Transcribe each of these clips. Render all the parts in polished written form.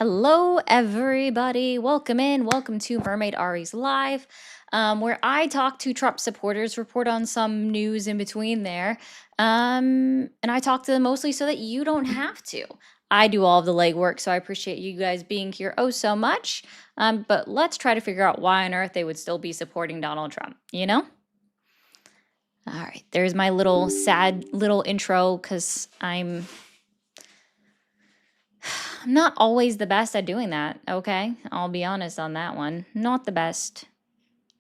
Hello, everybody. Welcome in. Welcome to Mermaid Ari's Live, where I talk to Trump supporters, report on some news in between there, and I talk to them mostly so that you don't have to. I do all of the legwork, so I appreciate you guys being here oh so much. But let's try to figure out why on earth they would still be supporting Donald Trump, you know? All right, there's my little sad little intro because I'm not always the best at doing that, okay? I'll be honest on that one. Not the best.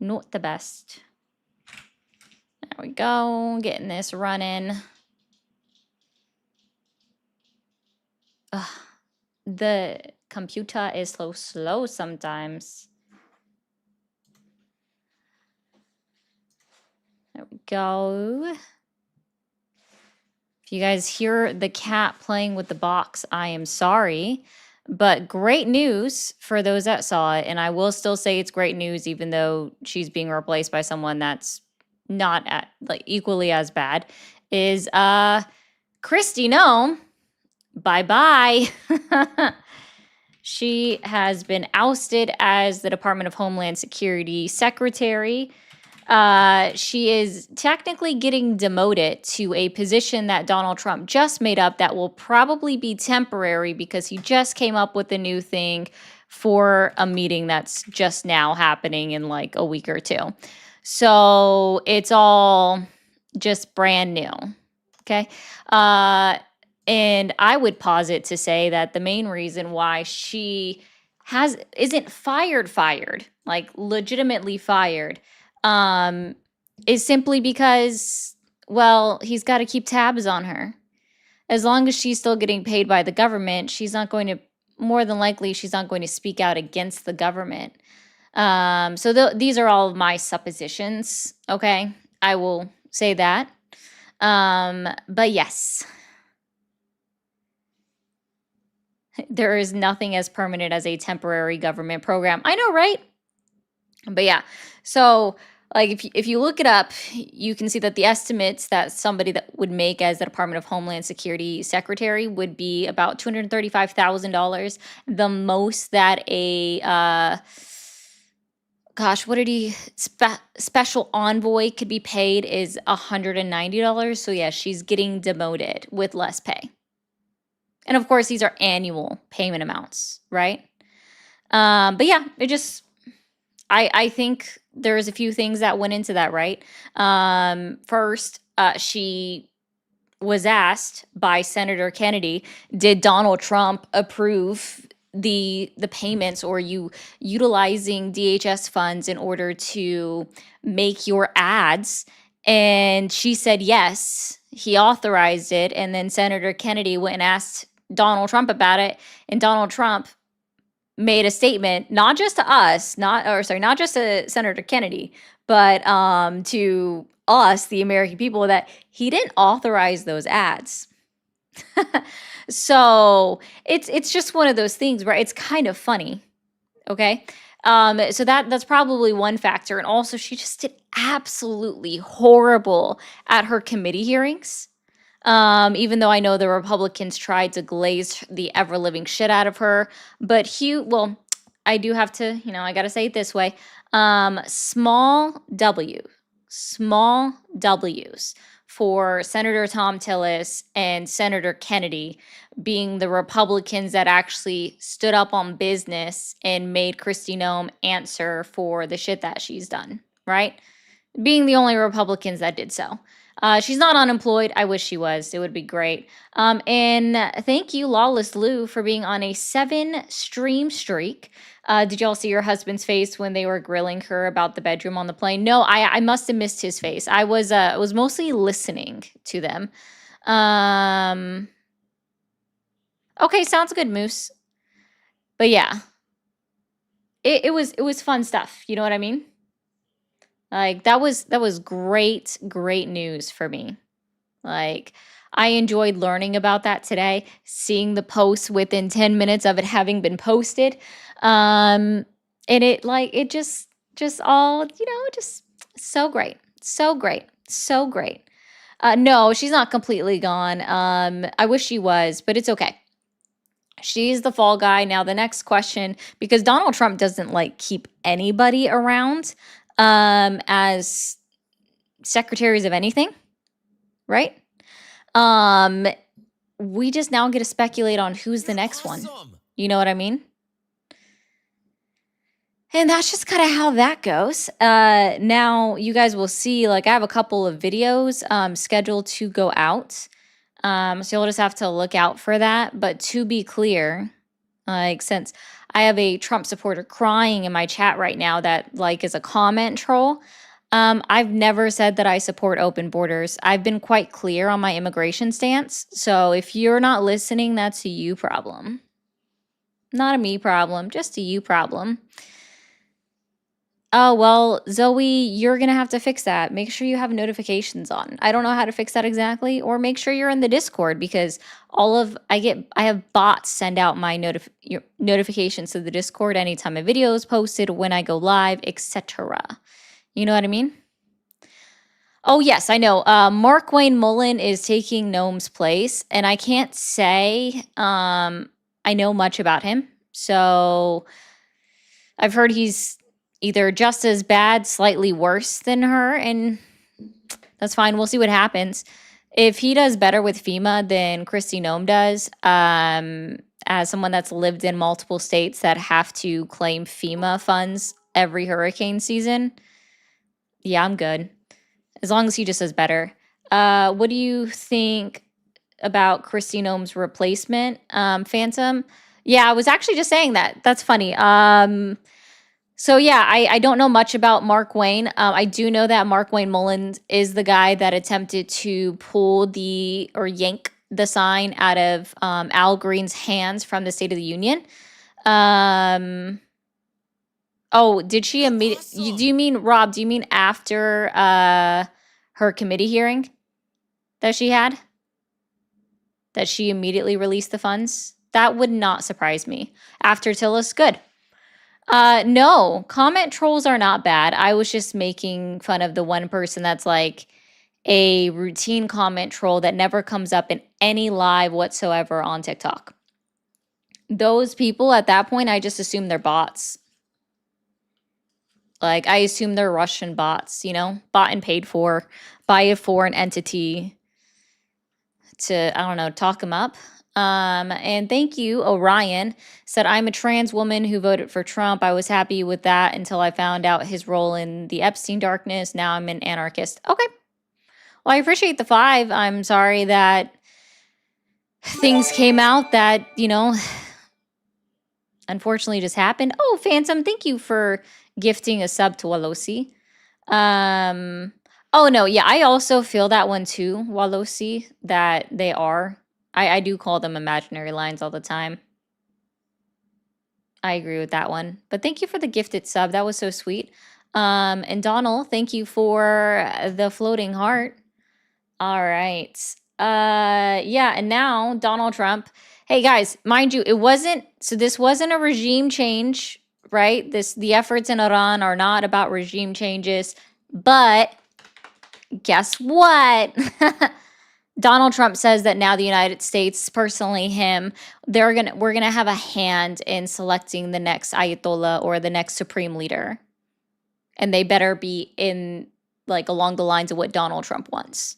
Not the best. There we go. Getting this running. Ugh, the computer is so slow sometimes. There we go. If you guys hear the cat playing with the box, I am sorry. But great news for those that saw it. And I will still say it's great news, even though she's being replaced by someone that's not equally as bad, is Kristi Noem. Bye-bye. She has been ousted as the Department of Homeland Security secretary. She is technically getting demoted to a position that Donald Trump just made up that will probably be temporary because he just came up with a new thing for a meeting that's just now happening in like a week or two. So it's all just brand new. Okay. And I would posit to say that the main reason why she isn't fired, like legitimately fired, is simply because, well, he's got to keep tabs on her. As long as she's still getting paid by the government, more than likely, she's not going to speak out against the government. So these are all of my suppositions, okay? I will say that. But yes, there is nothing as permanent as a temporary government program. I know, right? But yeah, so like if you look it up, you can see that the estimates that somebody that would make as the Department of Homeland Security secretary would be about $235,000. The most that a special envoy could be paid is $190. So yeah, she's getting demoted with less pay. And of course, these are annual payment amounts, right? But yeah, I think there's a few things that went into that, right? First, she was asked by Senator Kennedy, did Donald Trump approve the payments or you utilizing DHS funds in order to make your ads? And she said yes, he authorized it. And then Senator Kennedy went and asked Donald Trump about it, and Donald Trump made a statement, not just to us, not just to Senator Kennedy, but to us, the American people, that he didn't authorize those ads. So it's just one of those things where it's kind of funny. Okay. So that's probably one factor. And also she just did absolutely horrible at her committee hearings. Even though I know the Republicans tried to glaze the ever-living shit out of her. But I do have to, I got to say it this way. Small W's for Senator Tom Tillis and Senator Kennedy being the Republicans that actually stood up on business and made Kristi Noem answer for the shit that she's done, right? Being the only Republicans that did so. She's not unemployed. I wish she was. It would be great. And thank you, Lawless Lou, for being on a 7-stream streak. Did y'all see your husband's face when they were grilling her about the bedroom on the plane? No, I must have missed his face. I was mostly listening to them. Okay, sounds good, Moose. But yeah, it was fun stuff. You know what I mean? Like that was great news for me. Like I enjoyed learning about that today, seeing the post within 10 minutes of it having been posted. And it just all, just so great. So great. So great. No, she's not completely gone. I wish she was, but it's okay. She's the fall guy. Now the next question, because Donald Trump doesn't like keep anybody around as secretaries of anything, right? We just now get to speculate on who's the next one. You know what I mean? And that's just kind of how that goes. Now you guys will see, like, I have a couple of videos scheduled to go out. So you'll just have to look out for that. But to be clear, like, since I have a Trump supporter crying in my chat right now that, like, is a comment troll, I've never said that I support open borders. I've been quite clear on my immigration stance. So if you're not listening, that's a you problem. Not a me problem, just a you problem. Oh, well, Zoe, you're going to have to fix that. Make sure you have notifications on. I don't know how to fix that exactly, or make sure you're in the Discord, because I have bots send out my notifications to the Discord anytime a video is posted, when I go live, etc. You know what I mean? Oh, yes, I know. Mark Wayne Mullen is taking Noem's place, and I can't say I know much about him. So I've heard he's either just as bad, slightly worse than her, and that's fine. We'll see what happens. If he does better with FEMA than Kristi Noem does, as someone that's lived in multiple states that have to claim FEMA funds every hurricane season, yeah, I'm good. As long as he just does better. What do you think about Kristi Noem's replacement, Phantom? Yeah, I was actually just saying that. That's funny. So yeah, I don't know much about Mark Wayne. I do know that Mark Wayne Mullins is the guy that attempted to yank the sign out of Al Green's hands from the State of the Union. Oh, did she immediately? Do you mean, Rob? Do you mean after her committee hearing that she had? That she immediately released the funds? That would not surprise me. After Tillis, good. No, comment trolls are not bad. I was just making fun of the one person that's like a routine comment troll that never comes up in any live whatsoever on TikTok. Those people at that point, I just assume they're bots. Like, I assume they're Russian bots, bought and paid for by a foreign entity to, I don't know, talk them up. And thank you, Orion, said, I'm a trans woman who voted for Trump. I was happy with that until I found out his role in the Epstein darkness. Now I'm an anarchist. Okay. Well, I appreciate the 5. I'm sorry that things came out that, unfortunately just happened. Oh, Phantom, thank you for gifting a sub to Walosi. Oh, no, yeah, I also feel that one too, Walosi, that they are. I do call them imaginary lines all the time. I agree with that one. But thank you for the gifted sub. That was so sweet. And Donald, thank you for the floating heart. All right. Yeah, and now Donald Trump. Hey guys, mind you, this wasn't a regime change, right? The efforts in Iran are not about regime changes, but guess what? Donald Trump says that now the United States, personally him, we're gonna have a hand in selecting the next Ayatollah or the next supreme leader, and they better be in along the lines of what Donald Trump wants.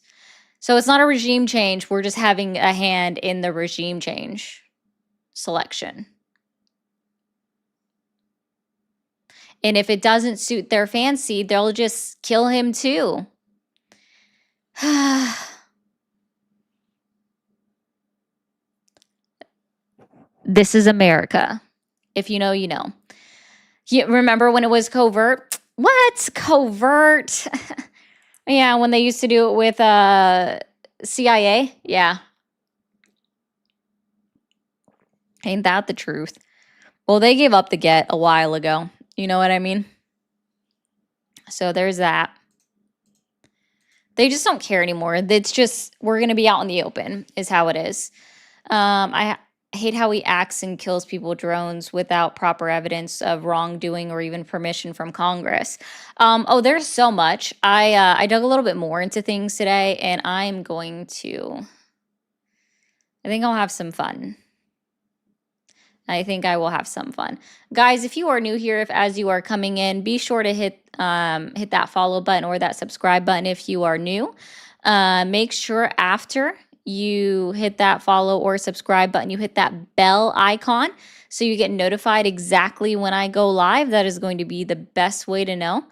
So it's not a regime change. We're just having a hand in the regime change selection. And if it doesn't suit their fancy, they'll just kill him too. This is America. If you know, you know. You remember when it was covert? What? Covert? Yeah, when they used to do it with CIA. Yeah. Ain't that the truth? Well, they gave up the get a while ago. You know what I mean? So there's that. They just don't care anymore. It's just, we're going to be out in the open is how it is. I hate how he acts and kills people with drones without proper evidence of wrongdoing or even permission from Congress. Oh, there's so much. I dug a little bit more into things today, and I think I'll have some fun. I think I will have some fun. Guys, if you are new here, if as you are coming in, be sure to hit that follow button or that subscribe button if you are new. Make sure after you hit that follow or subscribe button, you hit that bell icon so you get notified exactly when I go live. That is going to be the best way to know.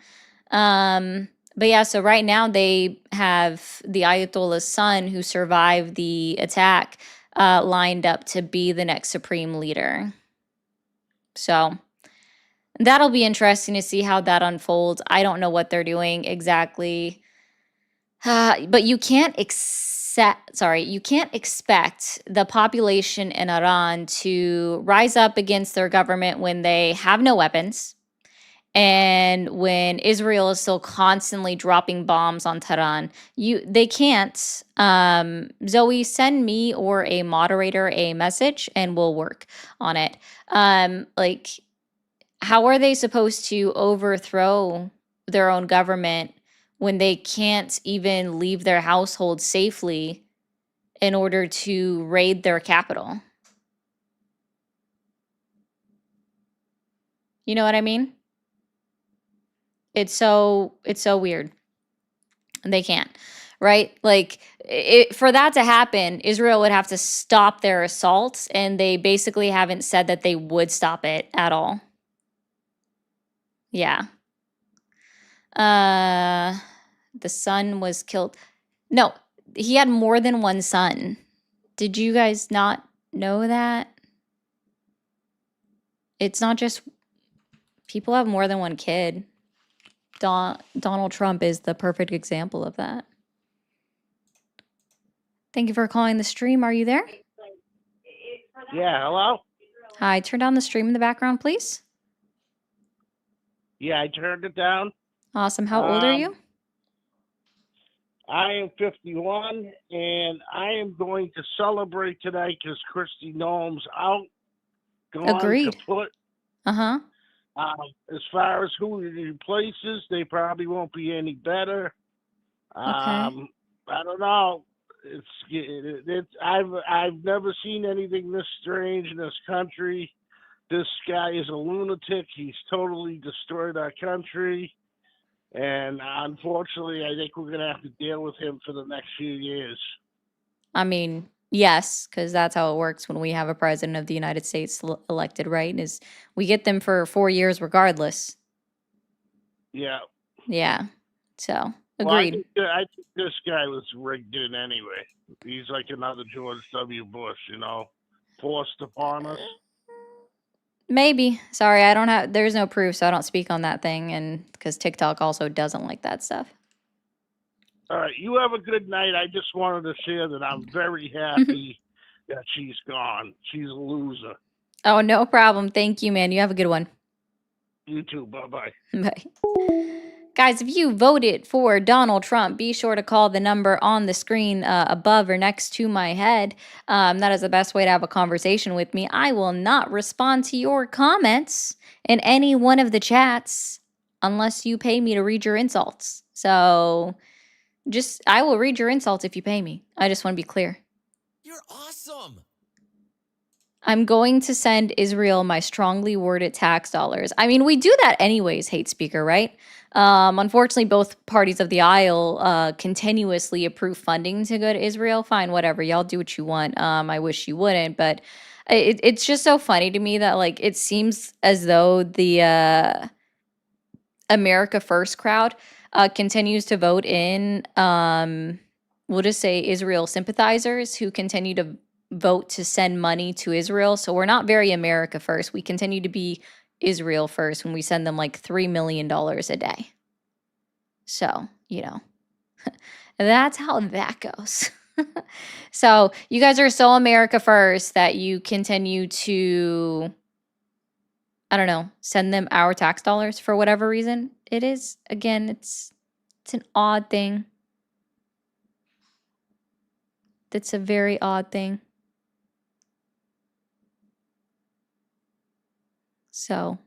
But yeah, so right now they have the Ayatollah's son who survived the attack lined up to be the next supreme leader. So that'll be interesting to see how that unfolds. I don't know what they're doing exactly. But you can't you can't expect the population in Iran to rise up against their government when they have no weapons and when Israel is still constantly dropping bombs on Tehran. They can't. Zoe, send me or a moderator a message and we'll work on it. Like, how are they supposed to overthrow their own government when they can't even leave their household safely in order to raid their capital? You know what I mean? It's so weird. They can't, right? Like, for that to happen, Israel would have to stop their assaults, and they basically haven't said that they would stop it at all. Yeah. The son was killed. No, he had more than one son. Did you guys not know that? It's not just people have more than one kid. Donald Trump is the perfect example of that. Thank you for calling the stream. Are you there? Yeah, hello? Hi, turn down the stream in the background, please. Yeah, I turned it down. Awesome. How old are you? I am 51, and I am going to celebrate tonight because Kristi Noem's out. Agreed. Kaput. Uh-huh. As far as who replaces, they probably won't be any better. Okay. I don't know. I've never seen anything this strange in this country. This guy is a lunatic. He's totally destroyed our country. And unfortunately, I think we're going to have to deal with him for the next few years. I mean, yes, because that's how it works when we have a president of the United States elected, right? Is we get them for 4 years regardless. Yeah. Yeah. So, agreed. Well, I think this guy was rigged in anyway. He's like another George W. Bush, forced upon us. Maybe. Sorry, I don't have, there's no proof, so I don't speak on that thing, and because TikTok also doesn't like that stuff. All right, you have a good night. I just wanted to share that I'm very happy that she's gone. She's a loser. Oh, no problem. Thank you, man. You have a good one. You too. Bye-bye. Bye. Guys, if you voted for Donald Trump, be sure to call the number on the screen above or next to my head. That is the best way to have a conversation with me. I will not respond to your comments in any one of the chats unless you pay me to read your insults. So I will read your insults if you pay me. I just want to be clear. You're awesome. I'm going to send Israel my strongly worded tax dollars. I mean, we do that anyways, hate speaker, right? Unfortunately, both parties of the aisle continuously approve funding to go to Israel. Fine, whatever. Y'all do what you want. I wish you wouldn't, but it's just so funny to me that, like, it seems as though the America First crowd continues to vote in, we'll just say Israel sympathizers who continue to vote to send money to Israel. So we're not very America First. We continue to be Israel first when we send them like $3 million a day. So, that's how that goes. So you guys are so America First that you continue to, I don't know, send them our tax dollars for whatever reason. It is, again, it's an odd thing. That's a very odd thing. So,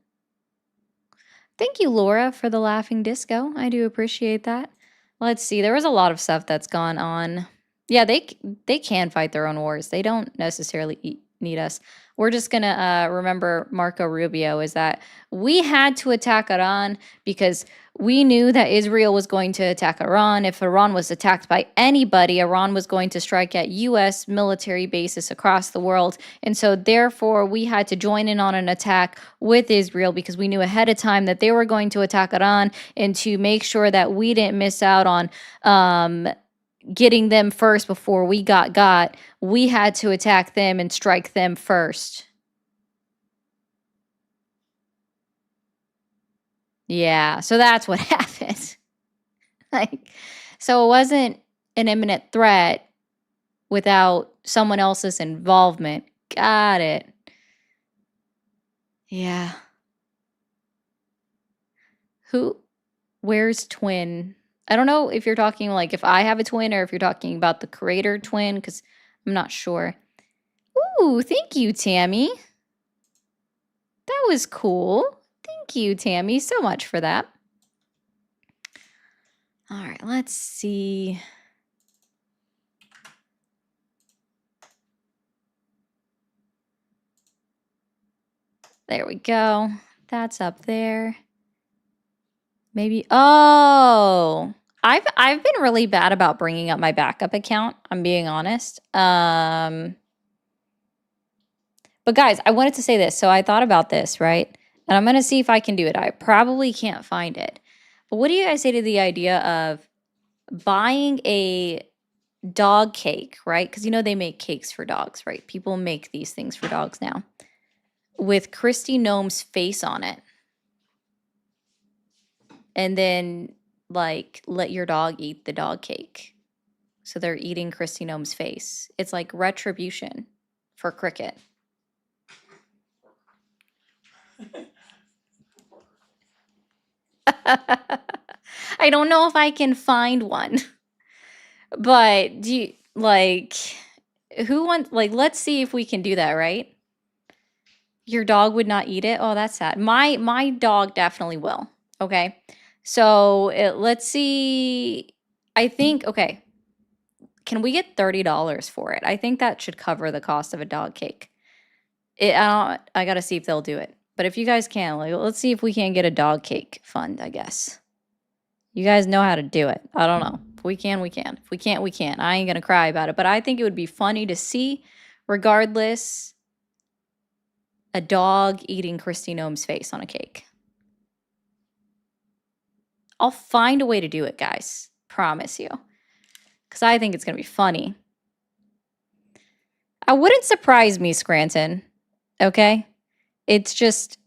thank you, Laura, for the laughing disco. I do appreciate that. Let's see. There was a lot of stuff that's gone on. Yeah, they can fight their own wars. They don't necessarily need us. We're just going to remember Marco Rubio is that we had to attack Iran because we knew that Israel was going to attack Iran. If Iran was attacked by anybody, Iran was going to strike at U.S. military bases across the world. And so therefore, we had to join in on an attack with Israel because we knew ahead of time that they were going to attack Iran, and to make sure that we didn't miss out on getting them first before we got, we had to attack them and strike them first. Yeah, so that's what happened. Like, so it wasn't an imminent threat without someone else's involvement. Got it. Yeah. Where's twin? I don't know if you're talking like if I have a twin or if you're talking about the creator twin, because I'm not sure. Ooh, thank you, Tammy. That was cool. Thank you, Tammy, so much for that. All right, let's see. There we go. That's up there. Maybe. Oh, I've been really bad about bringing up my backup account. I'm being honest. But guys, I wanted to say this. So I thought about this, right? And I'm gonna see if I can do it. I probably can't find it. But what do you guys say to the idea of buying a dog cake, right? Because you know they make cakes for dogs, right? People make these things for dogs now, with Kristi Noem's face on it. And then like let your dog eat the dog cake. So they're eating Kristi Noem's face. It's like retribution for Cricket. I don't know if I can find one. But do you like who wants like let's see if we can do that, right? Your dog would not eat it? Oh, that's sad. My dog definitely will. Okay. So let's see. I think, okay. Can we get $30 for it? I think that should cover the cost of a dog cake. I got to see if they'll do it. But if you guys can, like, let's see if we can get a dog cake fund, I guess. You guys know how to do it. I don't know. If we can, we can. If we can't, we can't. I ain't going to cry about it. But I think it would be funny to see, regardless, a dog eating Kristi Noem's face on a cake. I'll find a way to do it, guys. Promise you. Because I think it's going to be funny. I wouldn't surprise me, Scranton. Okay? It's just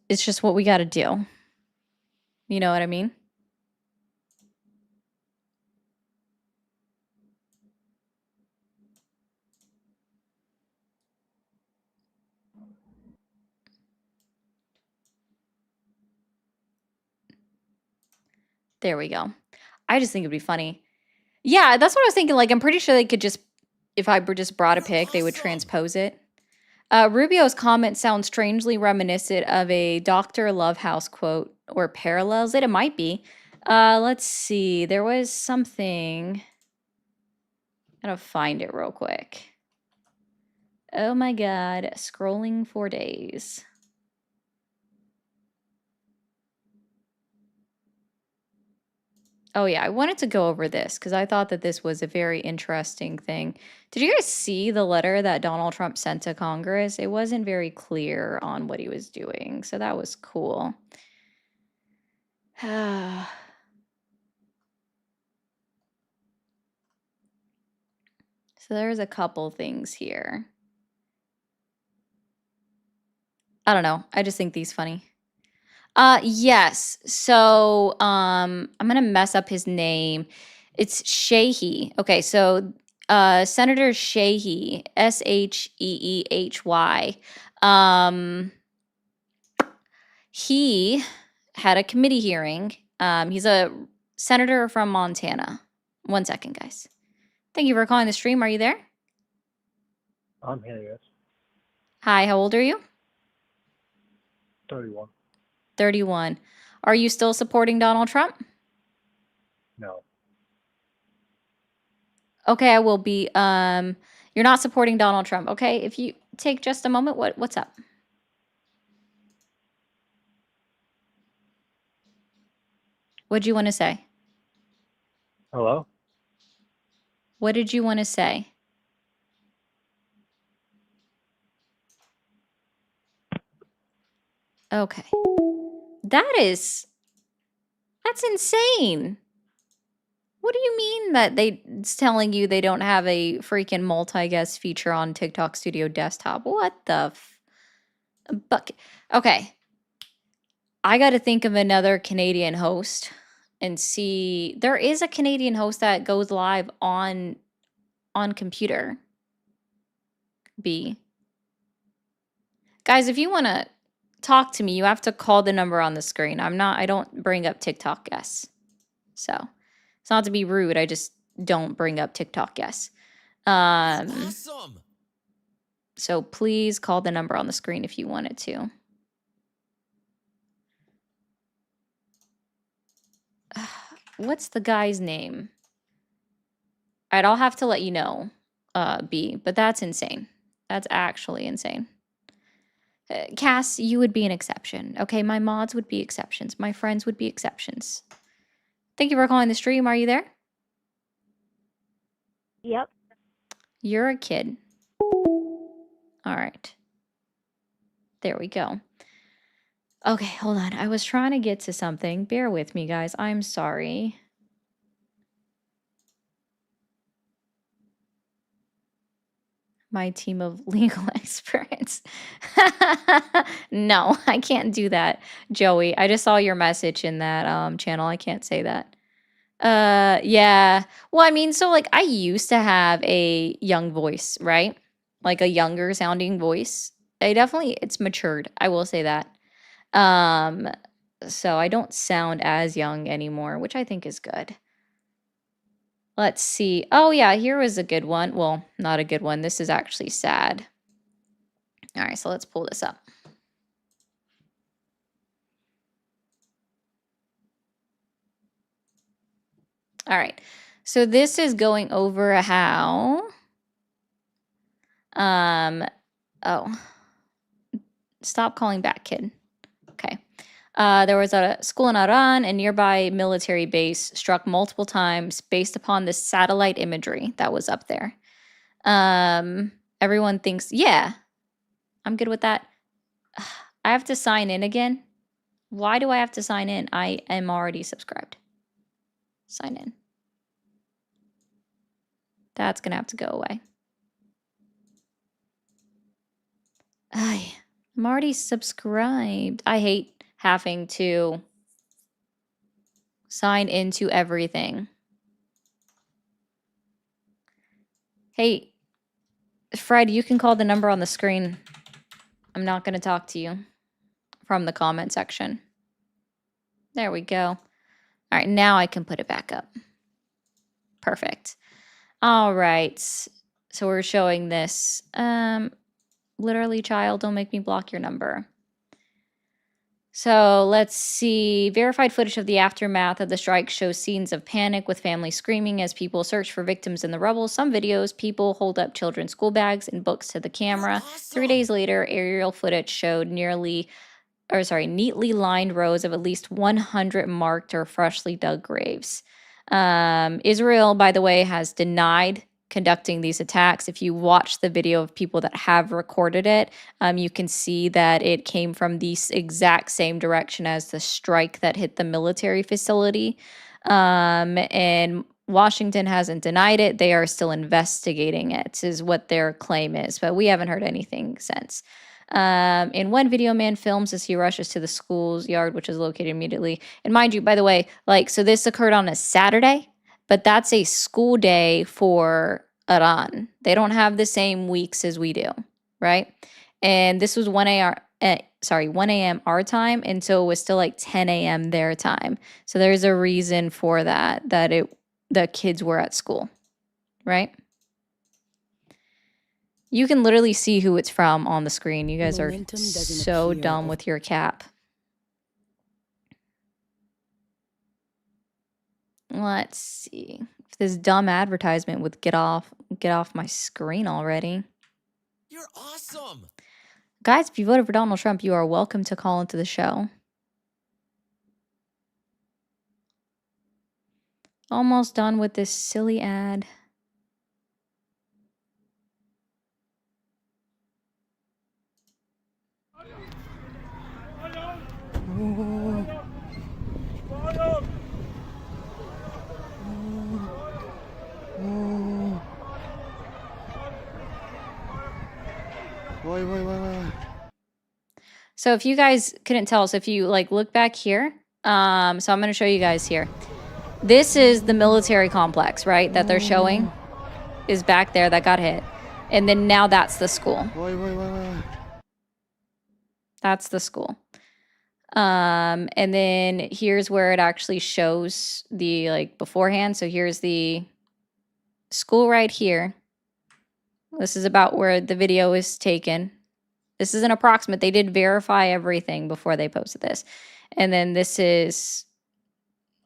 what we got to do. You know what I mean? There we go. I just think it'd be funny. Yeah, that's what I was thinking. Like, I'm pretty sure they could just, if I just brought a pic, they would transpose it. Rubio's comment sounds strangely reminiscent of a Dr. Lovehouse quote, or parallels it. It might be. Let's see. There was something. I gotta find it real quick. Oh my God. Scrolling for days. Oh yeah, I wanted to go over this because I thought that this was a very interesting thing. Did you guys see the letter that Donald Trump sent to Congress? It wasn't very clear on what he was doing, so that was cool. So there's a couple things here. I don't know. I just think these funny. Yes. So, I'm gonna mess up his name. It's Sheehy. Okay, so Senator Sheehy, Sheehy. He had a committee hearing. He's a senator from Montana. 1 second, guys. Thank you for calling the stream. Are you there? I'm here, yes. Hi, how old are you? 31. 31. Are you still supporting Donald Trump? No. Okay, I will be. You're not supporting Donald Trump. Okay, if you take just a moment? What's up? What do you want to say? Hello? What did you want to say? Okay. That's insane. What do you mean that it's telling you they don't have a freaking multi-guest feature on TikTok Studio Desktop? What the bucket? Okay. I got to think of another Canadian host and see. There is a Canadian host that goes live on computer. B. Guys, if you want to talk to me, you have to call the number on the screen. I don't bring up TikTok guests. So, it's not to be rude. I just don't bring up TikTok guests. Awesome. So please call the number on the screen if you wanted to. What's the guy's name? All right, I'll have to let you know, B, but that's insane. That's actually insane. Cass, you would be an exception. Okay, my mods would be exceptions. My friends would be exceptions. Thank you for calling the stream. Are you there? Yep. You're a kid. All right. There we go. Okay, hold on. I was trying to get to something. Bear with me, guys. I'm sorry. My team of legal experts. No, I can't do that, Joey. I just saw your message in that channel. I can't say that. Yeah. Well, I mean, so like I used to have a young voice, right? Like a younger sounding voice. It's matured. I will say that. So I don't sound as young anymore, which I think is good. Let's see. Oh yeah, here was a good one. Well, not a good one. This is actually sad. All right, so let's pull this up. All right. So this is going over how oh. Stop calling back, kid. Okay. There was a school in Iran, a nearby military base struck multiple times based upon the satellite imagery that was up there. Everyone thinks, yeah, I'm good with that. I have to sign in again. Why do I have to sign in? I am already subscribed. Sign in. That's going to have to go away. I'm already subscribed. I hate having to sign into everything. Hey, Fred, you can call the number on the screen. I'm not going to talk to you from the comment section. There we go. All right, now I can put it back up. Perfect. All right. So we're showing this. Literally, child, don't make me block your number. So let's see. Verified footage of the aftermath of the strike shows scenes of panic with families screaming as people search for victims in the rubble. Some videos, people hold up children's school bags and books to the camera. Awesome. 3 days later, aerial footage showed neatly lined rows of at least 100 marked or freshly dug graves. Israel, by the way, has denied conducting these attacks. If you watch the video of people that have recorded it, you can see that it came from the exact same direction as the strike that hit the military facility. And Washington hasn't denied it. They are still investigating it, is what their claim is. But we haven't heard anything since. In one video, man films as he rushes to the school's yard, which is located immediately. And mind you, by the way, so this occurred on a Saturday, but that's a school day for Iran. They don't have the same weeks as we do, right? And this was 1 a.m. our time, and so it was still like 10 a.m. their time. So there's a reason for that the kids were at school, right? You can literally see who it's from on the screen. You guys are so dumb with your cap. Let's see. If this dumb advertisement would get off my screen already. You're awesome. Guys, if you voted for Donald Trump, you are welcome to call into the show. Almost done with this silly ad. So if you guys couldn't tell, so if you like look back here, so I'm going to show you guys here. This is the military complex, right? That they're showing is back there that got hit. And then now that's the school. That's the school. And then here's where it actually shows the like beforehand. So here's the school right here. This is about where the video is taken. This is an approximate. They did verify everything before they posted this. And then this is,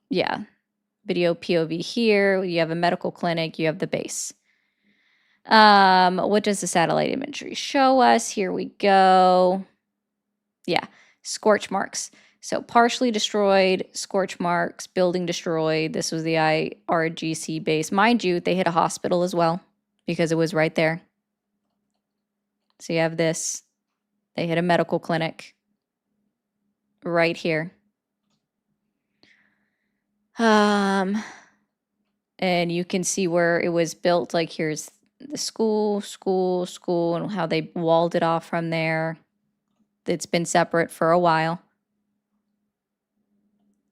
yeah, video POV here. You have a medical clinic. You have the base. What does the satellite imagery show us? Here we go. Yeah, scorch marks. So partially destroyed, scorch marks, building destroyed. This was the IRGC base. Mind you, they hit a hospital as well because it was right there. So you have this. They hit a medical clinic right here. And you can see where it was built. Like here's the school, and how they walled it off from there. It's been separate for a while.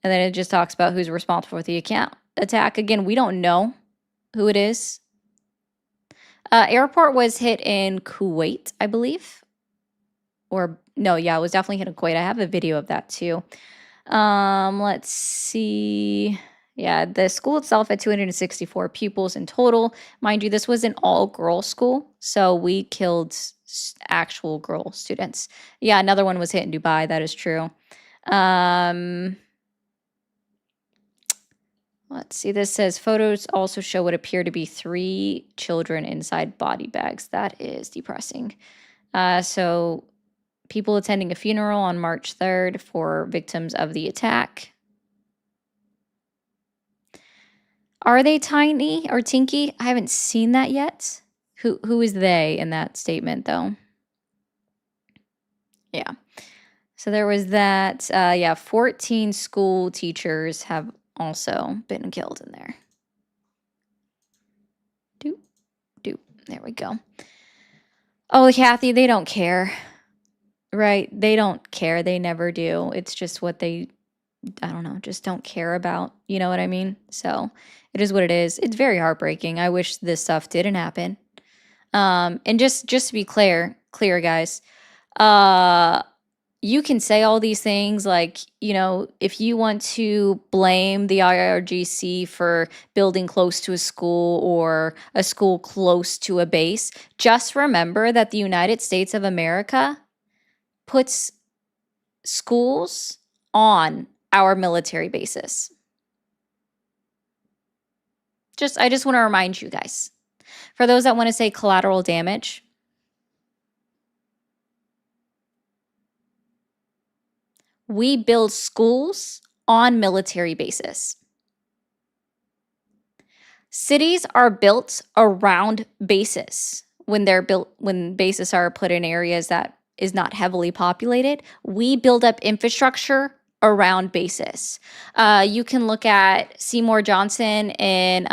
And then it just talks about who's responsible for the attack. Again, we don't know who it is. Airport was hit in Kuwait, I believe. Or no, yeah, it was definitely hit in Kuwait. I have a video of that too. Let's see. Yeah, the school itself had 264 pupils in total. Mind you, this was an all-girls school, so we killed actual girl students. Yeah, another one was hit in Dubai. That is true. Let's see. This says photos also show what appear to be 3 children inside body bags. That is depressing. So people attending a funeral on March 3rd for victims of the attack. Are they tiny or tinky? I haven't seen that yet. Who is they in that statement, though? Yeah. So there was that. Yeah, 14 school teachers have also been killed in there. Doop. There we go. Oh, Kathy, they don't care. Right? They don't care. They never do. It's just what they, I don't know, just don't care about. You know what I mean? So it is what it is. It's very heartbreaking. I wish this stuff didn't happen. And just to be clear, guys, you can say all these things like, you know, if you want to blame the IRGC for building close to a school or a school close to a base, just remember that the United States of America puts schools on our military bases. I just want to remind you guys. For those that want to say collateral damage, we build schools on military bases. Cities are built around bases. When bases are put in areas that is not heavily populated, we build up infrastructure around bases. You can look at Seymour Johnson in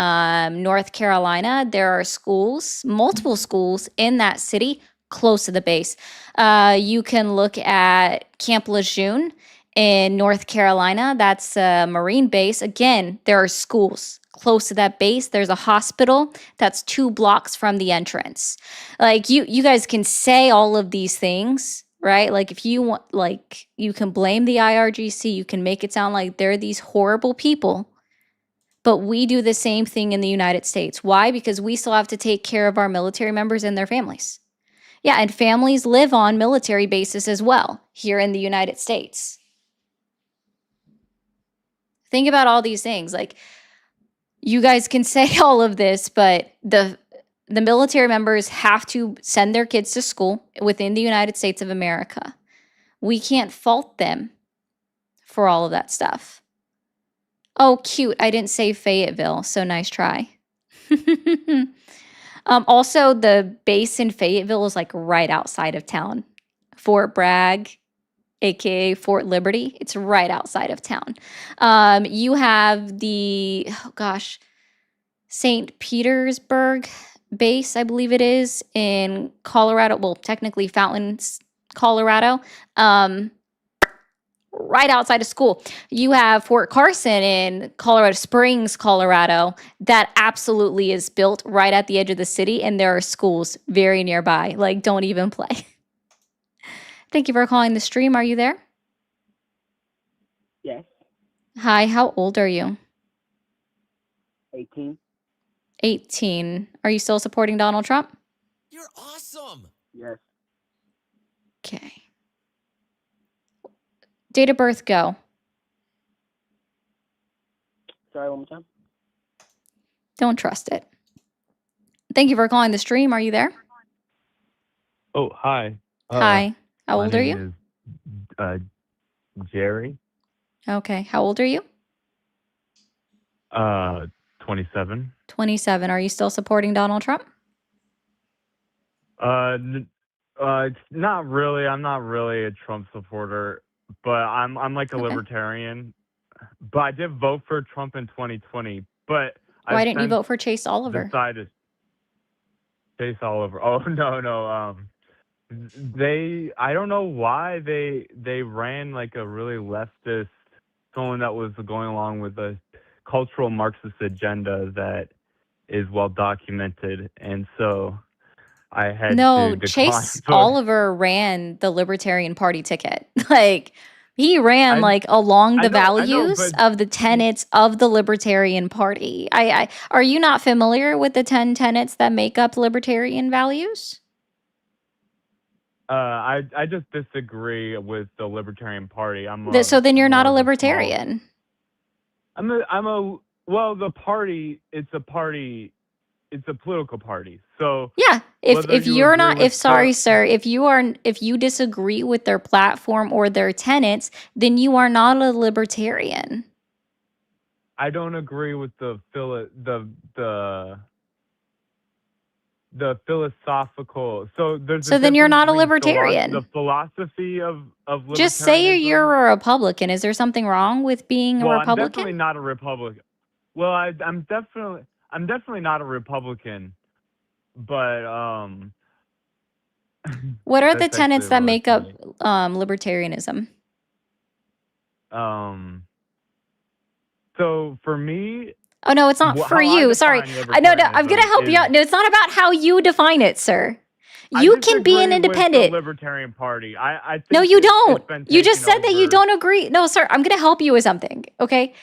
North Carolina. There are schools, multiple schools in that city close to the base. You can look at Camp Lejeune in North Carolina. That's a Marine base. Again, there are schools close to that base. There's a hospital that's 2 blocks from the entrance. Like you guys can say all of these things, right? Like if you want, like you can blame the IRGC, you can make it sound like they're these horrible people, but we do the same thing in the United States. Why? Because we still have to take care of our military members and their families. Yeah, and families live on military bases as well here in the United States. Think about all these things. Like, you guys can say all of this, but the the military members have to send their kids to school within the United States of America. We can't fault them for all of that stuff. Oh, cute. I didn't say Fayetteville, so nice try. Also, the base in Fayetteville is like right outside of town. Fort Bragg, aka Fort Liberty, it's right outside of town. You have the, oh gosh, St. Petersburg base, I believe it is, in Colorado. Well, technically Fountains, Colorado. Right outside of school. You have Fort Carson in Colorado Springs, Colorado, that absolutely is built right at the edge of the city, and there are schools very nearby. Like, don't even play. Thank you for calling the stream. Are you there? Yes. Hi, how old are you? 18. 18. Are you still supporting Donald Trump? You're awesome. Yes. Okay. Date of birth, go. Sorry, one more time. Don't trust it. Thank you for calling the stream. Are you there? Oh, hi. Hi. How My old are name you? is Jerry. Okay. How old are you? 27. 27. Are you still supporting Donald Trump? It's not really. I'm not really a Trump supporter, but I'm like a Okay. libertarian. But I did vote for Trump in 2020. But Why I've didn't you since vote for Chase Oliver? decided Chase Oliver. Oh no. I don't know why they ran like a really leftist, someone that was going along with a cultural Marxist agenda that is well documented, and so I had No, to decline Chase voting. Oliver ran the Libertarian Party ticket. Like, he ran I like along the I know, values but of the tenets of the Libertarian Party. Are you not familiar with the 10 tenets that make up libertarian values? I just disagree with the Libertarian Party. So then you're more not a of a small. libertarian. Well, the party. It's a party. It's a political party. So Yeah. If whether you you're agree not, with sorry, sir, if you disagree with their platform or their tenets, then you are not a libertarian. I don't agree with the philosophical. So there's a So then you're difference not a between libertarian. the philosophy of Just say you're libertarianism. a Republican. Is there something wrong with being a Well, I'm Republican? definitely not a Republican. Well, I'm definitely not a Republican. But What are the that's tenets actually that really make up funny. libertarianism? So for me, Oh no, it's not for how I you. Sorry. define No, I'm gonna libertarianism help you out. No, it's not about how you define it, sir. I You can be an disagree with the independent. Libertarian Party. I think No, you don't. it's been You just taken said that you over. don't agree. No, sir, I'm gonna help you with something. Okay.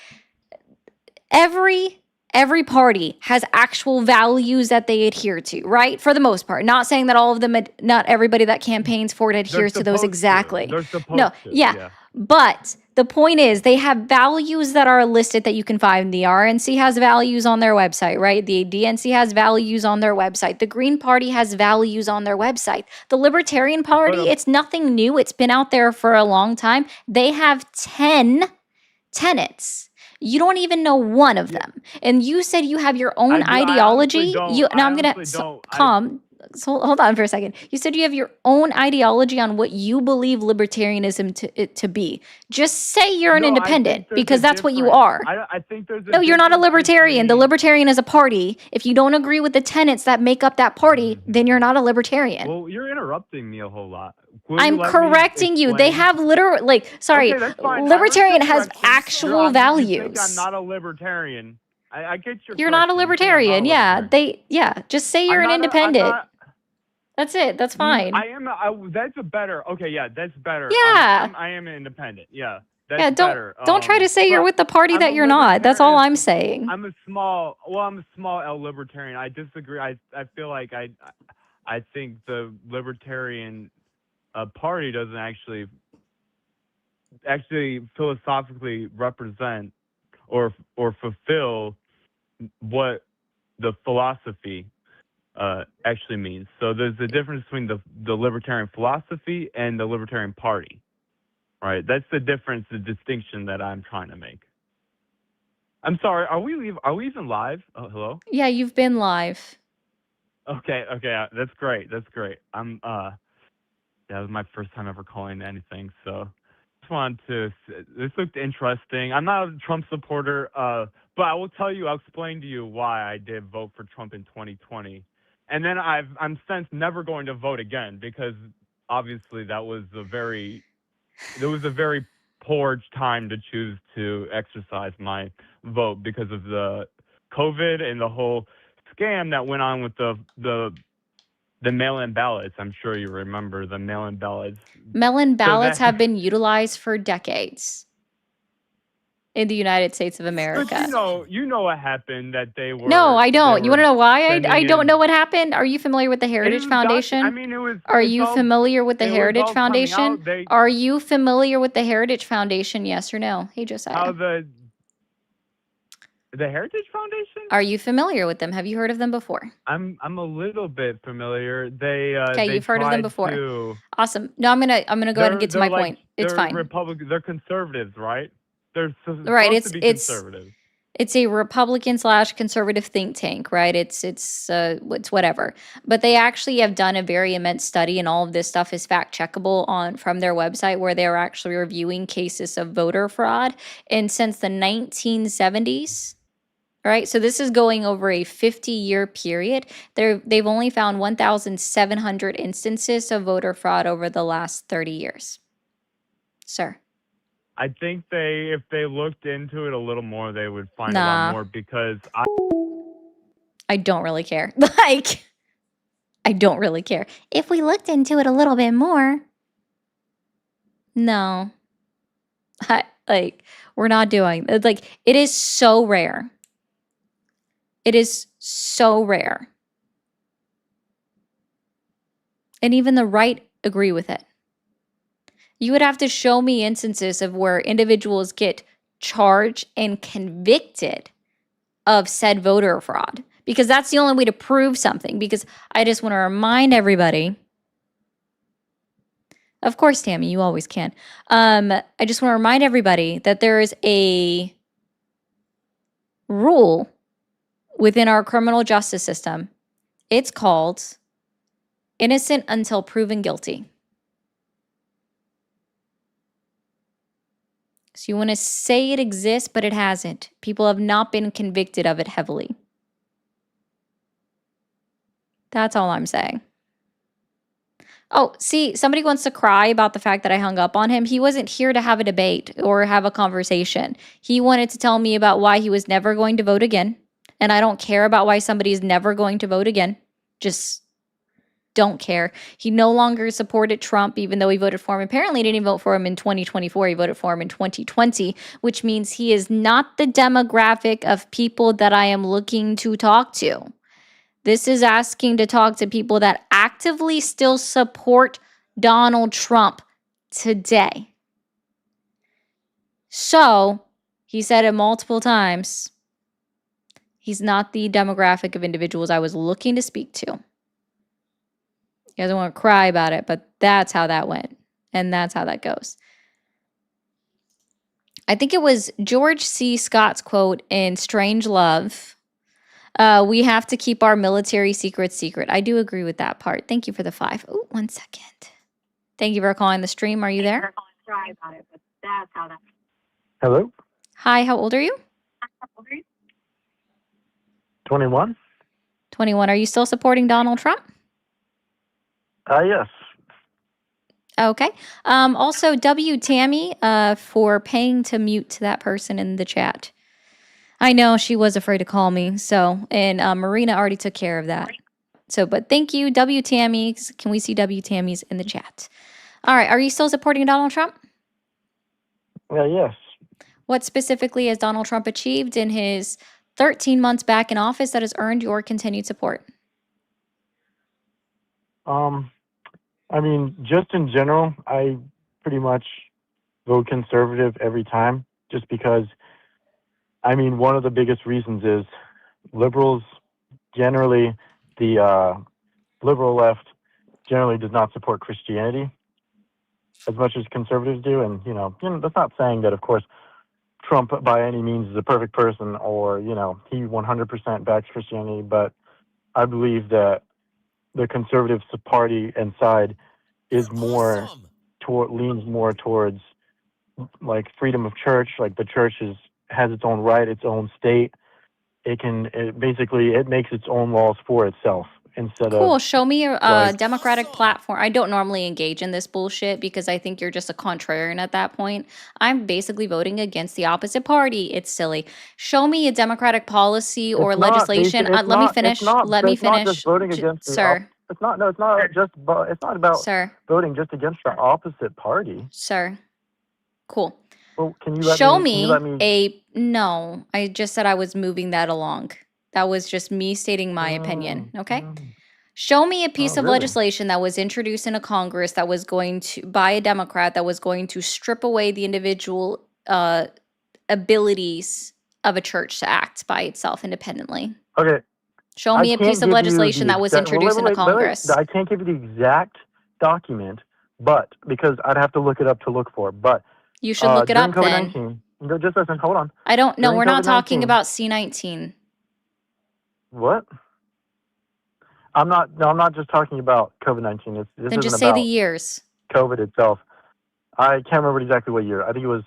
Every party has actual values that they adhere to, right? For the most part. Not saying that all of them, not everybody that campaigns for it adheres to those exactly. They're supposed No, to. yeah. But the point is, they have values that are listed that you can find. The RNC has values on their website, right? The DNC has values on their website. The Green Party has values on their website. The Libertarian Party, it's nothing new. It's been out there for a long time. They have 10 tenets. You don't even know one of them. And you said you have your own ideology. I'm going to calm. So hold on for a second. You said you have your own ideology on what you believe libertarianism to be. Just say you're an independent, because that's what you are. I think there's No, you're not a libertarian. The libertarian is a party. If you don't agree with the tenets that make up that party, then you're not a libertarian. Well, you're interrupting me a whole lot. I'm correcting you. They have sorry, Okay, that's fine. libertarian has actual values. You think I'm not a libertarian. I get your You're not a libertarian. Just say you're an independent. That's it. That's fine. That's a better. Okay, yeah, that's better. Yeah. I am an independent. Yeah. That's better. Don't try to say you're with the party that you're not. That's all I'm saying. I'm a small L libertarian. I disagree. I feel like I think the libertarian party doesn't actually philosophically represent or fulfill what the philosophy actually means. So there's a difference between the libertarian philosophy and the libertarian party, right? That's the difference, the distinction that I'm trying to make. I'm sorry, are we even live? Oh, hello? Yeah, you've been live. Okay, that's great. I'm that was my first time ever calling anything, so just wanted to. This looked interesting. I'm not a Trump supporter, but I will tell you, I'll explain to you why I did vote for Trump in 2020, and then I'm since never going to vote again because obviously there was a very poor time to choose to exercise my vote because of the COVID and the whole scam that went on with the mail-in ballots. I'm sure you remember the mail-in ballots. Mail-in ballots have been utilized for decades in the United States of America. But you know what happened, that they were. No, I don't. You want to know why I don't know what happened? happened? Are you familiar with the Heritage Foundation? Are you familiar with the Heritage Foundation? Are you familiar with the Heritage Foundation? Yes or no? Hey, Josiah. How the Heritage Foundation? Are you familiar with them? Have you heard of them before? I'm a little bit familiar. They Okay, you've heard of them before. Awesome. No, I'm gonna go ahead and get to my point. It's fine. They're conservatives, right? They're right. Supposed to be conservative. It's a Republican/conservative think tank, right? It's whatever. But they actually have done a very immense study, and all of this stuff is fact checkable from their website, where they're actually reviewing cases of voter fraud. And since the 1970s, right? So this is going over a 50-year period. They've only found 1,700 instances of voter fraud over the last 30 years. Sir. I think if they looked into it a little more, they would find a lot more, because I don't really care. I don't really care. If we looked into it a little bit more, no. We're not doing it. It is so rare. It is so rare. And even the right agree with it. You would have to show me instances of where individuals get charged and convicted of said voter fraud, because that's the only way to prove something. Because I just want to remind everybody, of course, Tammy, you always can. I just want to remind everybody that there is a rule within our criminal justice system. It's called innocent until proven guilty. So you want to say it exists, but it hasn't. People have not been convicted of it heavily. That's all I'm saying. Oh, see, somebody wants to cry about the fact that I hung up on him. He wasn't here to have a debate or have a conversation. He wanted to tell me about why he was never going to vote again. And I don't care about why somebody is never going to vote again. Just don't care. He no longer supported Trump, even though he voted for him. Apparently, he didn't even vote for him in 2024. He voted for him in 2020, which means he is not the demographic of people that I am looking to talk to. This is asking to talk to people that actively still support Donald Trump today. So, he said it multiple times. He's not the demographic of individuals I was looking to speak to. He doesn't want to cry about it, but that's how that went. And that's how that goes. I think it was George C. Scott's quote in Strange Love. We have to keep our military secrets secret. I do agree with that part. Thank you for the 5. Oh, 1 second. Thank you for calling the stream. Are you there? Hello? Hi, how old are you? 21? 21. Are you still supporting Donald Trump? Yes. Okay. Also, W. Tammy for paying to mute that person in the chat. I know she was afraid to call me. So, and Marina already took care of that. So, but thank you, W. Tammy. Can we see W. Tammy's in the chat? All right. Are you still supporting Donald Trump? Yes. What specifically has Donald Trump achieved in his 13 months back in office that has earned your continued support? I mean, just in general, I pretty much vote conservative every time, just because, I mean, one of the biggest reasons is liberals generally the liberal left generally does not support Christianity as much as conservatives do. And, that's not saying that, of course, Trump by any means is a perfect person or, he 100% backs Christianity. But I believe that the conservative party and side is more leans more towards like freedom of church. Like the church has its own right, its own state. It makes its own laws for itself instead Cool. of Show me a like Democratic platform. I don't normally engage in this bullshit because I think you're just a contrarian at that point. I'm basically voting against the opposite party. It's silly. Show me a Democratic policy or legislation. Let me finish. Let me it's not finish, just voting against sir. it's not it's not about Sir. voting just against the opposite party. Sir. Cool. Well, can you Show let me no, I just said I was moving that along. That was just me stating my opinion, okay? Show me a piece of really? legislation that was introduced in a Congress that was going to, by a Democrat, that was going to strip away the individual abilities of a church to act by itself independently. Okay. Show me a piece of legislation that was introduced in a Congress. I can't give you the exact document, but because I'd have to look it up to look for. But you should look it up then. COVID-19, just listen, hold on. I don't know. We're not talking COVID-19 about C19. What? I'm not just talking about COVID-19. Then just say the years. COVID itself. I can't remember exactly what year. I think it was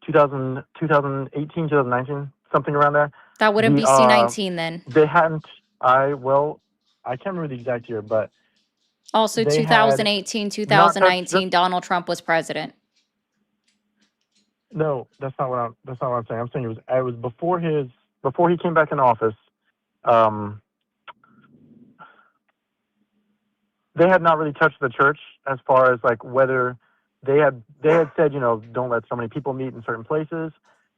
2018, 2019, something around there. That wouldn't be C19 then. They hadn't. I can't remember the exact year, but also 2018, 2019, Donald Trump was president. No, that's not what I'm saying. I'm saying it was before he came back in office. They had not really touched the church as far as like whether they had said, don't let so many people meet in certain places.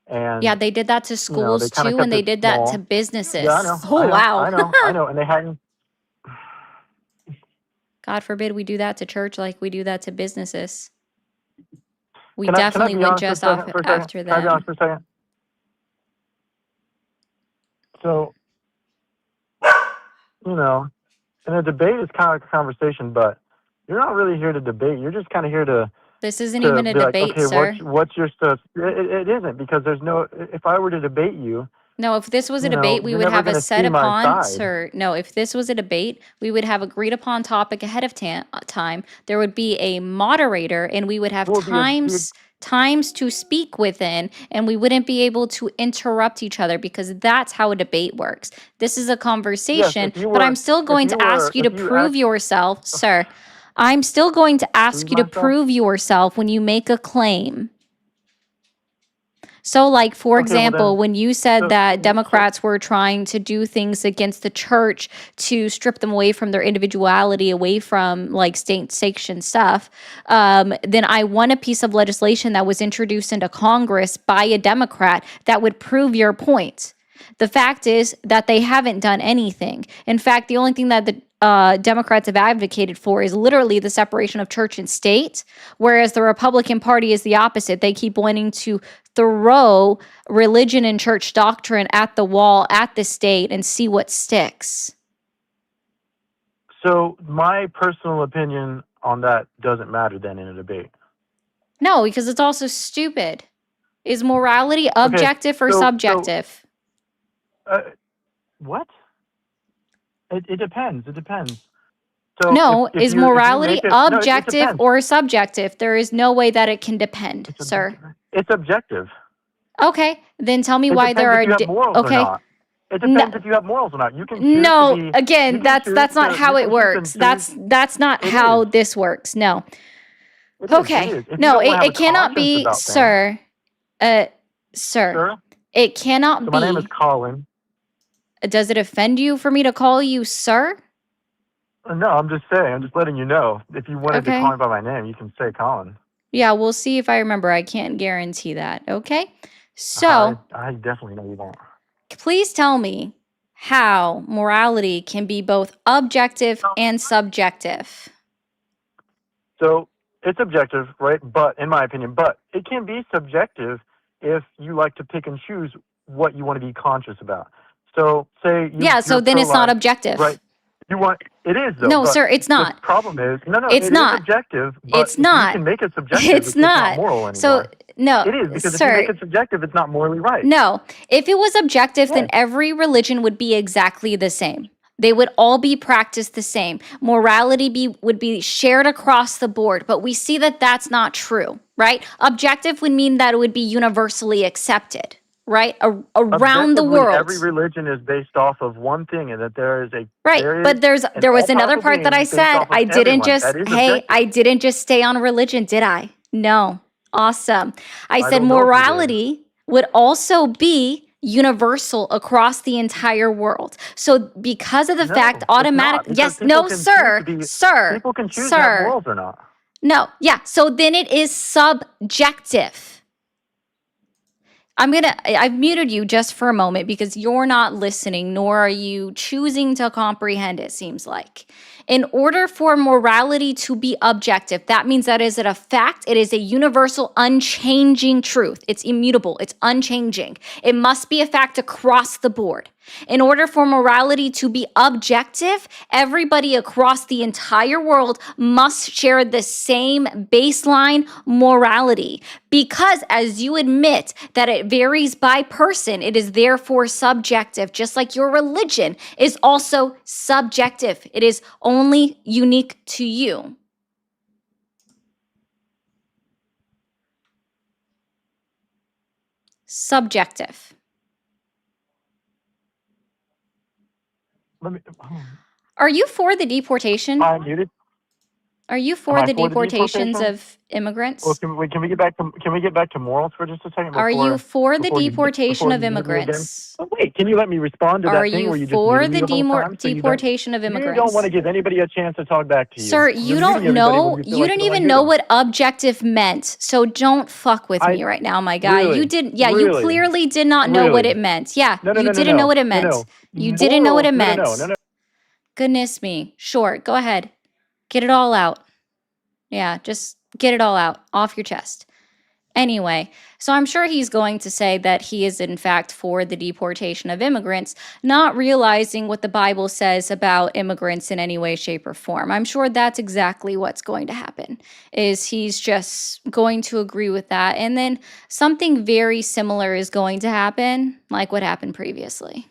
And yeah, they did that to schools too, and they did that to businesses. Yeah, I know. Oh, wow. I know. And they hadn't. God forbid we do that to church like we do that to businesses. We definitely went just off after that. Can I be honest for a second? So, in a debate is kind of like a conversation, but you're not really here to debate. You're just kind of here to. This isn't even a debate, like, okay, sir. What's your stuff? It isn't, because there's no. If I were to debate you. No, if this was a debate, we would have a set upon, sir. No, if this was a debate, we would have agreed upon topic ahead of time. There would be a moderator, and we would have times to speak within, and we wouldn't be able to interrupt each other, because that's how a debate works. This is a conversation, but I'm still going to ask you to prove yourself, sir. I'm still going to ask you to prove yourself when you make a claim. So, like, for example, when you said that Democrats were trying to do things against the church to strip them away from their individuality, away from, like, state-sanctioned stuff, then I want a piece of legislation that was introduced into Congress by a Democrat that would prove your point. The fact is that they haven't done anything. In fact, the only thing that the Democrats have advocated for is literally the separation of church and state, whereas the Republican Party is the opposite. They keep wanting to throw religion and church doctrine at the wall, at the state, and see what sticks. So my personal opinion on that doesn't matter then in a debate. No, because it's also stupid. Is morality objective or subjective? What? It depends. It depends. So no, is morality objective or subjective? There is no way that it can depend, sir. It's objective. Okay, then tell me why there are okay. It depends if you have morals or not. You can again, that's not how it works. That's not how this works. No. Okay. No, it cannot be, sir. Sir. It cannot be. My name is Colin. Does it offend you for me to call you sir? No, I'm just saying. I'm just letting you know. If you wanted to call me by my name, you can say Colin. Yeah, we'll see if I remember. I can't guarantee that. Okay? So, I definitely know you won't. Please tell me how morality can be both objective and subjective. So, it's objective, right? But, in my opinion, it can be subjective if you like to pick and choose what you want to be conscious about. So, say so then it's not objective. Right. You want it is though. No, But sir, it's the not. problem is no. It's It is not. objective, but It's if you not. can make it subjective, It's it's just not not. moral So, anymore. no, It is because if you make sir, it subjective, it's not morally right. no. If it was objective, then Yes. every religion would be exactly the same. They would all be practiced the same. Morality would be shared across the board, but we see that that's not true, right? Objective would mean that it would be universally accepted, right? Around the Objectively, world. every religion is based off of one thing, and that there is Right, but there was another all-powerful part that I being based said. off of everyone. That is objective. I didn't just stay on religion, did I? No. Awesome. I said don't know if you did. morality would also be universal across the entire world. So because of the No, fact it's not, automatic, because yes, people no, can choose sir, to be- sir, People can choose to have sir. morals or not. No, yeah. So then it is subjective. I've muted you just for a moment because you're not listening, nor are you choosing to comprehend, it seems like. In order for morality to be objective, that means that is it a fact, it is a universal, unchanging truth. It's immutable, it's unchanging. It must be a fact across the board. In order for morality to be objective, everybody across the entire world must share the same baseline morality. Because as you admit that it varies by person, it is therefore subjective, just like your religion is also subjective. It is only unique to you. Subjective. Let me. Are you for the deportation? I'm muted. Are you for Am I the for the deportations deportation? of immigrants? Well, can we get back to morals for just a second? Are you for the before deportation of you mute me again? immigrants? Oh, wait, can you let me respond to Are that thing you where you just for muted me the the whole time? So deportation of you don't immigrants? want to give anybody a chance to talk back to you. Sir, You're you muting don't everybody know. when you feel You like don't you even hear know them. what objective meant. So don't fuck with me right now, my guy. Really? You didn't. Yeah, you Really? clearly did not know what Really? it meant. Yeah, No, you didn't know what it meant. No. You didn't know what it meant. No. Goodness me. Sure, go ahead. Get it all out. Yeah, just get it all out off your chest. Anyway, so I'm sure he's going to say that he is in fact for the deportation of immigrants, not realizing what the Bible says about immigrants in any way, shape, or form. I'm sure that's exactly what's going to happen, is he's just going to agree with that. And then something very similar is going to happen, like what happened previously.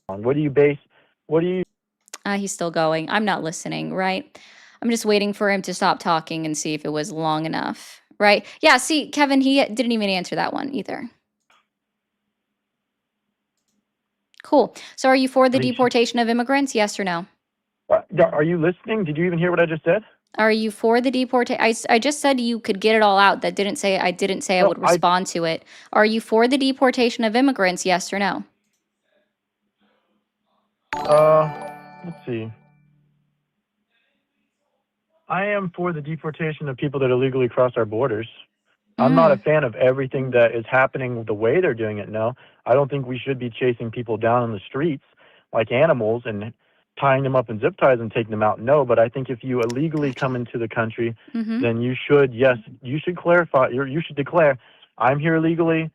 What do you He's still going. I'm not listening, right? I'm just waiting for him to stop talking and see if it was long enough, right? Yeah, see, Kevin, he didn't even answer that one either. Cool. So are you for the deportation of immigrants? Yes or no? Are you listening? Did you even hear what I just said? Are you for the deportation? I just said you could get it all out. That didn't say I would respond to it. Are you for the deportation of immigrants? Yes or no? Let's see. I am for the deportation of people that illegally cross our borders. I'm not a fan of everything that is happening the way they're doing it now. I don't think we should be chasing people down in the streets like animals and tying them up in zip ties and taking them out. No, but I think if you illegally come into the country, then you should clarify, you should declare, I'm here illegally,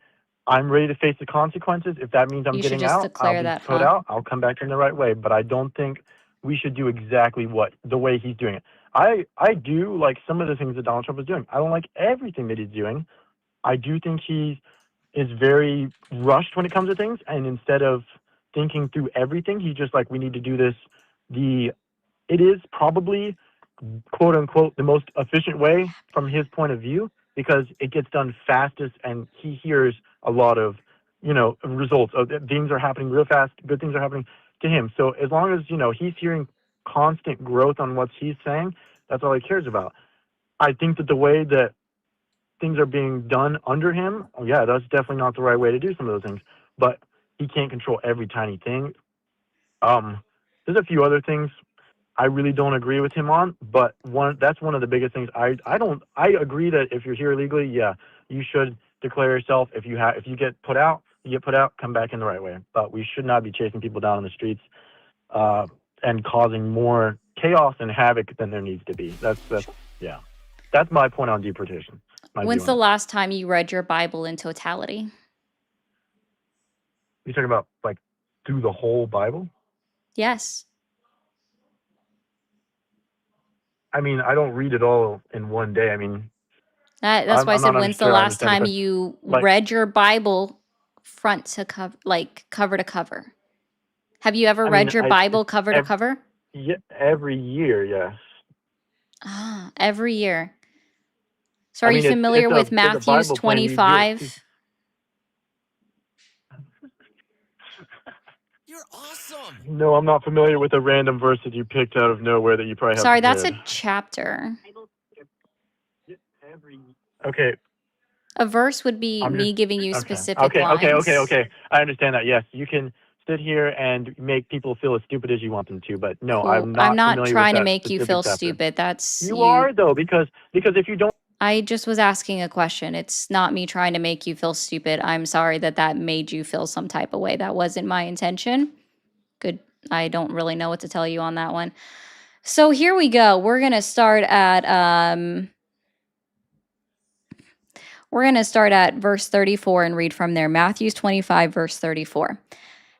I'm ready to face the consequences. If that means I'm getting out, I'll be put out, I'll come back in the right way. But I don't think we should do exactly the way he's doing it. I do like some of the things that Donald Trump is doing. I don't like everything that he's doing. I do think he is very rushed when it comes to things, and instead of thinking through everything, he's just like, we need to do this. It is probably, quote unquote, the most efficient way from his point of view, because it gets done fastest, and he hears a lot of, results of things are happening real fast, good things are happening to him. So as long as, he's hearing constant growth on what he's saying, that's all he cares about. I think that the way that things are being done under him, yeah, that's definitely not the right way to do some of those things. But he can't control every tiny thing. There's a few other things I really don't agree with him on, but that's one of the biggest things. I agree that if you're here illegally, yeah, you should declare yourself. If you get put out, you get put out, come back in the right way. But we should not be chasing people down in the streets and causing more chaos and havoc than there needs to be. That's my point on deportation. When's the last time you read your Bible in totality? You talking about like through the whole Bible? Yes. I mean, I don't read it all in one day. I mean, That's why I I'm said, not when's the sure I last understand the time question. you Like, read your Bible front to cover, like cover to cover? Have you ever I mean, read your it's Bible cover to cover? every year, yes. Ah, every year. So I are you mean, familiar with it's a Matthew's Bible plan. You do it. 25? You're awesome. No, I'm not familiar with a random verse that you picked out of nowhere that you probably Sorry, haven't that's a read. chapter. Okay, A verse would be I'm just me giving you okay. specific lines. I understand that. Yes, you can sit here and make people feel as stupid as you want them to, but no, Cool. I'm I'm not not familiar with trying to that make you specific feel chapter. stupid. That's You you. are though, because if you don't, I just was asking a question. It's not me trying to make you feel stupid. I'm sorry that that made you feel some type of way. That wasn't my intention. Good. I don't really know what to tell you on that one. So here we go. We're going to start at verse 34 and read from there. Matthew 25 verse 34.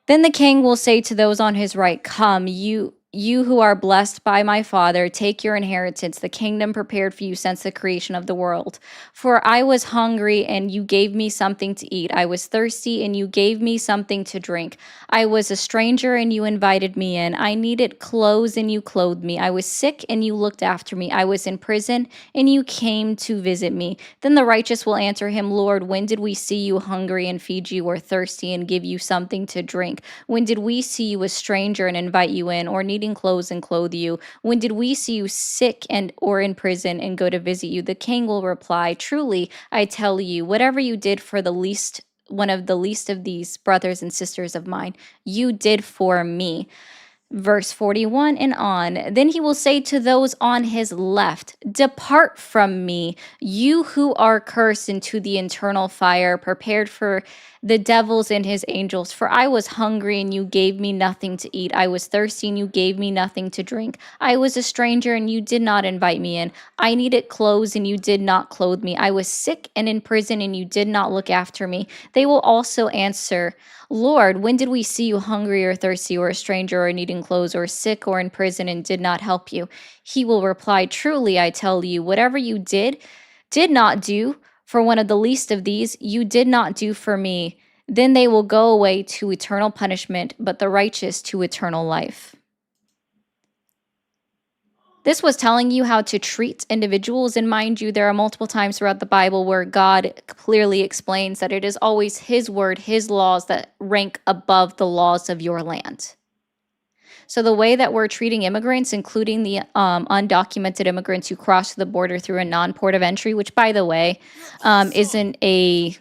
Then the king will say to those on his right, "Come, you who are blessed by my Father, take your inheritance, the kingdom prepared for you since the creation of the world. For I was hungry, and you gave me something to eat. I was thirsty, and you gave me something to drink. I was a stranger, and you invited me in. I needed clothes, and you clothed me. I was sick, and you looked after me. I was in prison, and you came to visit me." Then the righteous will answer him, "Lord, when did we see you hungry and feed you, or thirsty and give you something to drink? When did we see you a stranger and invite you in, or needing clothes and clothe you? When did we see you sick and or in prison and go to visit you?" The king will reply, "Truly, I tell you, whatever you did for the least one of the least of these brothers and sisters of mine, you did for me." Verse 41 and on. Then he will say to those on his left, "Depart from me, you who are cursed, into the eternal fire prepared for the devils and his angels. For I was hungry, and you gave me nothing to eat. I was thirsty, and you gave me nothing to drink. I was a stranger, and you did not invite me in. I needed clothes, and you did not clothe me. I was sick and in prison, and you did not look after me." They will also answer, "Lord, when did we see you hungry or thirsty or a stranger or needing clothes or sick or in prison and did not help you?" He will reply, "Truly, I tell you, whatever you did not do for one of the least of these, you did not do for me." Then they will go away to eternal punishment, but the righteous to eternal life. This was telling you how to treat individuals. And mind you, there are multiple times throughout the Bible where God clearly explains that it is always his word, his laws that rank above the laws of your land. So the way that we're treating immigrants, including the undocumented immigrants who cross the border through a non-port of entry, which, by the way, isn't a,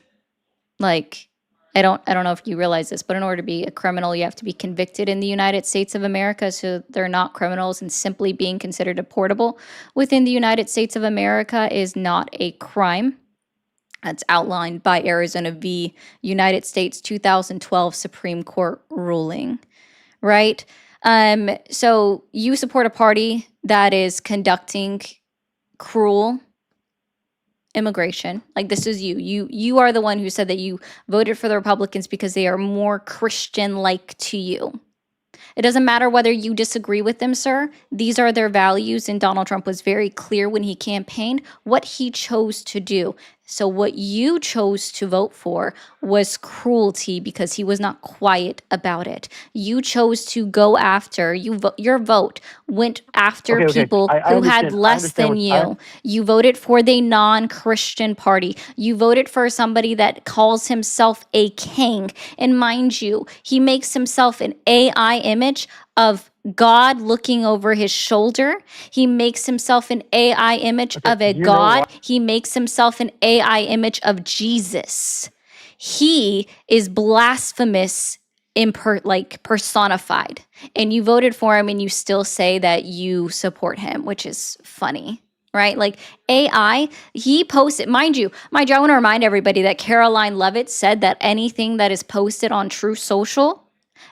like, I don't know if you realize this, but in order to be a criminal, you have to be convicted in the United States of America. So they're not criminals, and simply being considered deportable within the United States of America is not a crime. That's outlined by Arizona v. United States 2012 Supreme Court ruling, right? So you support a party that is conducting cruel immigration. Like, this is you are the one who said that you voted for the Republicans because they are more Christian like to you. It doesn't matter whether you disagree with them, sir. These are their values, and Donald Trump was very clear when he campaigned what he chose to do. So what you chose to vote for was cruelty because he was not quiet about it. You chose to go after, your vote went after okay. people I who had understand. I less understand than what you. You voted for the non-Christian party. You voted for somebody that calls himself a king. And mind you, he makes himself an AI image of God looking over his shoulder. He makes himself an AI image of a you know God. what? He makes himself an AI image of Jesus. He is blasphemous personified. And you voted for him, and you still say that you support him, which is funny. Right? Like, AI, he posted, mind you, I want to remind everybody that Caroline Levitt said that anything that is posted on True Social,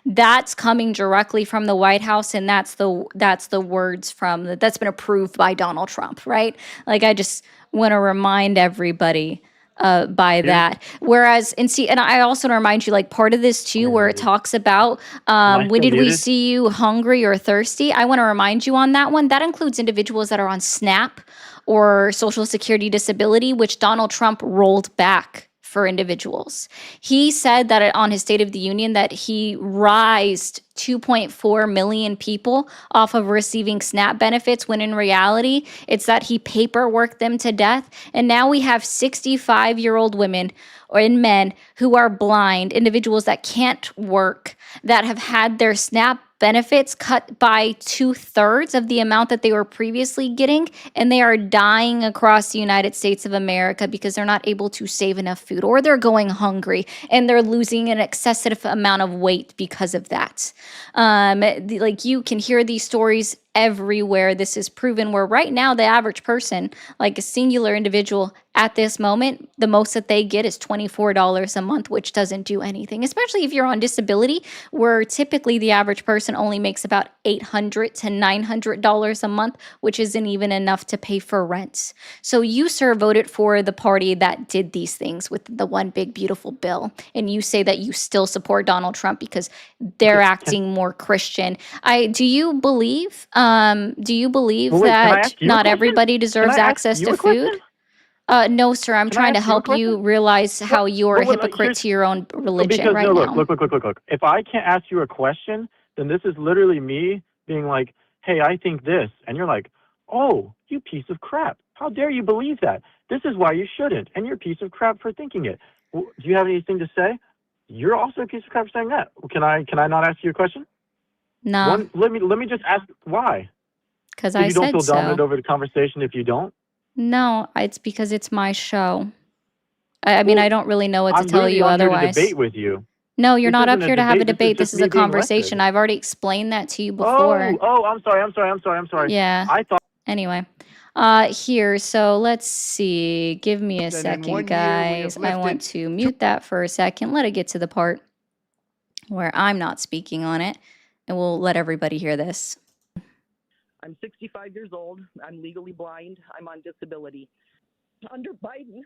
that's coming directly from the White House, and that's the words from that's been approved by Donald Trump, right? Like, I just want to remind everybody by that. Whereas, and see, and I also want to remind you, like part of this too, where it talks about when did we see you hungry or thirsty? I want to remind you on that one. That includes individuals that are on SNAP or Social Security disability, which Donald Trump rolled back for individuals. He said that on his State of the Union that he rised 2.4 million people off of receiving SNAP benefits, when in reality, it's that he paperworked them to death. And now we have 65-year-old women and men who are blind, individuals that can't work, that have had their SNAP benefits cut by 2/3 of the amount that they were previously getting, and they are dying across the United States of America because they're not able to save enough food, or they're going hungry and they're losing an excessive amount of weight because of that. Like you can hear these stories everywhere. This is proven, where right now the average person, like a singular individual at this moment, the most that they get is $24 a month, which doesn't do anything, especially if you're on disability, where typically the average person only makes about $800 to $900 a month, which isn't even enough to pay for rent. So you, sir, voted for the party that did these things with the one big beautiful bill, and you say that you still support Donald Trump because they're acting more Christian. Do you believe Well, wait, can I that ask you a not question? everybody deserves Can I ask access you to a question? food? No, sir. I'm Can I trying to ask you a help you question? realize how you're a But like, hypocrite here's to your own religion because right no, now. look. If I can't ask you a question, then this is literally me being like, "Hey, I think this," and you're like, "Oh, you piece of crap! How dare you believe that? This is why you shouldn't, and you're a piece of crap for thinking it." Well, do you have anything to say? You're also a piece of crap for saying that. Can I not ask you a question? No, Let me just ask why. because So I you don't feel said dominant so. over the conversation if you don't? No, it's because it's my show. I mean, Well, I don't really know what to I'm tell literally you on here to otherwise. debate with you. No, you're This not up isn't a here to have a debate. This is debate. This just is a me being conversation. lectured. I've already explained that to you Oh, before. I'm sorry. Yeah. I thought. Anyway, here, so let's see. Give me a And in second, 1 year, we guys. have I want lifted to mute that for a second. Let it get to the part where I'm not speaking on it, and we'll let everybody hear this. I'm 65 years old. I'm legally blind. I'm on disability. Under Biden,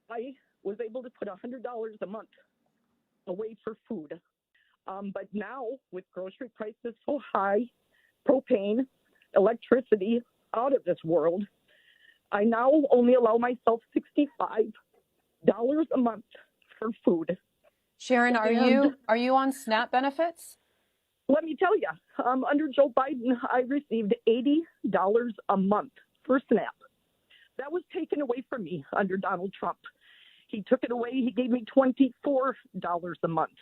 I was able to put $100 a month away for food. But now, with grocery prices so high, propane, electricity out of this world, I now only allow myself $65 a month for food. Sharon, are you on SNAP benefits? Let me tell you, under Joe Biden, I received $80 a month for SNAP. That was taken away from me under Donald Trump. He took it away. He gave me $24 a month.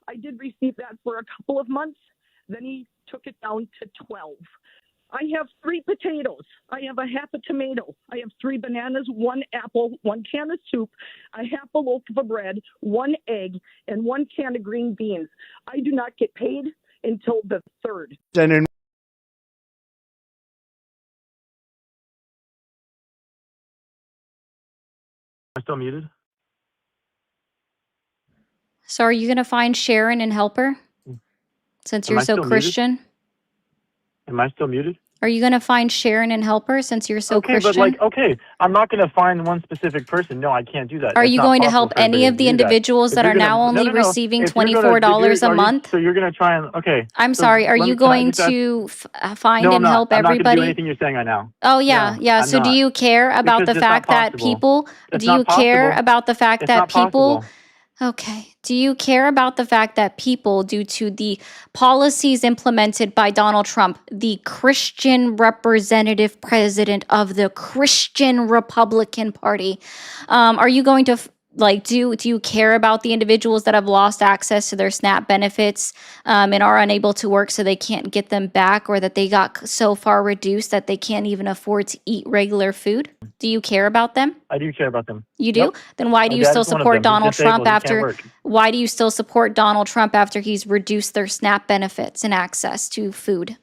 I did receive that for a couple of months. Then he took it down to $12. I have 3 potatoes. I have a half a tomato. I have 3 bananas, 1 apple, 1 can of soup, a half a loaf of bread, 1 egg, and 1 can of green beans. I do not get paid until the 3rd. and in Am I still muted? So are you going to find Sharon and help her since Am you're I so still muted? Christian? Am I still muted? Are you going to find Sharon and help her since you're so Okay, Christian? but I'm not going to find one specific person. No, I can't do that. Are It's you not going to possible help for any everybody of to the do that. individuals If that you're are gonna, now only no. receiving If you're gonna, $24 a month? So you're gonna try and okay. I'm So sorry. Are you can I going just ask? to find No, I'm and not. help I'm not gonna do everybody? anything you're saying right now. Oh, yeah. No, Yeah. I'm So do not. you care about Because the it's not fact that possible. people, It's do you not care possible. about the fact It's that not people, possible. okay. Do you care about the fact that people, due to the policies implemented by Donald Trump, the Christian representative president of the Christian Republican Party, are you going to do you care about the individuals that have lost access to their SNAP benefits and are unable to work so they can't get them back, or that they got so far reduced that they can't even afford to eat regular food? Do you care about them? I do care about them. You do? Yep. Then why do My you dad still is one of support them. He's Donald Trump disabled. He can't after work. why do you still support Donald Trump after he's reduced their SNAP benefits and access to food?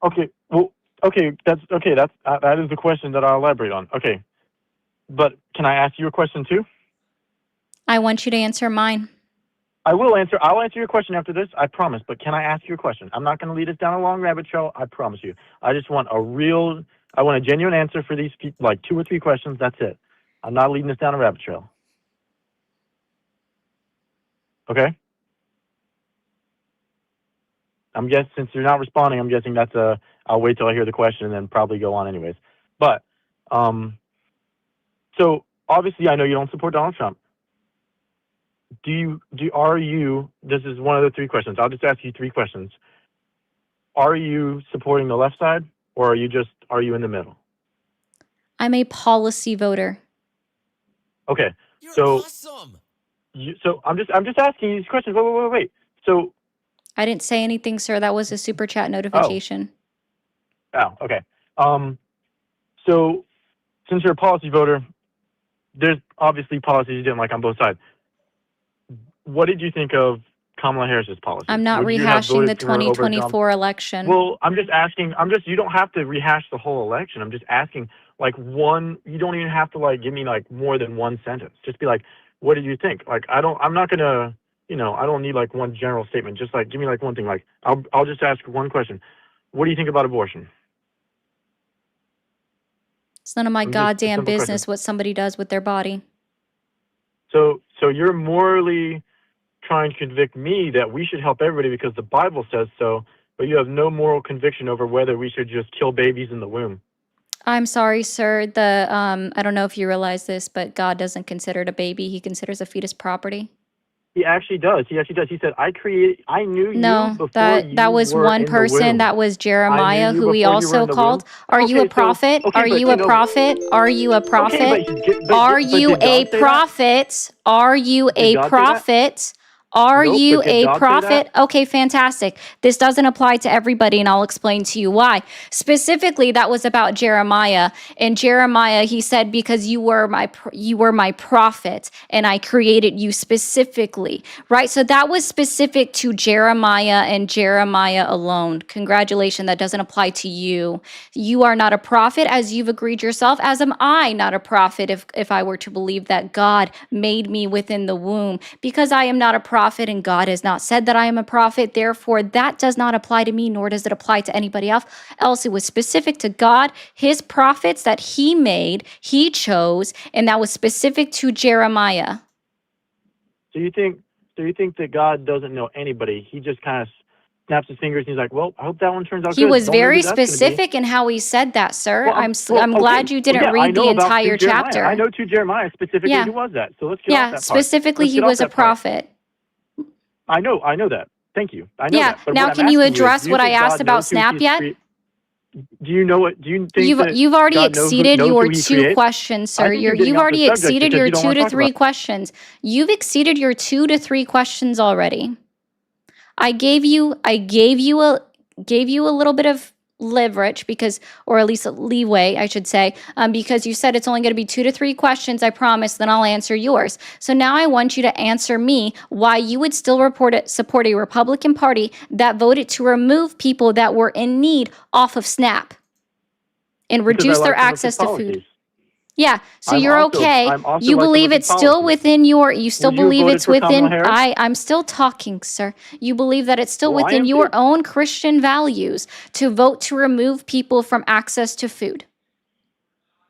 Okay. Well. Okay. That is the question that I'll elaborate on. Okay. But can I ask you a question too? I want you to answer mine. I'll answer your question after this, I promise. But can I ask you a question? I'm not going to lead us down a long rabbit trail, I promise you. I want a genuine answer for these 2 or 3 questions. That's it. I'm not leading this down a rabbit trail. Okay? I'm guessing, since you're not responding, I'm guessing that's I'll wait till I hear the question and then probably go on anyways. But, so obviously I know you don't support Donald Trump. Are you, this is one of the three questions. I'll just ask you three questions. Are you supporting the left side, or are you in the middle? I'm a policy voter. Okay. You're So, awesome. I'm just asking you these questions. Wait. So, I didn't say anything, sir. That was a super chat oh, notification. okay. So since you're a policy voter, there's obviously policies you didn't like on both sides. What did you think of Kamala Harris's policies? I'm not Would you have rehashing the voted for her over Trump? 2024 election. Well, I'm just asking. You don't have to rehash the whole election. I'm just asking, like, you don't even have to, like, give me, like, more than one sentence. Just be like, what did you think? Like, I'm not going to, I don't need, like, one general statement. Just, like, give me, like, one thing. Like, I'll just ask one question. What do you think about abortion? It's none of my Just a goddamn simple business question. what somebody does with their body. So you're morally trying to convict me that we should help everybody because the Bible says so, but you have no moral conviction over whether we should just kill babies in the womb. I'm sorry, sir. I don't know if you realize this, but God doesn't consider it a baby. He considers a fetus property. He actually does. He said, I knew No, you before that you was were one in the person. womb. That was I knew Jeremiah, you who he before you were also in the womb. called. Are you a prophet? Are But you a prophet? Are you a okay, prophet? but Are you did a God say that? prophet? Are you Did a God say that? prophet? Are Nope, you but did a God say that? prophet? Okay, fantastic. This doesn't apply to everybody, and I'll explain to you why. Specifically, that was about Jeremiah. And Jeremiah, he said, because you were my prophet, and I created you specifically, right? So that was specific to Jeremiah and Jeremiah alone. Congratulations, that doesn't apply to you. You are not a prophet, as you've agreed yourself, as am I not a prophet if I were to believe that God made me within the womb. Because I am not a prophet and God has not said that I am a prophet, therefore that does not apply to me, nor does it apply to anybody else. It was specific to God, his prophets that he made, he chose, and that was specific to Jeremiah. So you think that God doesn't know anybody? He just kind of snaps his fingers and he's like, well, I hope that one turns out He good. was Don't know who very that's going to be. specific in how he said that, sir. Well, I'm glad okay. you didn't yeah, I read know the about entire to Jeremiah. chapter. I know to Jeremiah specifically Yeah. who was that. So let's get off Yeah, that part. specifically Let's he get off was a that part. prophet. I know that. Thank you. I know Yeah. that. But Now what I'm can you asking you is, address do you what I think asked God about knows who Snap he's yet? Do you know what? Do you think that You've already God exceeded knows your who he 2 creates? questions, I sir. think you're getting You've off the already subject exceeded because your you don't 2 want to to talk 3 about it. questions. You've exceeded your 2 to 3 questions already. I gave you a little bit of leverage or at least leeway, I should say, because you said it's only going to be 2 to 3 questions. I promise, then I'll answer yours. So now I want you to answer me why you would still support a Republican Party that voted to remove people that were in need off of SNAP and Because I reduce their like some of his access to food. policies. Yeah, so I'm you're also okay. I'm also You like some believe of his it's still policies. within you still Would you have believe voted it's for Kamala within, Harris? I'm still talking, sir. You believe that it's still Well, I within am your too. own Christian values to vote to remove people from access to food.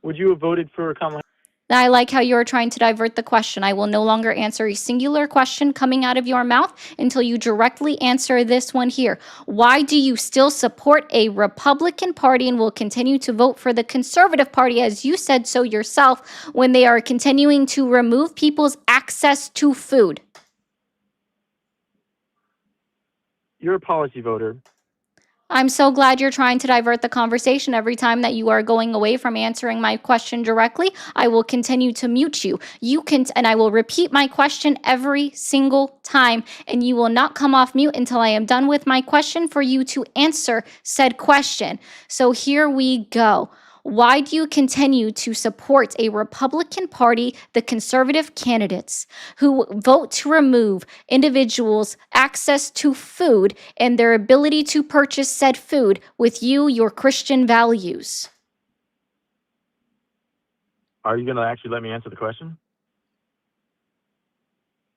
Would you have voted for Kamala Harris? I like how you're trying to divert the question. I will no longer answer a singular question coming out of your mouth until you directly answer this one here. Why do you still support a Republican Party and will continue to vote for the Conservative Party, as you said so yourself, when they are continuing to remove people's access to food? You're a policy voter. I'm so glad you're trying to divert the conversation. Every time that you are going away from answering my question directly, I will continue to mute you. And I will repeat my question every single time, and you will not come off mute until I am done with my question for you to answer said question. So here we go. Why do you continue to support a Republican Party, the conservative candidates, who vote to remove individuals' access to food and their ability to purchase said food with your Christian values? Are you going to actually let me answer the question?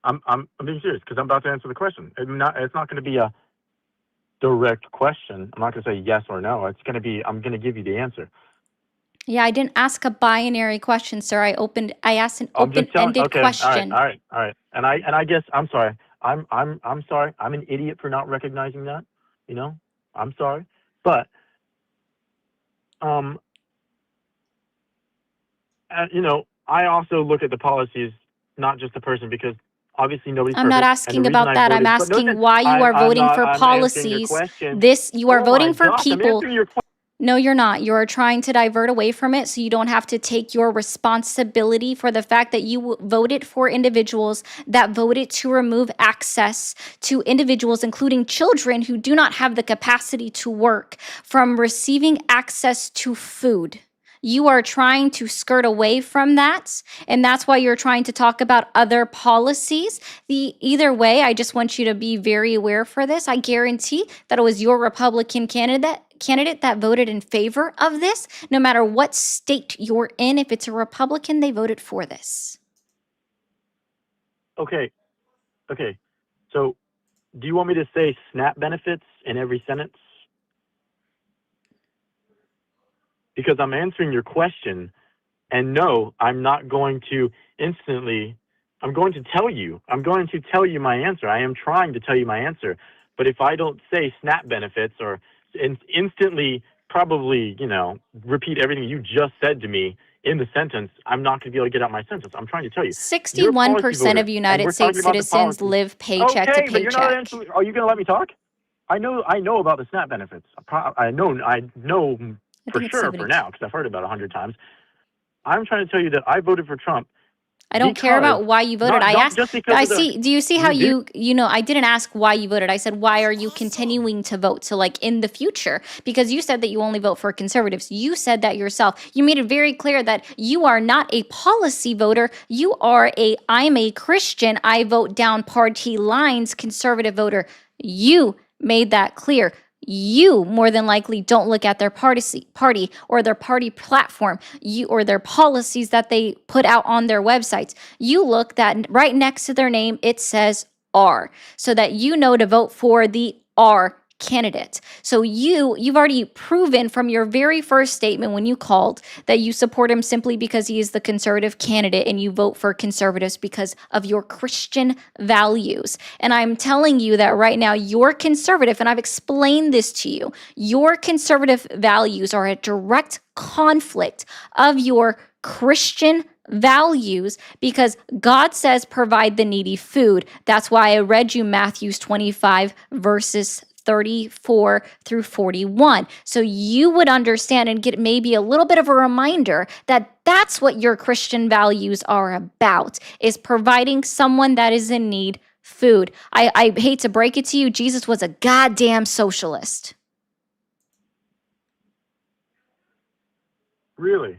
I'm being serious because I'm about to answer the question. It's not going to be a direct question. I'm not going to say yes or no. It's going to be, I'm going to give you the answer. Yeah, I didn't ask a binary question, sir. I asked an I'm just telling. open-ended Okay, all right, question. all right, all right. And I guess I'm sorry. I'm sorry. I'm an idiot for not recognizing that. You know, I'm sorry. But you know, I also look at the policies, not just the person, because obviously nobody's I'm not perfect. And the asking reason about I that. I'm voted for no, asking listen, why you are I'm voting not. for I'm answering your policies. question. You are Oh my voting for gosh, I'm people. answering your question. No, you're not. You're trying to divert away from it so you don't have to take your responsibility for the fact that you voted for individuals that voted to remove access to individuals, including children who do not have the capacity to work, from receiving access to food. You are trying to skirt away from that, and that's why you're trying to talk about other policies. Either way, I just want you to be very aware for this. I guarantee that it was your Republican candidate that voted in favor of this. No matter what state you're in, if it's a Republican, they voted for this. Okay. So, do you want me to say SNAP benefits in every sentence? Because I'm answering your question, and no, I'm not going to instantly. I'm going to tell you. I'm going to tell you my answer. I am trying to tell you my answer. But if I don't say SNAP benefits or instantly, probably, you know, repeat everything you just said to me in the sentence, I'm not going to be able to get out my sentence. I'm trying to tell you. You're a policy 61% voter, of and United we're talking States about the citizens policy. live paycheck to Okay, but you're not paycheck. answering. Are you going to let me talk? I know about the SNAP benefits. I know I for think it's sure 70. for now because I've heard about it 100 times. I'm trying to tell you that I voted for Trump. I don't care about why you voted. I asked, just because do you see how you I didn't ask why you voted. I said, why are you continuing to vote? So like in the future, because you said that you only vote for conservatives. You said that yourself. You made it very clear that you are not a policy voter. I'm a Christian. I vote down party lines, conservative voter. You made that clear. You more than likely don't look at their party or their party platform, or their policies that they put out on their websites. You look that right next to their name it says R, so that you know to vote for the R candidate. So you've already proven from your very first statement when you called that you support him simply because he is the conservative candidate, and you vote for conservatives because of your Christian values. And I'm telling you that right now you're conservative, and I've explained this to you. Your conservative values are a direct conflict of your Christian values, because God says provide the needy food. That's why I read you Matthew 25 verses 34 through 41. So you would understand and get maybe a little bit of a reminder that that's what your Christian values are about, is providing someone that is in need food. I hate to break it to you, Jesus was a goddamn socialist. really.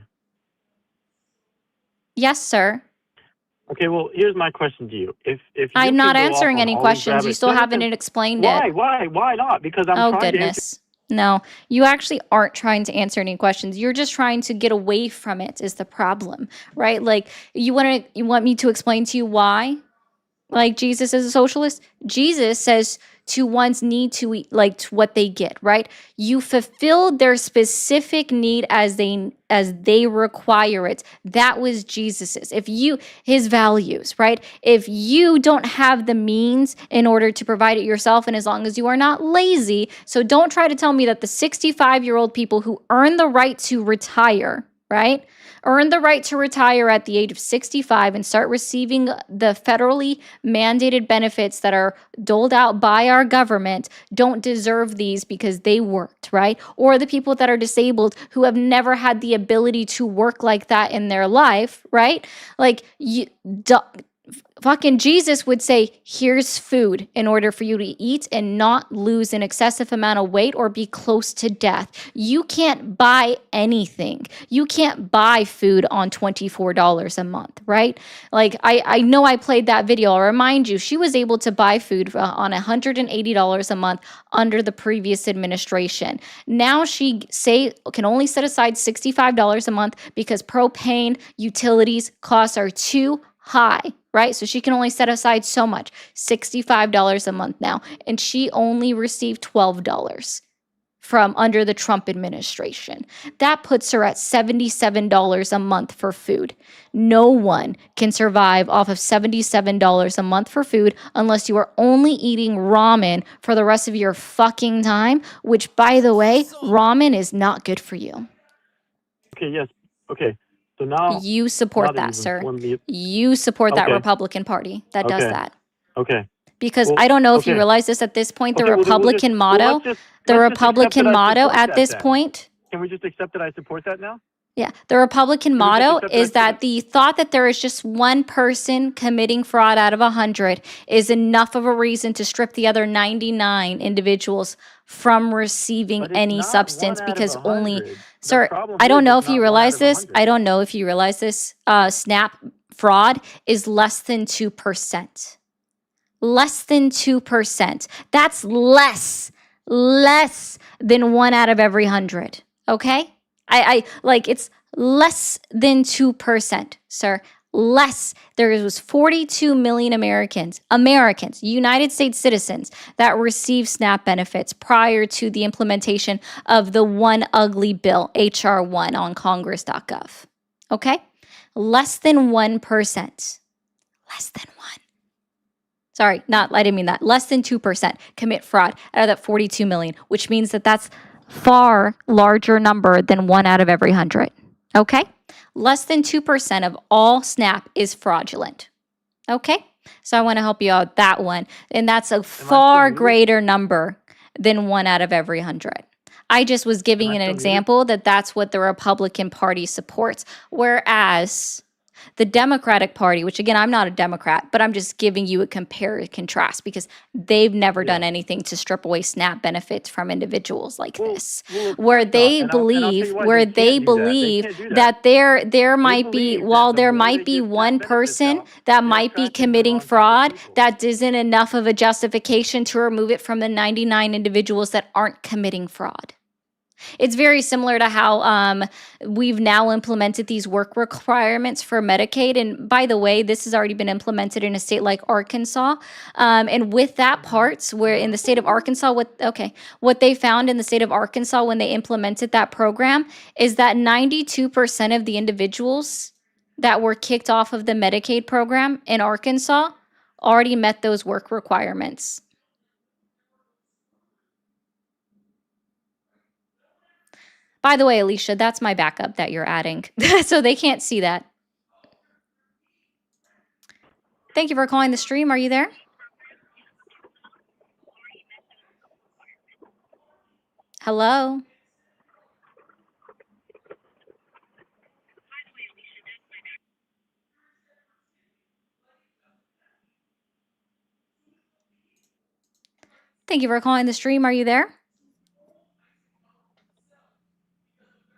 Yes, sir. Okay, well, here's my question to you. If you I'm not can go answering off on any all these questions. You rabbit- still no, haven't listen, explained it. why not? Because I'm Oh, trying to answer. goodness. No, you actually aren't trying to answer any questions. You're just trying to get away from it is the problem, right? Like you want me to explain to you why? Like Jesus is a socialist? Jesus says to one's need to eat, like to what they get, right? You fulfilled their specific need as they require it. That was Jesus's. His values, right? If you don't have the means in order to provide it yourself, and as long as you are not lazy, so don't try to tell me that the 65-year-old people who earn the right to retire, right? Earn the right to retire at the age of 65 and start receiving the federally mandated benefits that are doled out by our government don't deserve these because they worked, right? Or the people that are disabled who have never had the ability to work like that in their life, right? Like fucking Jesus would say, here's food in order for you to eat and not lose an excessive amount of weight or be close to death. You can't buy anything. You can't buy food on $24 a month, right? Like I know I played that video. I'll remind you, she was able to buy food on $180 a month under the previous administration. Now she can only set aside $65 a month because propane utilities costs are too high, right? So she can only set aside so much, $65 a month now. And she only received $12 from under the Trump administration. That puts her at $77 a month for food. No one can survive off of $77 a month for food unless you are only eating ramen for the rest of your fucking time, which, by the way, Awesome. ramen is not good for you. Okay, yes. Okay. So now, You now support that that, you've sir. informed me. You support that Okay. Republican Party that does Okay. that. Okay. Because Well, I don't know if you okay. realize this at this point, the Okay, well, then Republican well, motto, let's just accept Republican that I motto support at that this then. point, Can we just accept that I support that now? yeah, the Republican Can we just motto accept that I is that support the thought that there is just one person committing fraud out of 100 is enough of a reason to strip the other 99 individuals from receiving But it's any not substance, 1 out of because only, 100. The sir, problem I is don't know it's if you not 1 out realize of this. 100. I don't know if you realize this. SNAP fraud is less than 2%. Less than 2%. That's less than 1 out of every 100. Okay? I like, it's less than 2%, sir. Less. There was 42 million Americans, United States citizens that received SNAP benefits prior to the implementation of the one ugly bill, HR 1, on congress.gov. Okay? Less than 1%. Less than 1. Sorry, I didn't mean that. Less than 2% commit fraud out of that 42 million, which means that that's far larger number than 1 out of every 100. Okay? Less than 2% of all SNAP is fraudulent. Okay? So I want to help you out that one. And that's a far muted? greater number than 1 out of every 100. I just was giving I an still muted? example that that's what the Republican Party supports. Whereas the Democratic Party, which again, I'm not a Democrat, but I'm just giving you a compare and contrast because they've never done Yeah. anything to strip away SNAP benefits from individuals like Well, this. well, of Where course not. they And I'll tell believe, you why. where They they can't do that. They believe can't do that. that there They might be, believe that while the there more might they be give SNAP one benefits person out, that they're might be attracting the committing wrong type of fraud, people. that isn't enough of a justification to remove it from the 99 individuals that aren't committing fraud. It's very similar to how we've now implemented these work requirements for Medicaid. And by the way, this has already been implemented in a state like Arkansas. And with that parts, where in the state of Arkansas, what they found in the state of Arkansas when they implemented that program is that 92% of the individuals that were kicked off of the Medicaid program in Arkansas already met those work requirements. By the way, Alicia, that's my backup that you're adding. So they can't see that. Thank you for calling the stream. Are you there? Hello? Thank you for calling the stream. Are you there?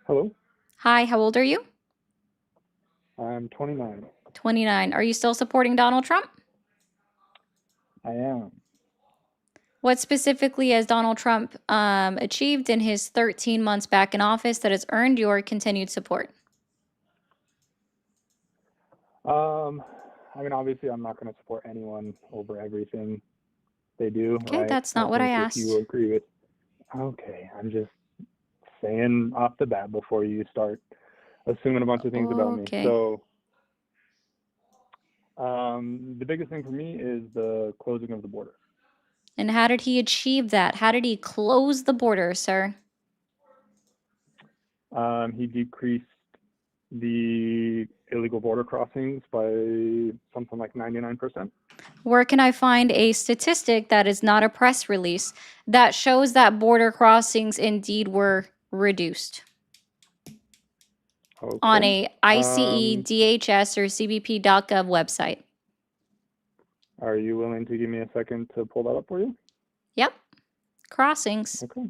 Hello, Hi, how old are you? I'm 29. 29. Are you still supporting Donald Trump? I am. What specifically has Donald Trump achieved in his 13 months back in office that has earned your continued support? I mean, obviously, I'm not going to support anyone over everything they do, Okay, right? that's not what I think if you asked. agree with, okay, I'm just saying off the bat before you start assuming a bunch of things about me. Okay. So, the biggest thing for me is the closing of the border. And how did he achieve that? How did he close the border, sir? He decreased the illegal border crossings by something like 99%. Where can I find a statistic that is not a press release that shows that border crossings indeed were reduced on Okay. a ICE, DHS, or CBP.gov website? Are you willing to give me a second to pull that up for you? Yep. Crossings. Okay.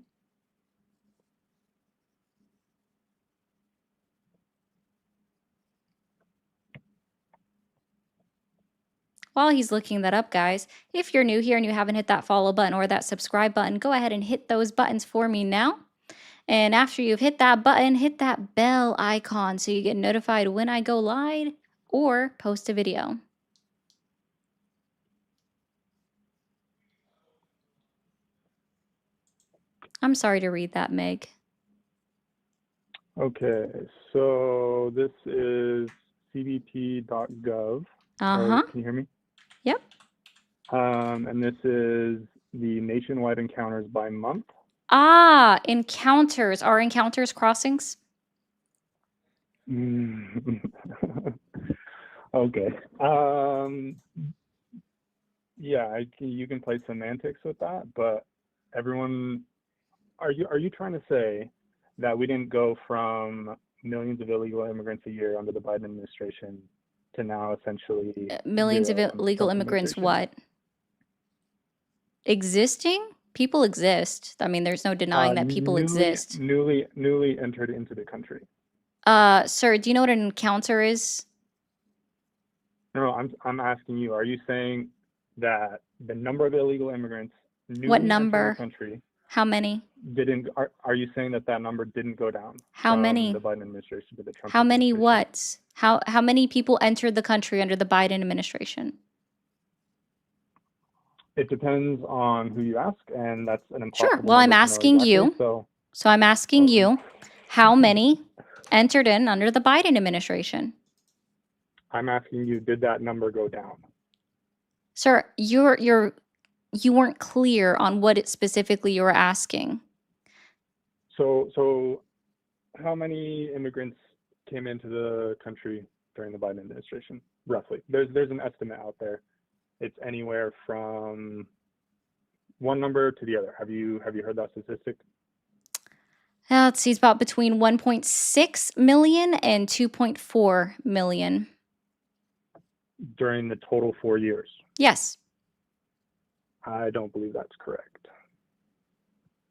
While he's looking that up, guys, if you're new here and you haven't hit that follow button or that subscribe button, go ahead and hit those buttons for me now. And after you've hit that button, hit that bell icon so you get notified when I go live or post a video. I'm sorry to read that, Meg. Okay, so this is cbp.gov. Uh-huh. Can you hear me? Yep. And this is the nationwide encounters by month. Ah, encounters. Are encounters crossings? Okay. Yeah, you can play semantics with that, but everyone, are you trying to say that we didn't go from millions of illegal immigrants a year under the Biden administration to now essentially Millions of zero under the illegal Trump immigrants administration? what? Existing? People exist. I mean, there's no denying that people exist. Newly entered into the country. Sir, do you know what an encounter is? No, I'm asking you, are you saying that the number of illegal immigrants What newly entering number? the country How many? are you saying that number didn't go down How from many? the Biden administration to the Trump How many administration? what? How many people entered the country under the Biden administration? It depends on who you ask, and that's an Sure. impossible Well, I'm number to know asking exactly. you. So I'm asking you, how many entered in under the Biden administration? I'm asking you, did that number go down? Sir, you weren't clear on what it specifically you were asking. So how many immigrants came into the country during the Biden administration, roughly? There's an estimate out there. It's anywhere from one number to the other. Have you heard that statistic? Let's see, it's about between 1.6 million and 2.4 million. During the total 4 years? Yes. I don't believe that's correct.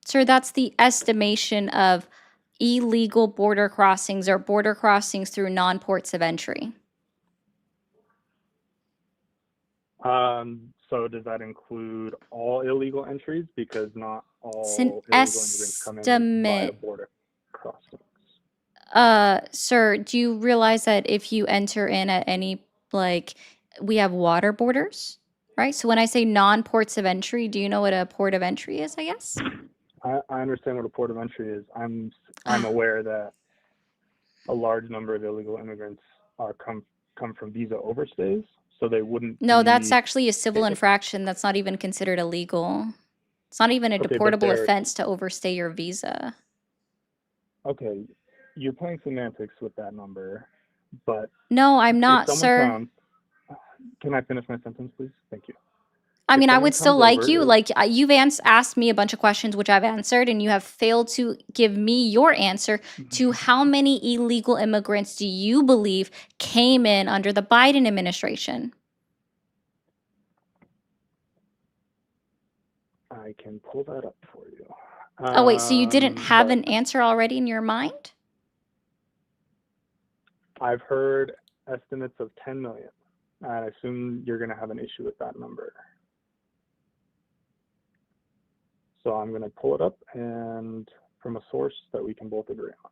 Sir, that's the estimation of illegal border crossings or border crossings through non-ports of entry. So does that include all illegal entries? Because not all It's an illegal immigrants come in via estimate. border crossings. Sir, do you realize that if you enter in at any, like, we have water borders, right? So when I say non-ports of entry, do you know what a port of entry is, I guess? I understand what a port of entry is. I'm aware that a large number of illegal immigrants come from visa overstays, so they wouldn't. No, that's actually a civil infraction. That's not even considered illegal. It's not even a deportable offense to overstay your visa. Okay, you're playing semantics with that number, but no, I'm not, sir. Can I finish my sentence, please? Thank you. I mean, I would still like you. Like, you've asked me a bunch of questions, which I've answered, and you have failed to give me your answer to how many illegal immigrants do you believe came in under the Biden administration? I can pull that up for you. Oh, wait, so you didn't have an answer already in your mind? I've heard estimates of 10 million. I assume you're going to have an issue with that number. So I'm going to pull it up and from a source that we can both agree on.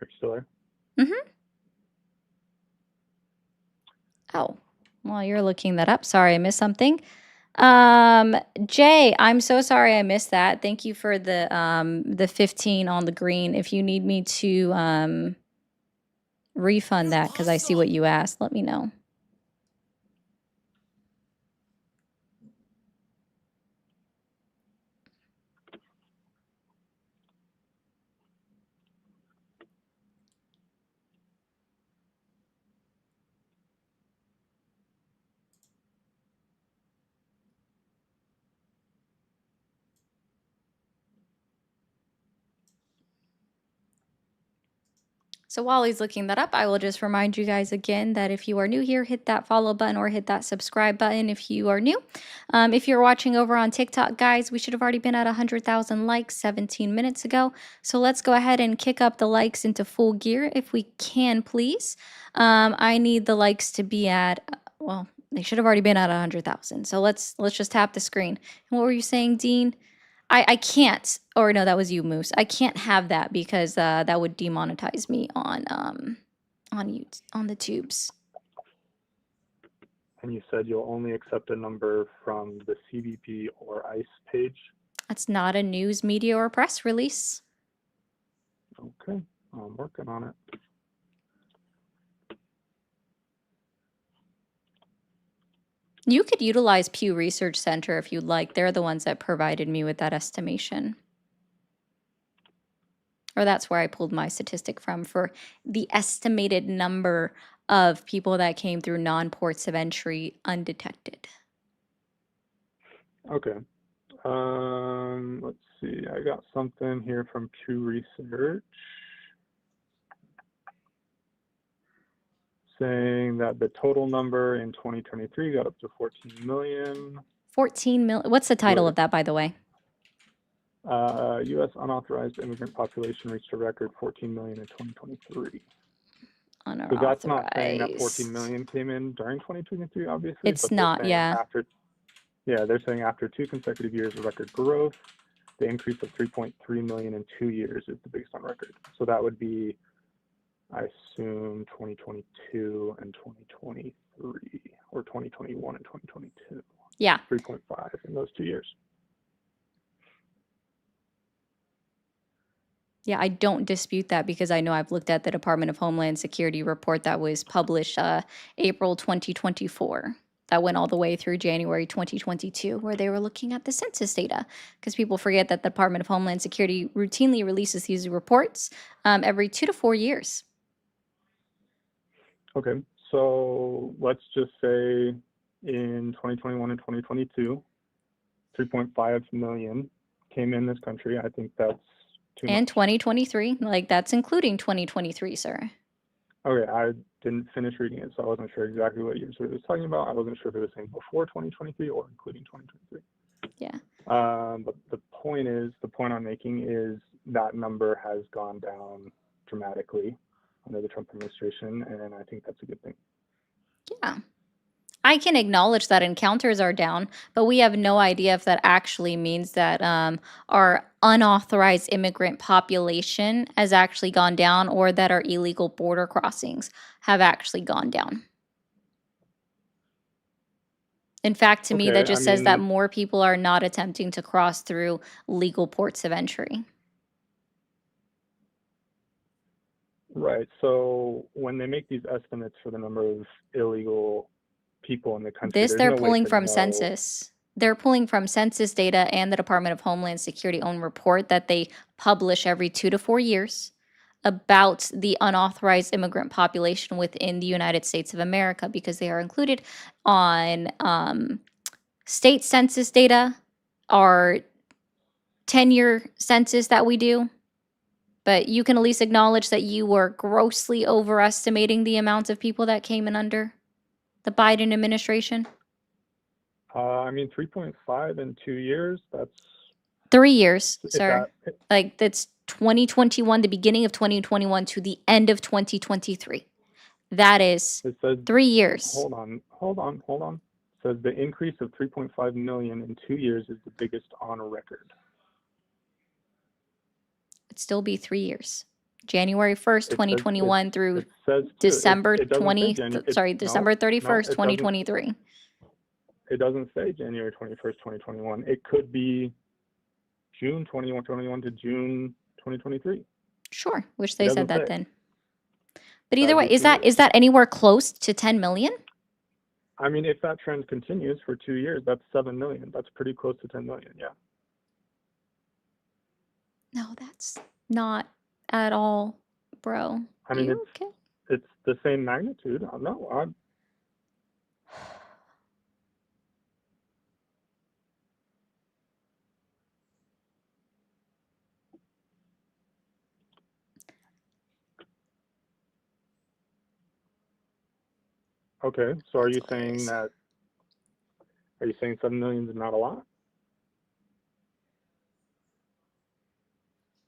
Are you still there? Mm-hmm. Oh, well, you're looking that up. Sorry, I missed something. Jay, I'm so sorry I missed that. Thank you for the 15 on the green. If you need me to refund that because I see what you asked, let me know. So while he's looking that up, I will just remind you guys again that if you are new here, hit that follow button or hit that subscribe button if you are new. If you're watching over on TikTok, guys, we should have already been at 100,000 likes 17 minutes ago. So let's go ahead and kick up the likes into full gear if we can, please. I need the likes to be at, well, they should have already been at 100,000. So let's just tap the screen. And what were you saying, Dean? I can't, or no, that was you, Moose. I can't have that because that would demonetize me on the tubes. And you said you'll only accept a number from the CBP or ICE page? That's not a news, media, or press release. Okay, I'm working on it. You could utilize Pew Research Center if you'd like. They're the ones that provided me with that estimation. Or that's where I pulled my statistic from for the estimated number of people that came through non-ports of entry undetected. Okay. Let's see. I got something here from Pew Research saying that the total number in 2023 got up to 14 million. 14 million. What's the title of that, by the way? U.S. unauthorized immigrant population reached a record 14 million in 2023. So that's not saying that 14 million came in during 2023, obviously. It's but not, yeah. They're saying after 2 consecutive years of record growth, the increase of 3.3 million in 2 years is the biggest on record. So that would be, I assume, 2022 and 2023, or 2021 and 2022. Yeah. 3.5 in those 2 years. Yeah, I don't dispute that because I know I've looked at the Department of Homeland Security report that was published April 2024. That went all the way through January 2022, where they were looking at the census data. Because people forget that the Department of Homeland Security routinely releases these reports every 2 to 4 years. Okay, so let's just say in 2021 and 2022, 3.5 million came in this country. I think that's too And much. 2023, like that's including 2023, sir. Okay, I didn't finish reading it, so I wasn't sure exactly what years it was talking about. I wasn't sure if it was saying before 2023 or including 2023. Yeah. But the point I'm making is that number has gone down dramatically under the Trump administration, and I think that's a good thing. Yeah. I can acknowledge that encounters are down, but we have no idea if that actually means that our unauthorized immigrant population has actually gone down or that our illegal border crossings have actually gone down. In fact, to me, that just says that more people are not attempting to cross through legal ports of entry. Right. So when they make these estimates for the number of illegal people in the country, They're pulling from census. They're pulling from census data and the Department of Homeland Security own report that they publish every 2 to 4 years about the unauthorized immigrant population within the United States of America, because they are included on state census data, our 10-year census that we do. But you can at least acknowledge that you were grossly overestimating the amount of people that came in under the Biden administration. 3.5 in 2 years, that's 3 years, sir. Like that's 2021, the beginning of 2021 to the end of 2023. That is 3 years. Hold on. It says the increase of 3.5 million in 2 years is the biggest on record. It'd still be 3 years. January 1st, 2021 through December December 31st, 2023. It doesn't say January 21st, 2021. It could be June 2021 to June 2023. Sure, wish they said that then. But either way, is that anywhere close to 10 million? I mean, if that trend continues for 2 years, that's 7 million. That's pretty close to 10 million, yeah. No, that's not at all, bro. I mean, it's the same magnitude. No, Okay, so are you That's saying hilarious. that? Are you saying 7 million is not a lot?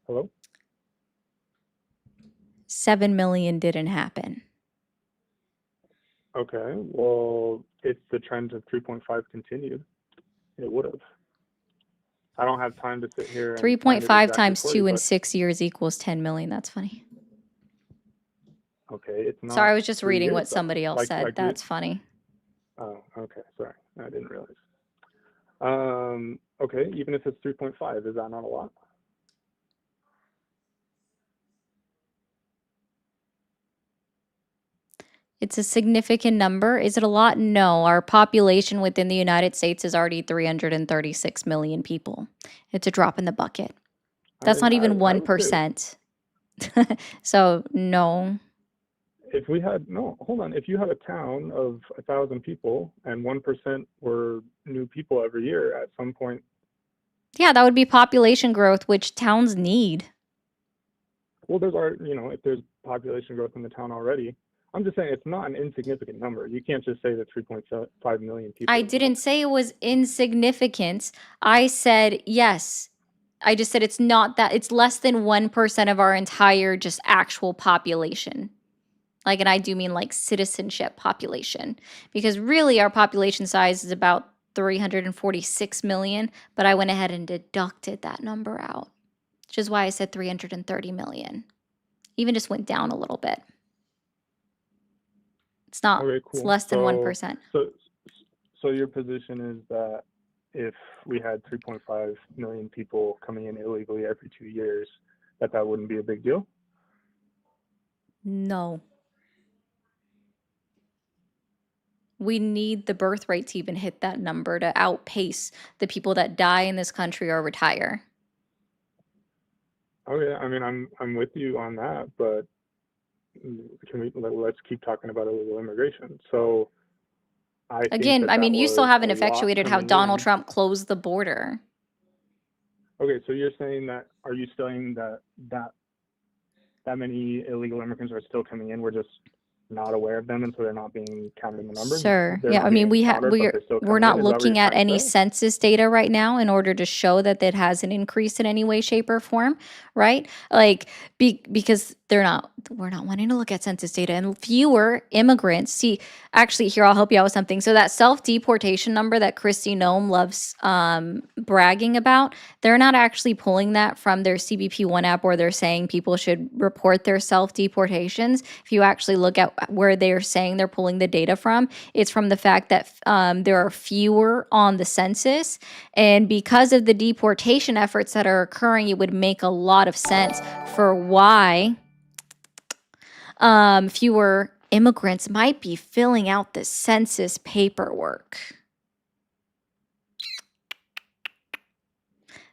Hello? 7 million didn't happen. Okay, well, if the trend of 3.5 continued, it would have. I don't have time to sit here and find it 3.5 exactly times for you, 2 in but 6 years equals 10 million. That's funny. okay, it's Sorry, not I was just 3 reading years what though. somebody else said. Like we. That's funny. Oh, okay, sorry, I didn't realize. Okay, even if it's 3.5, is that not a lot? It's a significant number. Is it a lot? No. Our population within the United States is already 336 million people. It's a drop in the bucket. That's not even I would say 1%. So, no. if we had hold on. If you had a town of 1,000 people and 1% were new people every year, at some point. Yeah, that would be population growth, which towns need. Well, if there's population growth in the town already. I'm just saying it's not an insignificant number. You can't just say that 3.5 million people. I didn't say it was insignificant. I said yes. I just said it's not that. It's less than 1% of our entire just actual population. Like, and I do mean like citizenship population, because really our population size is about 346 million, but I went ahead and deducted that number out, which is why I said 330 million. Even just went down a little bit. It's not, Okay, it's cool. less than 1%. So your position is that if we had 3.5 million people coming in illegally every 2 years, that wouldn't be a big deal? No. We need the birth rate to even hit that number to outpace the people that die in this country or retire. Okay, I mean, I'm with you on that, but let's keep talking about illegal immigration. So I think Again, I that mean, you still was haven't a lot effectuated how coming Donald in. Trump closed the border. Okay, so you're saying that, are you saying that many illegal immigrants are still coming in? We're just not aware of them, and so they're not being counted in the numbers? Sure. They're Yeah, not I mean, being counted, but they're still we're coming in? not Is that what looking you're at trying to any say? census data right now in order to show that it has an increase in any way, shape, or form, right? Like, because we're not wanting to look at census data, and fewer immigrants. See, actually, here, I'll help you out with something. So that self-deportation number that Kristi Noem loves bragging about, they're not actually pulling that from their CBP One app where they're saying people should report their self-deportations. If you actually look at where they're saying they're pulling the data from, it's from the fact that there are fewer on the census. And because of the deportation efforts that are occurring, it would make a lot of sense for why fewer immigrants might be filling out the census paperwork.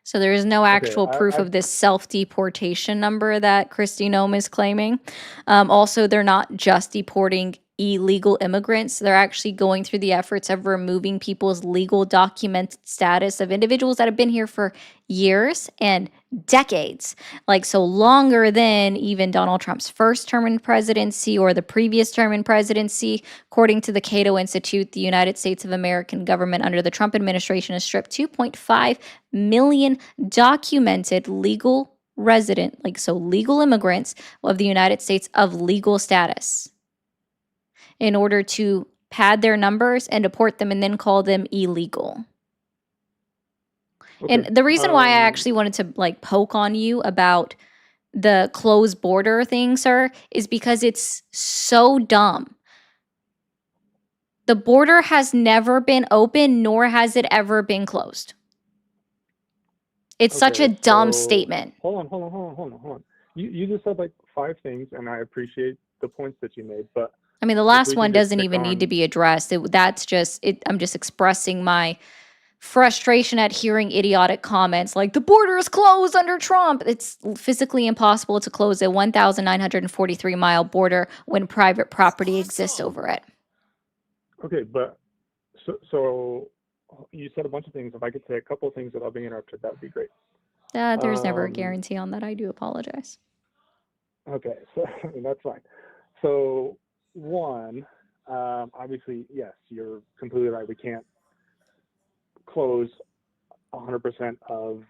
So there is no actual proof of this self-deportation number that Kristi Noem is claiming. Also, they're not just deporting illegal immigrants. They're actually going through the efforts of removing people's legal documented status of individuals that have been here for years and decades. Like, so longer than even Donald Trump's first term in presidency or the previous term in presidency. According to the Cato Institute, the United States of American government under the Trump administration has stripped 2.5 million documented legal legal immigrants of the United States of legal status in order to pad their numbers and deport them and then call them illegal. Okay. And the reason why I actually wanted to poke on you about the closed border thing, sir, is because it's so dumb. The border has never been open, nor has it ever been closed. It's such a dumb statement. Hold on. You just said like 5 things, and I appreciate the points that you made, but I mean, the last one doesn't even need to be addressed. That's just it. I'm just expressing my frustration at hearing idiotic comments like the border is closed under Trump. It's physically impossible to close a 1,943-mile border when private property exists over it. Okay, but so you said a bunch of things. If I could say a couple of things without being interrupted, that would be great. There's never a guarantee on that. I do apologize. Okay, so that's fine. So one, obviously, yes, you're completely right. We can't close 100% of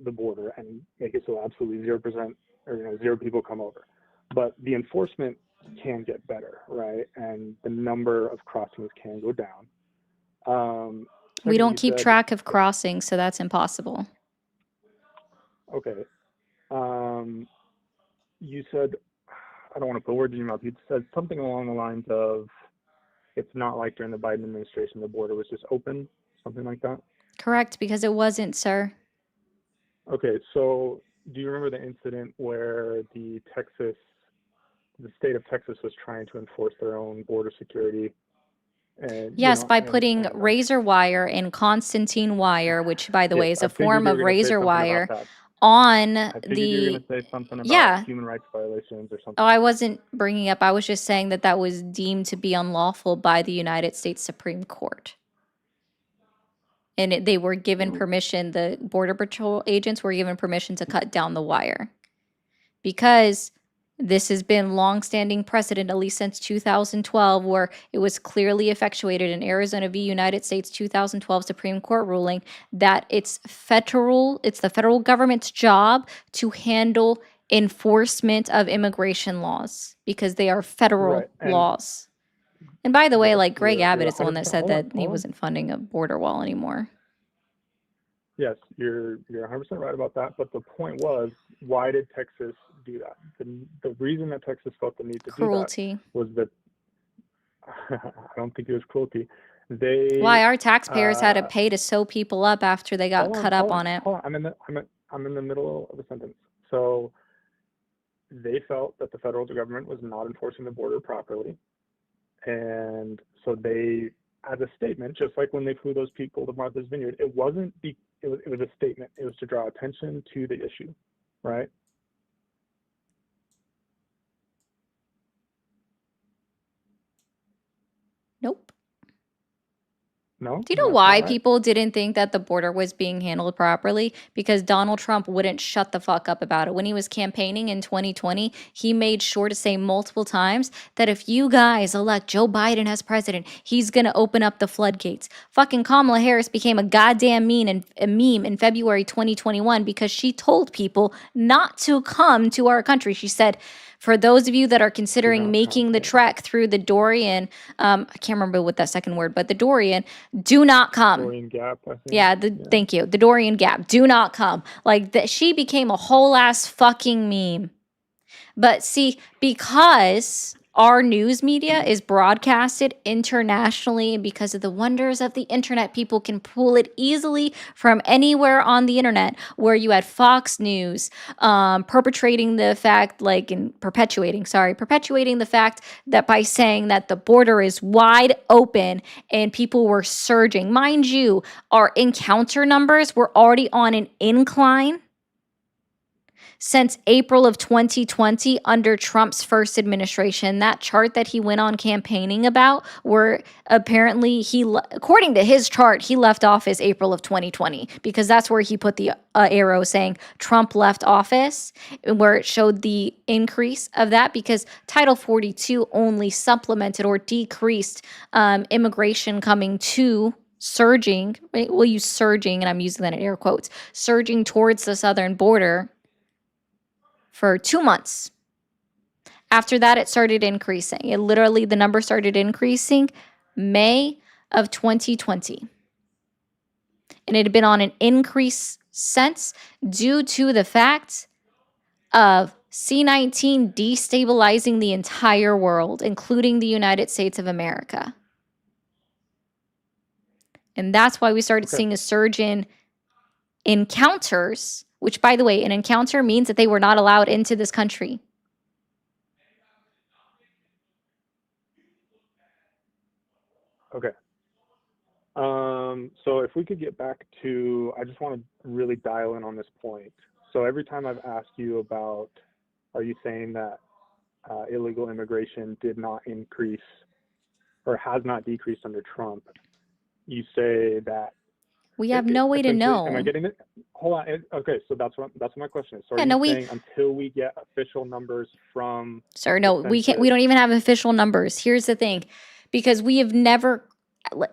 the border and make it so absolutely 0% or 0 people come over. But the enforcement can get better, right? And the number of crossings can go down. We Second, don't you keep said, track of crossings, so that's impossible. okay. You said, I don't want to put words in your mouth. You said something along the lines of, it's not like during the Biden administration, the border was just open, something like that. Correct, because it wasn't, sir. Okay, so do you remember the incident where the state of Texas was trying to enforce their own border security? And yes, by putting razor wire and Constantine wire, which, by the way, is a form of razor wire, on I figured you were going to say something about yeah. human rights violations or something. Oh, I wasn't bringing up. I was just saying that that was deemed to be unlawful by the United States Supreme Court. And they were given permission, the Border Patrol agents were given permission to cut down the wire. Because this has been longstanding precedent, at least since 2012, where it was clearly effectuated in Arizona v. United States 2012 Supreme Court ruling that it's the federal government's job to handle enforcement of immigration laws because they are federal laws. And by the way, like Greg Abbott is the one that said that he wasn't funding a border wall anymore. Yes, you're 100% right about that. But the point was, why did Texas do that? The reason that Texas felt the need to do that was that I don't think it was cruelty. Why our taxpayers had to pay to sew people up after they got cut up on it. Hold on. I'm in the middle of a sentence. So they felt that the federal government was not enforcing the border properly, and so they, as a statement, just like when they flew those people to Martha's Vineyard, it was a statement. It was to draw attention to the issue, right? Nope. No? Do you know why people didn't think that the border was being handled properly? Because Donald Trump wouldn't shut the fuck up about it. When he was campaigning in 2020, he made sure to say multiple times that if you guys elect Joe Biden as president, he's going to open up the floodgates. Fucking Kamala Harris became a goddamn meme in February 2021 because she told people not to come to our country. She said, for those of you that are considering making the trek through the Dorian, I can't remember what that second word, but the Dorian, do not come. Dorian Gap, I think. Yeah, thank you. The Dorian Gap, do not come. Like, she became a whole ass fucking meme. But see, because our news media is broadcasted internationally, and because of the wonders of the internet, people can pull it easily from anywhere on the internet, where you had Fox News perpetuating the fact that by saying that the border is wide open and people were surging. Mind you, our encounter numbers were already on an incline since April of 2020 under Trump's first administration. That chart that he went on campaigning about, where apparently according to his chart, he left office April of 2020, because that's where he put the arrow saying Trump left office, where it showed the increase of that, because Title 42 only supplemented or decreased immigration coming to surging, we'll use surging, and I'm using that in air quotes, surging towards the southern border for 2 months. After that, it started increasing. The number started increasing May of 2020. And it had been on an increase since, due to the fact of C-19 destabilizing the entire world, including the United States of America. And that's why we started seeing a surge in encounters, which, by the way, an encounter means that they were not allowed into this country. Okay. So if we could get back to, I just want to really dial in on this point. So every time I've asked you about, are you saying that illegal immigration did not increase or has not decreased under Trump, you say that we have no way to know. Am I getting it? Hold on. Okay, so that's what my question is. So are you saying until we get official numbers from? Sir, no, we can't. We don't even have official numbers. Here's the thing. because we have never,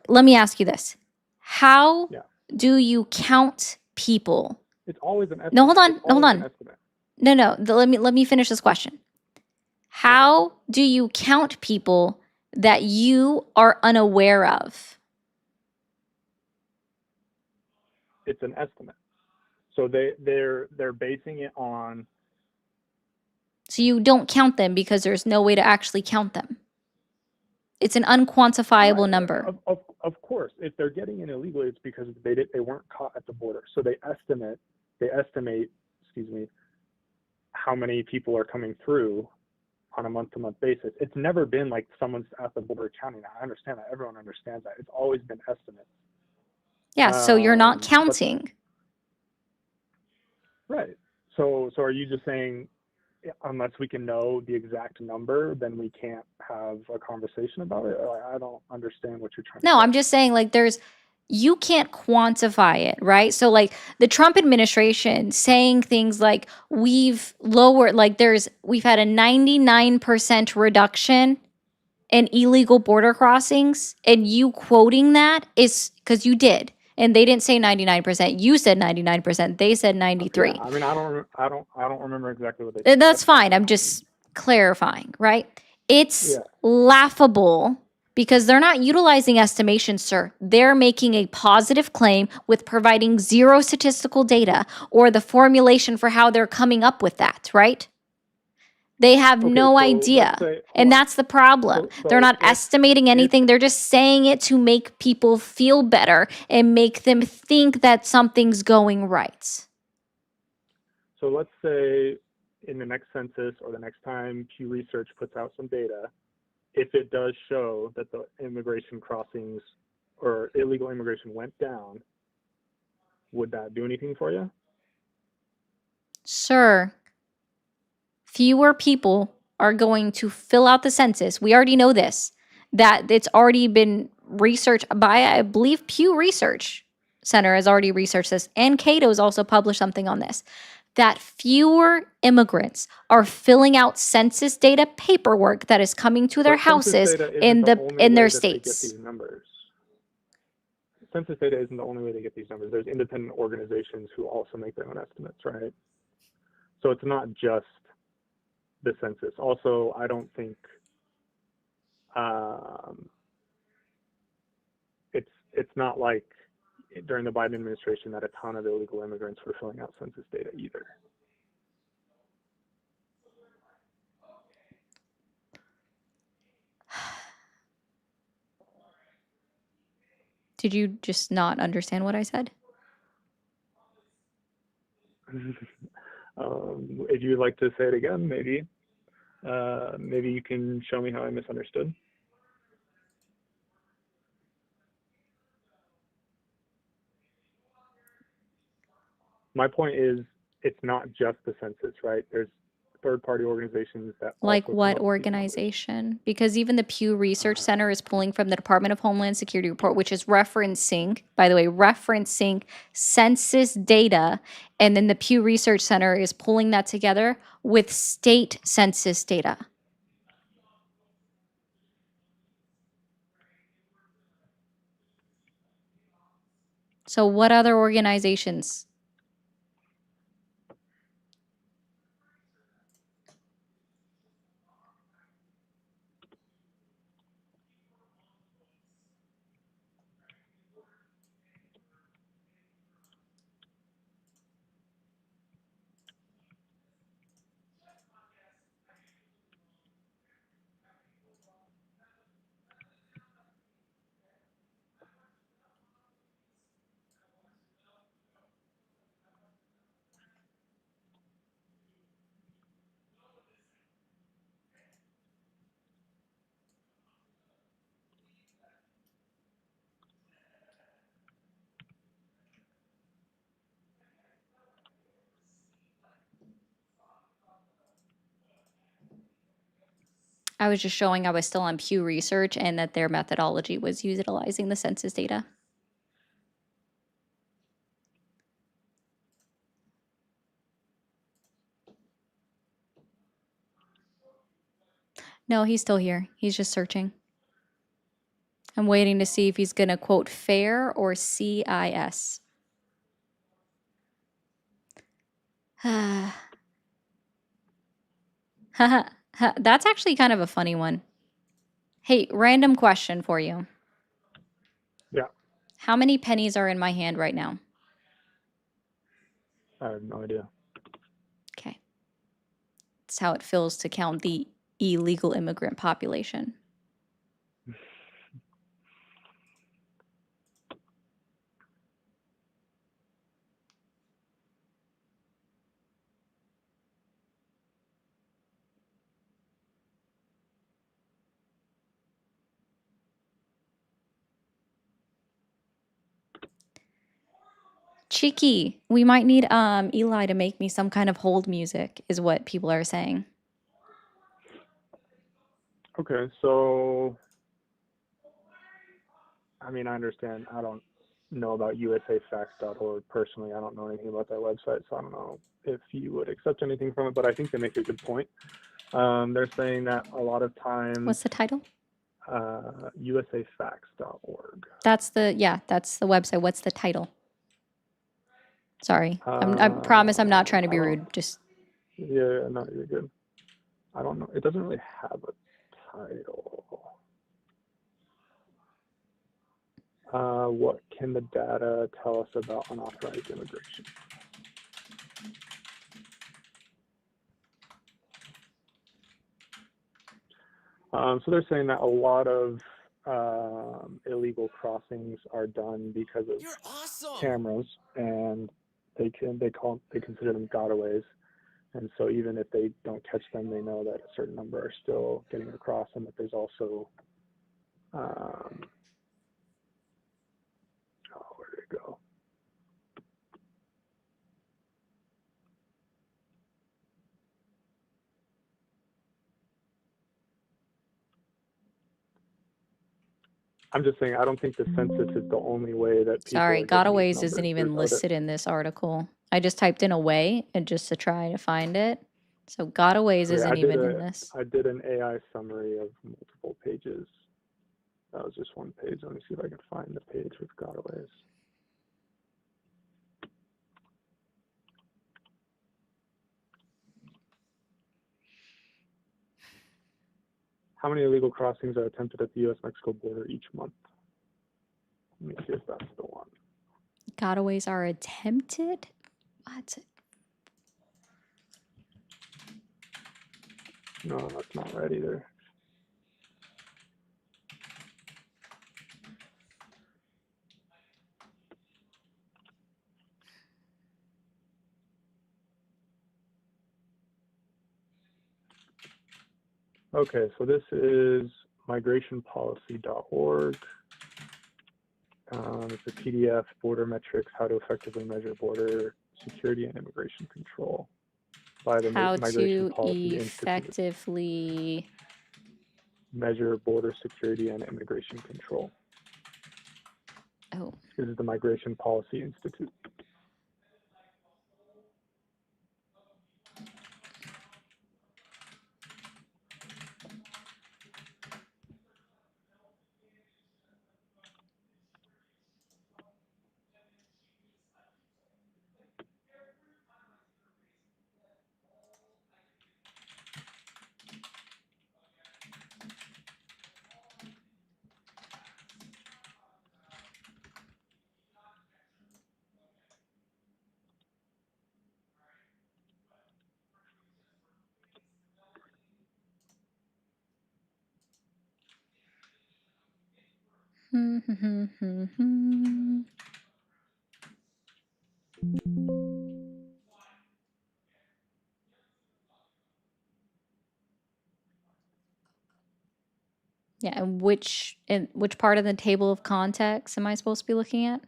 let me ask you this. How Yeah. do you count people? It's always an estimate. No, hold on, It's hold always an on. estimate. No, let me finish this question. How do you count people that you are unaware of? It's an estimate. So they're basing it on. So you don't count them because there's no way to actually count them. It's an unquantifiable number. Of course, if they're getting in illegally, it's because they weren't caught at the border. So they estimate, excuse me, how many people are coming through on a month-to-month basis. It's never been like someone's at the border counting that. I understand that. Everyone understands that. It's always been estimates. Yeah, so you're not counting. Right. So are you just saying, unless we can know the exact number, then we can't have a conversation about it? I don't understand what you're trying to say. No, I'm just saying, like, you can't quantify it, right? So, like, the Trump administration saying things like, we've lowered, like, we've had a 99% reduction in illegal border crossings, and you quoting that is because you did. And they didn't say 99%. You said 99%. They said 93. Yeah, I mean, I don't remember exactly what they said. That's fine. I'm just clarifying, right? It's laughable because they're not utilizing estimation, sir. They're making a positive claim with providing zero statistical data or the formulation for how they're coming up with that, right? They have no idea. And that's the problem. They're not estimating anything. They're just saying it to make people feel better and make them think that something's going right. So let's say in the next census or the next time Pew Research puts out some data, if it does show that the immigration crossings or illegal immigration went down, would that do anything for you? Sure. Fewer people are going to fill out the census. We already know this, that it's already been researched by, I believe, Pew Research Center has already researched this, and Cato's also published something on this, that fewer immigrants are filling out census data paperwork that is coming to their houses in their states. Census data isn't the only way they get these numbers. There's independent organizations who also make their own estimates, right? So it's not just the census. Also, I don't think it's not like during the Biden administration that a ton of illegal immigrants were filling out census data either. Did you just not understand what I said? If you'd like to say it again, maybe you can show me how I misunderstood. My point is, it's not just the census, right? There's third-party organizations that like what organization? Because even the Pew Research Center is pulling from the Department of Homeland Security report, which is referencing, by the way, referencing census data. And then the Pew Research Center is pulling that together with state census data. So what other organizations? I was just showing I was still on Pew Research and that their methodology was utilizing the census data. No, he's still here. He's just searching. I'm waiting to see if he's going to quote fair or CIS. That's actually kind of a funny one. Hey, random question for you. Yeah, How many pennies are in my hand right now? I have no idea. Okay. That's how it feels to count the illegal immigrant population. Cheeky. We might need Eli to make me some kind of hold music, is what people are saying. Okay, so I mean, I understand. I don't know about usafacts.org personally. I don't know anything about that website, so I don't know if you would accept anything from it, but I think they make a good point. They're saying that a lot of times. What's the title? usafacts.org. That's the website. What's the title? Sorry. I promise I'm not trying to be rude. Just Yeah, no, you're good. I don't know. It doesn't really have a title. What can the data tell us about unauthorized immigration? So they're saying that a lot of illegal crossings are done because of You're awesome. cameras, and they consider them gotaways. And so even if they don't catch them, they know that a certain number are still getting across, and that there's also where did it go? I'm just saying, I don't think the census is the only way that people sorry, are getting these gotaways numbers. isn't even There's other, listed in this article. I just typed in away and just to try to find it. So gotaways okay, isn't even in this. I did an AI summary of multiple pages. That was just one page. Let me see if I can find the page with gotaways. How many illegal crossings are attempted at the U.S.-Mexico border each month? Let me see if that's the one. Gotaways are attempted? What? No, that's not right either. Okay, so this is migrationpolicy.org. It's a PDF, border metrics, how to effectively measure border security and immigration control by the How Migration to Policy effectively Institute. Measure border security and immigration control. Oh. This is the Migration Policy Institute. Yeah, and which part of the table of contents am I supposed to be looking at?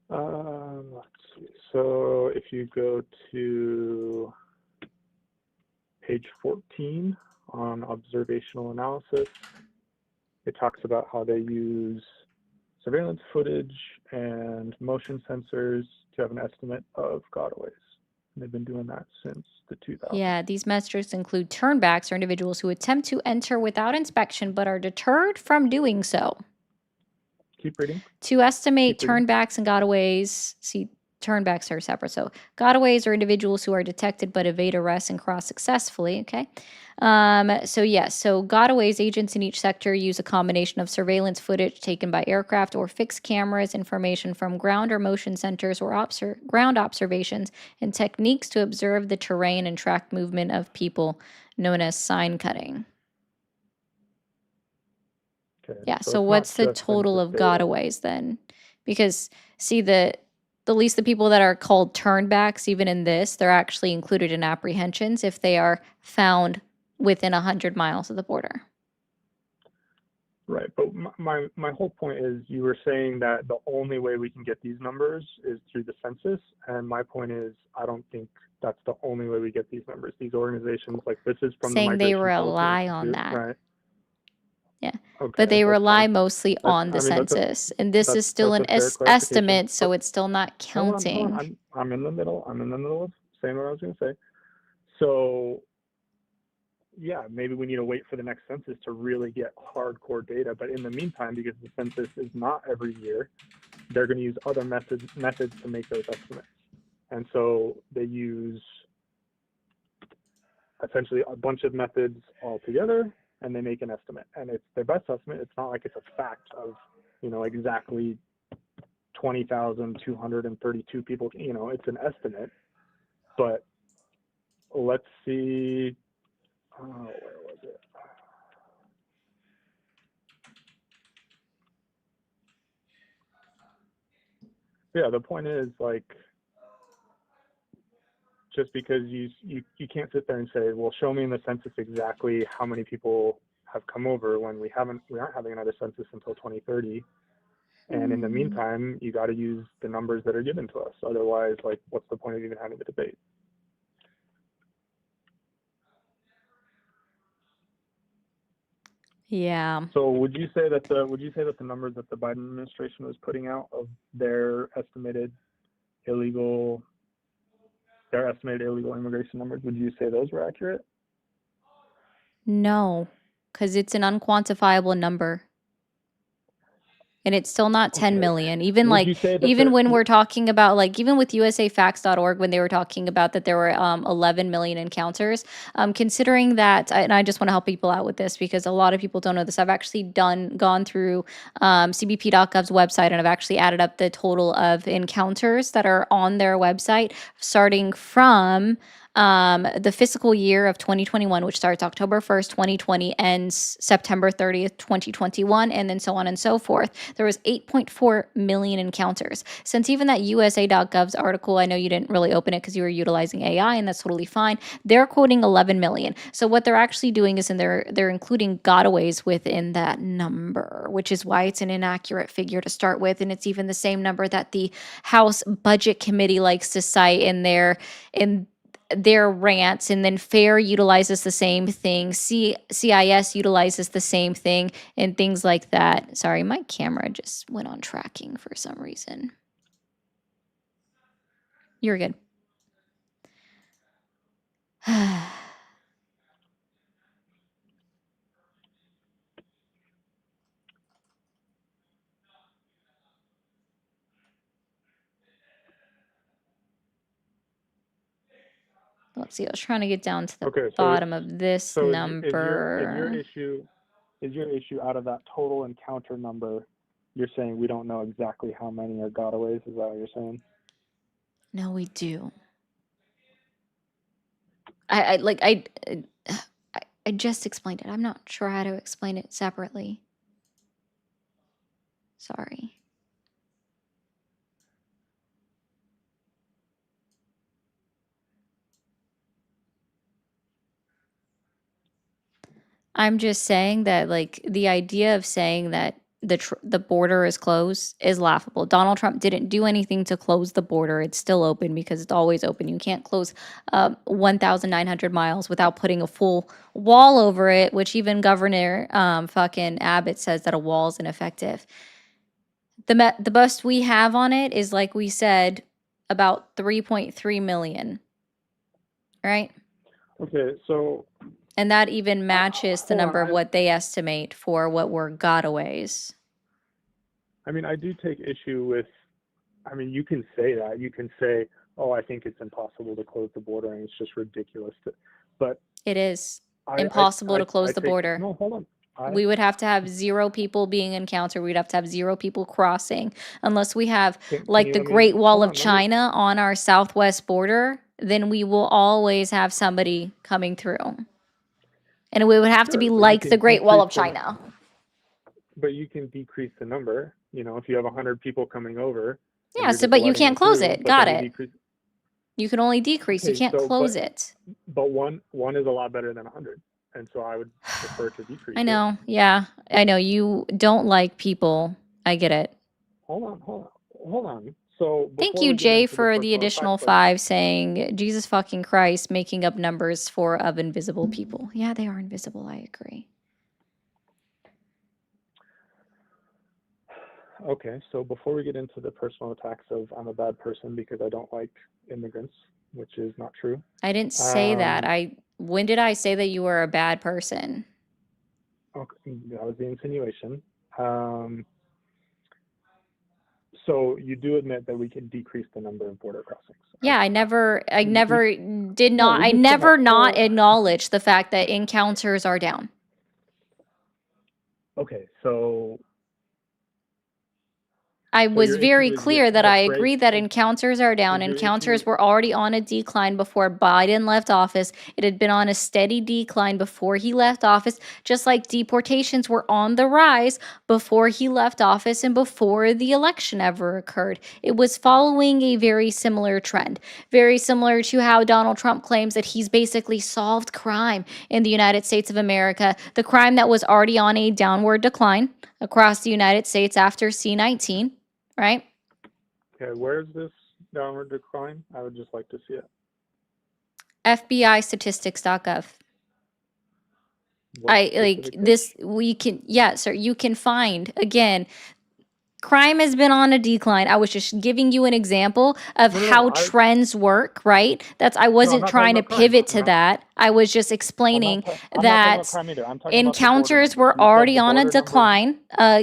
Let's see. So if you go to page 14 on observational analysis, it talks about how they use surveillance footage and motion sensors to have an estimate of gotaways. They've been doing that since the 2000s. Yeah, these metrics include turnbacks or individuals who attempt to enter without inspection but are deterred from doing so. Keep reading. To estimate Keep reading. turnbacks and gotaways, see, turnbacks are separate. So gotaways are individuals who are detected but evade arrest and cross successfully. Okay. So gotaways agents in each sector use a combination of surveillance footage taken by aircraft or fixed cameras, information from ground or motion centers or ground observations, and techniques to observe the terrain and track movement of people, known as sign cutting. Okay, Yeah. so So it's what's not the just total census of data. gotaways then? Because see the least the people that are called turnbacks, even in this, they're actually included in apprehensions if they are found within 100 miles of the border. Right, but my whole point is you were saying that the only way we can get these numbers is through the census, and my point is I don't think that's the only way we get these numbers. These organizations, like this is from Saying the they Migration Policy rely on Institute, that. right? Yeah. Okay, But they that's rely fine. mostly on the I mean, census. And this is still an that's a fair clarification. estimate, so it's still not Hold counting. on. I'm in the middle. I'm in the middle of saying what I was going to say. So, yeah, maybe we need to wait for the next census to really get hardcore data. But in the meantime, because the census is not every year, they're going to use other methods to make those estimates. And so they use essentially a bunch of methods all together, and they make an estimate. And it's their best estimate. It's not like it's a fact of, exactly 20,232 people. It's an estimate. But let's see. Where was it? Yeah, the point is, like, just because you can't sit there and say, well, show me in the census exactly how many people have come over when we aren't having another census until 2030. And in the meantime, you got to use the numbers that are given to us. Otherwise, like, what's the point of even having the debate? Yeah. So would you say that the numbers that the Biden administration was putting out of their estimated illegal immigration numbers, would you say those were accurate? No, because it's an unquantifiable number. And it's still not 10 Okay. million. Even Would like, you say that even when we're talking about like, even with usafacts.org, when they were talking about that there were 11 million encounters, considering that, and I just want to help people out with this because a lot of people don't know this. I've actually gone through cbp.gov's website and I've actually added up the total of encounters that are on their website starting from the fiscal year of 2021, which starts October 1st, 2020, ends September 30th, 2021, and then so on and so forth. There was 8.4 million encounters. Since even that USA.gov's article, I know you didn't really open it because you were utilizing AI, and that's totally fine. They're quoting 11 million. So what they're actually doing is they're including gotaways within that number, which is why it's an inaccurate figure to start with, and it's even the same number that the House Budget Committee likes to cite in their rants, and then FAIR utilizes the same thing, CIS utilizes the same thing, and things like that. Sorry, my camera just went on tracking for some reason. You're good. Let's see, I was trying to get down to the bottom of this number. Is your issue out of that total encounter number, you're saying we don't know exactly how many are gotaways? Is that what you're saying? No, we do. I just explained it. I'm not sure how to explain it separately. Sorry. I'm just saying that, like, the idea of saying that the border is closed is laughable. Donald Trump didn't do anything to close the border. It's still open because it's always open. You can't close 1,900 miles without putting a full wall over it, which even Governor fucking Abbott says that a wall is ineffective. The best we have on it is, like we said, about 3.3 million. right? Okay, so And that even matches the hold on. number of what they estimate for what were gotaways. I mean, I do take issue with. I mean, you can say that. You can say, "Oh, I think it's impossible to close the border, and it's just ridiculous." But It is I impossible to close the take border. no. Hold on. We would have to have 0 people being encountered. We'd have to have 0 people crossing. Unless we have Can like you the let me Great Wall hold of on? Let me. China on our southwest border, then we will always have somebody coming through. And we would have to Sure, be but you like can the Great Wall of decrease the. China. But you can decrease the number. You know, if you have 100 people coming over, and Yeah, you're so just but you letting can't them close through, it. but Got then you it. decrease. You can only decrease. You Okay, can't so close it. but one is a lot better than 100, and so I would prefer to decrease I it. know. Yeah. I know you don't like people. I get it. Hold on. So Thank before you, we get Jay, into the for the personal additional attacks, like, 5 saying, Jesus fucking Christ, making up numbers for of invisible people. Yeah, they are invisible. I agree. okay, so before we get into the personal attacks of I'm a bad person because I don't like immigrants, which is not true. I didn't say that. Um, When did I say that you were a bad person? okay, that was the insinuation. So you do admit that we can decrease the number of border crossings. Yeah, I never We did no, not, we I just never said, not oh, acknowledged the fact that encounters are down. okay, so I was your very issue is with clear that the I phrase. agree that encounters are down. Is your Encounters issue? were already on a decline before Biden left office. It had been on a steady decline before he left office, just like deportations were on the rise before he left office and before the election ever occurred. It was following a very similar trend, very similar to how Donald Trump claims that he's basically solved crime in the United States of America, the crime that was already on a downward decline across the United States after C-19. Right? Okay, where's this downward decline? I would just like to see it. FBIstatistics.gov. What I like specific this. page? We can, yeah, sir. You can find again. Crime has been on a decline. I was just giving you an example of No, how trends work, right? I I'm wasn't not talking trying to about crime. pivot to that. I was just explaining that Crime either. I'm talking about the border encounters numbers. were You said already the on a border numbers. decline.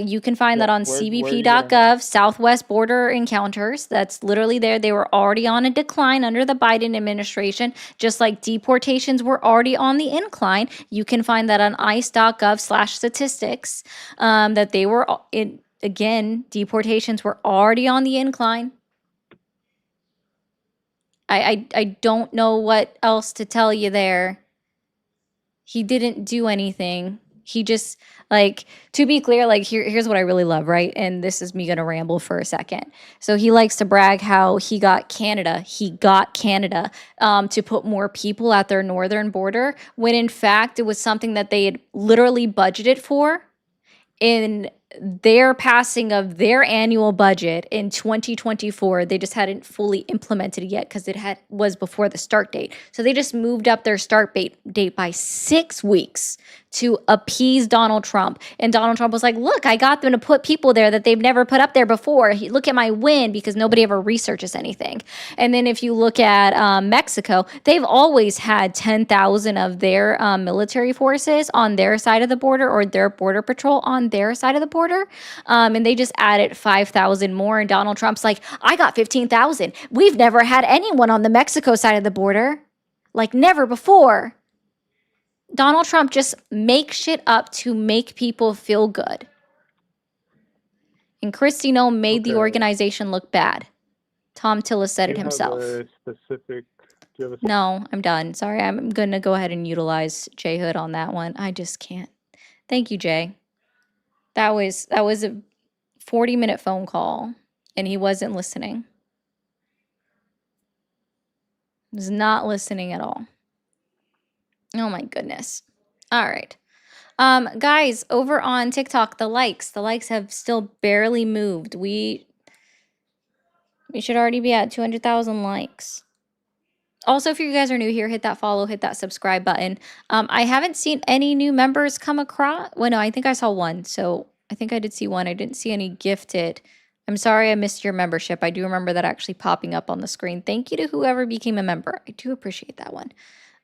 You can find that Yeah, on where are you getting that? cbp.gov, Southwest border encounters. That's literally there. They were already on a decline under the Biden administration, just like deportations were already on the incline. You can find that on ice.gov/statistics, that they were in. Again, deportations were already on the incline. I don't know what else to tell you there. He didn't do anything. He just, like, to be clear, like, here's what I really love, right? And this is me gonna ramble for a second. So he likes to brag how he got Canada to put more people at their northern border, when in fact it was something that they had literally budgeted for in their passing of their annual budget in 2024. They just hadn't fully implemented it yet because was before the start date. So they just moved up their start date by 6 weeks to appease Donald Trump. And Donald Trump was like, look, I got them to put people there that they've never put up there before. Look at my win, because nobody ever researches anything. And then if you look at Mexico, they've always had 10,000 of their military forces on their side of the border, or their border patrol on their side of the border. And they just added 5,000 more. And Donald Trump's like, I got 15,000. We've never had anyone on the Mexico side of the border. Like, never before. Donald Trump just makes shit up to make people feel good. And Kristi Noem made the organization look bad. Tom Tillis said it himself. No, I'm done. Sorry, I'm going to go ahead and utilize Jay Hood on that one. I just can't. Thank you, Jay. That was a 40-minute phone call, and he wasn't listening. He was not listening at all. Oh my goodness. All right. Guys, over on TikTok, the likes have still barely moved. We should already be at 200,000 likes. Also, if you guys are new here, hit that follow, hit that subscribe button. I haven't seen any new members come across. Well, no, I think I saw one. So I think I did see one. I didn't see any gifted I'm sorry I missed your membership. I do remember that actually popping up on the screen. Thank you to whoever became a member. I do appreciate that one.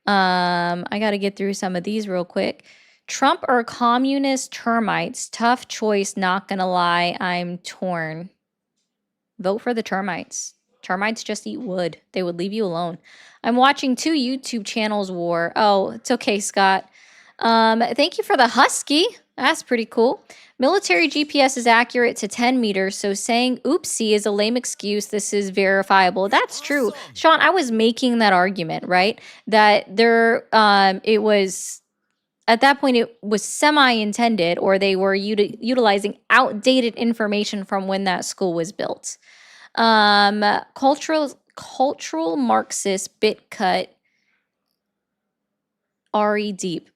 I got to get through some of these real quick. Trump or communist termites? Tough choice, not gonna lie. I'm torn. Vote for the termites. Termites just eat wood. They would leave you alone. I'm watching 2 YouTube channels war. Oh, it's okay, Scott. Thank you for the husky. That's pretty cool. Military GPS is accurate to 10 meters, so saying oopsie is a lame excuse. This is verifiable. That's true. Awesome. Sean, I was making that argument, right? That it was, at that point, it was semi-intended, or they were utilizing outdated information from when that school was built. Cultural Marxist bit cut RE deep.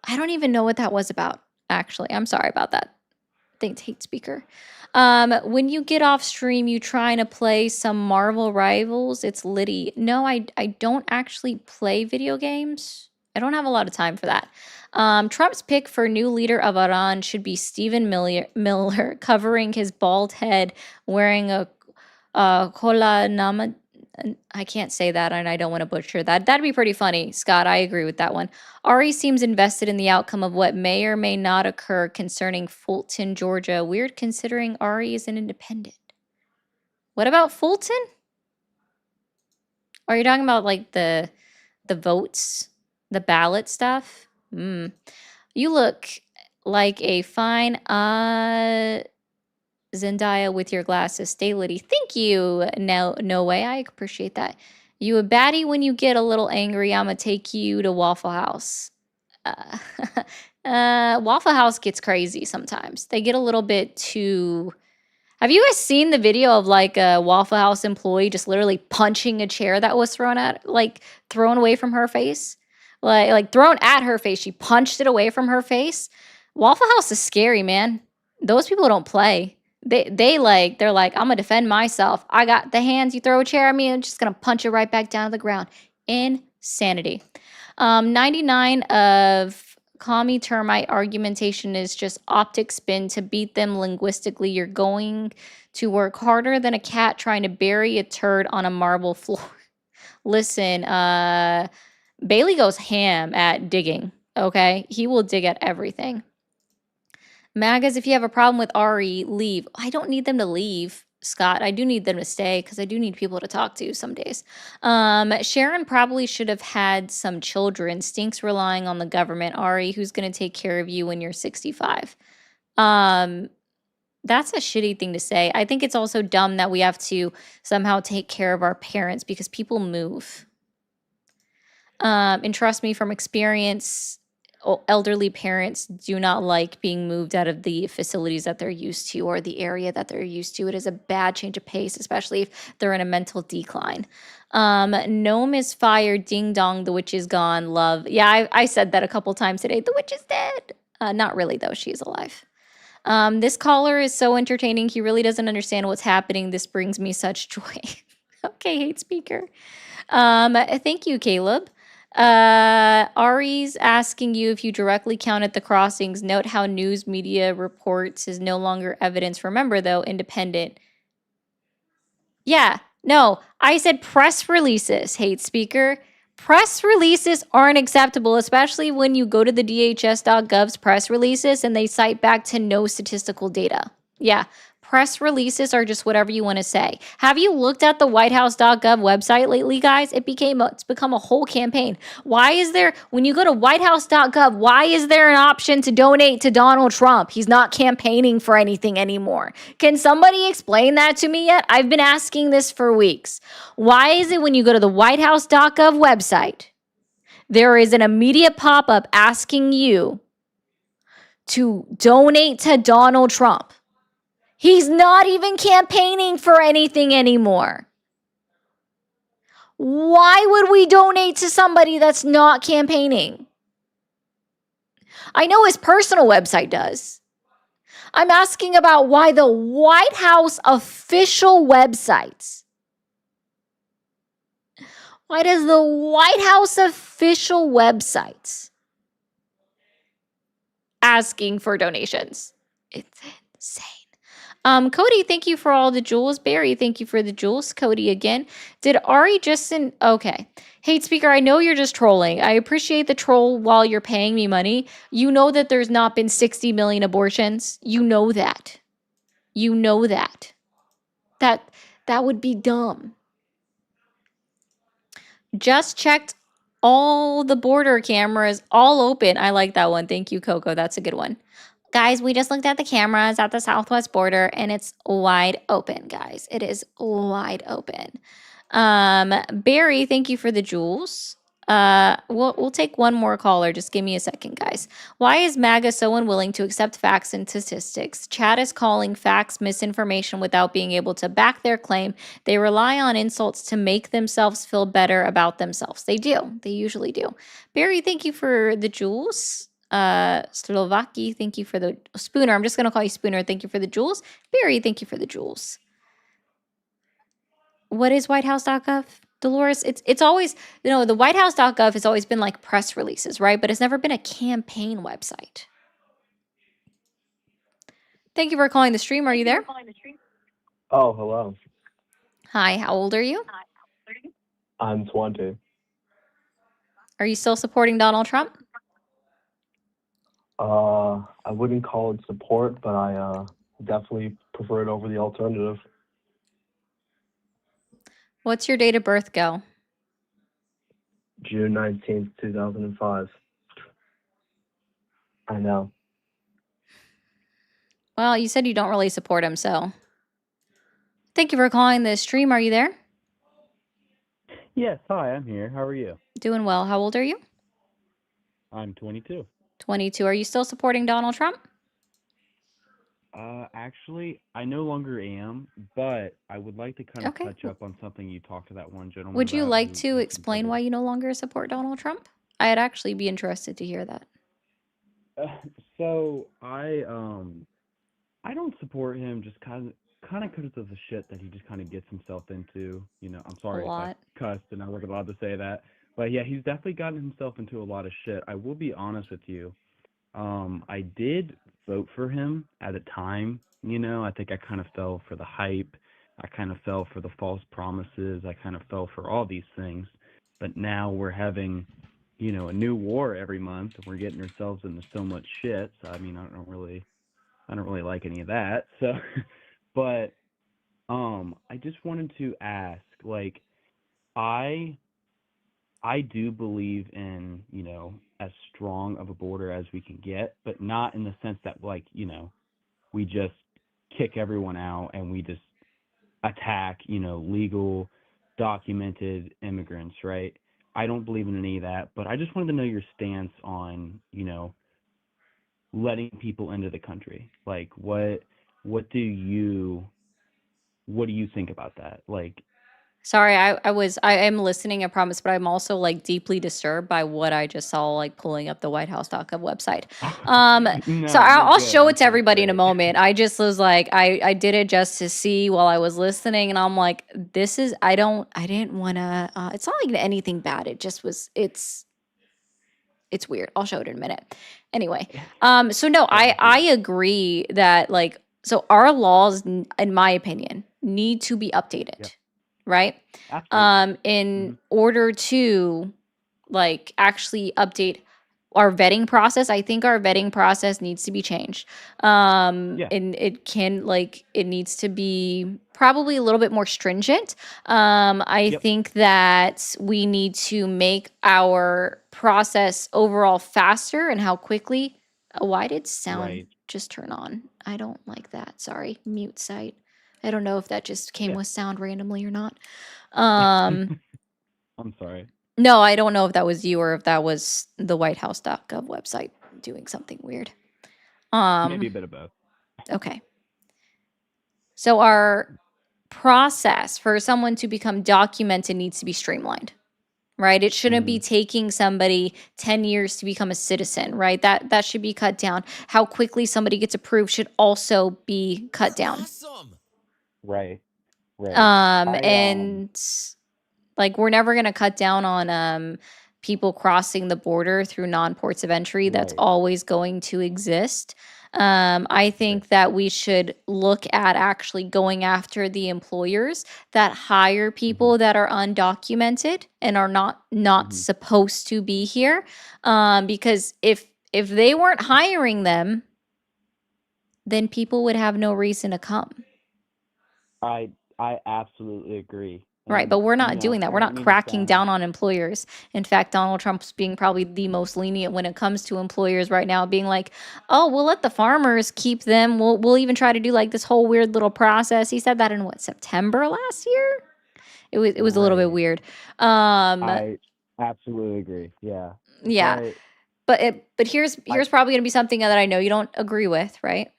I don't even know what that was about, actually. I'm sorry about that. Thanks, hate speaker. When you get off stream, you trying to play some Marvel Rivals? It's Liddy. No, I don't actually play video games. I don't have a lot of time for that. Trump's pick for new leader of Iran should be Stephen Miller covering his bald head, wearing a kola nama. I can't say that, and I don't want to butcher that. That'd be pretty funny, Scott. I agree with that one. Ari seems invested in the outcome of what may or may not occur concerning Fulton, Georgia. Weird considering Ari is an independent. What about Fulton? Are you talking about like the votes, the ballot stuff? You look like a fine Zendaya with your glasses. Stay litty. Thank you. No way. I appreciate that. You a baddie when you get a little angry. I'ma take you to Waffle House. Waffle House gets crazy sometimes. They get a little bit too. Have you guys seen the video of like a Waffle House employee just literally punching a chair that was thrown away from her face? Like thrown at her face. She punched it away from her face. Waffle House is scary, man. Those people don't play. They're like, I'm gonna defend myself. I got the hands. You throw a chair at me, I'm just gonna punch it right back down to the ground. Insanity. 99 of commie termite argumentation is just optic spin to beat them linguistically. You're going to work harder than a cat trying to bury a turd on a marble floor. Listen, Bailey goes ham at digging. Okay, he will dig at everything. Magas, if you have a problem with Ari, leave. I don't need them to leave, Scott. I do need them to stay because I do need people to talk to some days. Sharon probably should have had some children. Stinks relying on the government. Ari, who's going to take care of you when you're 65? That's a shitty thing to say. I think it's also dumb that we have to somehow take care of our parents because people move. And trust me from experience, elderly parents do not like being moved out of the facilities that they're used to or the area that they're used to. It is a bad change of pace, especially if they're in a mental decline. Noem is fired. Ding dong, the witch is gone. Love. Yeah, I said that a couple times today. The witch is dead. Not really, though. She's alive. This caller is so entertaining. He really doesn't understand what's happening. This brings me such joy. Okay, hate speaker. Thank you, Caleb. Ari's asking you if you directly counted the crossings. Note how news media reports is no longer evidence. Remember, though, independent. Yeah, no, I said press releases, hate speaker. Press releases aren't acceptable, especially when you go to the DHS.gov's press releases and they cite back to no statistical data. Yeah, press releases are just whatever you want to say. Have you looked at the whitehouse.gov website lately, guys? It's become a whole campaign. Why is there, when you go to whitehouse.gov, why is there an option to donate to Donald Trump? He's not campaigning for anything anymore. Can somebody explain that to me yet? I've been asking this for weeks. Why is it when you go to the whitehouse.gov website, there is an immediate pop-up asking you to donate to Donald Trump? He's not even campaigning for anything anymore. Why would we donate to somebody that's not campaigning? I know his personal website does. I'm asking about why the White House official websites. Why does the White House official websites asking for donations? It's insane. Cody, thank you for all the jewels. Barry, thank you for the jewels. Cody again. Did Ari just okay. Hate speaker, I know you're just trolling. I appreciate the troll while you're paying me money. You know that there's not been 60 million abortions. You know that. You know that. That would be dumb. Just checked all the border cameras, all open. I like that one. Thank you, Coco. That's a good one. Guys, we just looked at the cameras at the southwest border and it's wide open, guys. It is wide open. Barry, thank you for the jewels. We'll take one more caller. Just give me a second, guys. Why is MAGA so unwilling to accept facts and statistics? Chad is calling facts misinformation without being able to back their claim. They rely on insults to make themselves feel better about themselves. They do. They usually do. Barry, thank you for the jewels. Slovaki, thank you for the Spooner. I'm just gonna call you Spooner. Thank you for the jewels. Barry, thank you for the jewels. What is whitehouse.gov? Dolores, it's always, the whitehouse.gov has always been like press releases, right? But it's never been a campaign website. Thank you for calling the stream. Are you there? Oh, hello. Hi, how old are you? I'm 20. Are you still supporting Donald Trump? I wouldn't call it support, but I definitely prefer it over the alternative. What's your date of birth, go? June 19th, 2005. I know. Well, you said you don't really support him, so. Thank you for calling the stream. Are you there? Yes, hi, I'm here. How are you? Doing well. How old are you? I'm 22. 22. Are you still supporting Donald Trump? Actually, I no longer am, but I would like to kind of Okay. touch up on something you talked to that one gentleman Would you about like who to explain why you no longer support Donald Trump? I'd actually be interested to hear that. So I don't support him just kind of because of the shit that he just kind of gets himself into. I'm sorry if I cussed and I wasn't allowed to say that, but yeah, he's definitely gotten himself into a lot of shit. I will be honest with you. I did vote for him at a time. I think I kind of fell for the hype. I kind of fell for the false promises. I kind of fell for all these things. But now we're having, a new war every month, and we're getting ourselves into so much shit. So I mean, I don't really like any of that. So, but I just wanted to ask, like, I do believe in, as strong of a border as we can get, but not in the sense that, like, we just kick everyone out and we just attack, legal, documented immigrants, right? I don't believe in any of that, but I just wanted to know your stance on, letting people into the country. Like, what do you think about that? Like, Sorry, I am listening, I promise, but I'm also like deeply disturbed by what I just saw, like pulling up the whitehouse.gov website. So no, you're I'll good. show I'm it to so everybody in a sorry. moment. I just was like, I did it just to see while I was listening, and I'm like, I didn't want to, it's not like anything bad. It just was, it's weird. I'll show it in a minute. Anyway, so no, I agree that like, so our laws, in my opinion, need to be updated. Yep. Right? Absolutely. In order to like actually update our vetting process, I think our vetting process needs to be changed. And it needs to be probably a little bit more stringent. I think that we need to make our process overall faster and how quickly. Why did sound just turn on? I don't like that. Sorry, mute site. I don't know if that just came with sound randomly or not. I'm sorry. No, I don't know if that was you or if that was the whitehouse.gov website doing something weird. Maybe a bit of both. Okay. So our process for someone to become documented needs to be streamlined, right? It shouldn't be taking somebody 10 years to become a citizen, right? That should be cut down. How quickly somebody gets approved should also be cut down. Awesome. Right. And like we're never going to cut down on people crossing the border through non-ports of entry. That's always going to exist. I think that we should look at actually going after the employers that hire people that are undocumented and are not supposed to be here. Because if they weren't hiring them, then people would have no reason to come. I absolutely agree. Right, but And we're not doing that. We're I don't not mean to cracking sound down on employers. In fact, Donald Trump's being probably the most lenient when it comes to employers right now, being like, "Oh, we'll let the farmers keep them. We'll even try to do like this whole weird little process." He said that in what, September last year? It was a little bit right. weird. I absolutely agree. Yeah. Yeah, But but here's I probably going to be something that I know you don't agree with, right?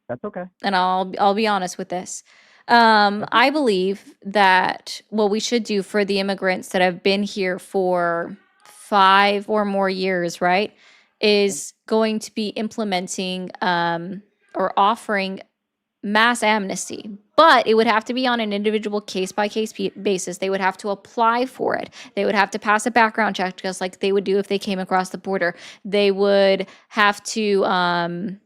that's okay. And I'll be honest with this. That's I believe that what we should do for the immigrants that have been here for 5 or more years, right, is going to be implementing or offering mass amnesty. But it would have to be on an individual case by case basis. They would have to apply for it. They would have to pass a background check just like they would do if they came across the border. They would have to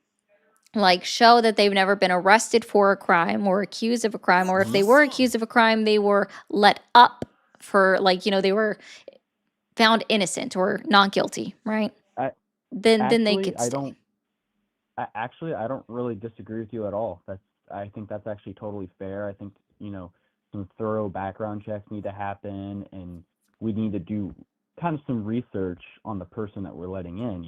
like show that they've never been arrested for a crime or accused of a crime, or if they were accused of a crime, they were let up for like, they were found innocent or not guilty, right? I Then they actually could I stay. don't I don't really disagree with you at all. I think that's actually totally fair. I think, some thorough background checks need to happen, and we need to do kind of some research on the person that we're letting in.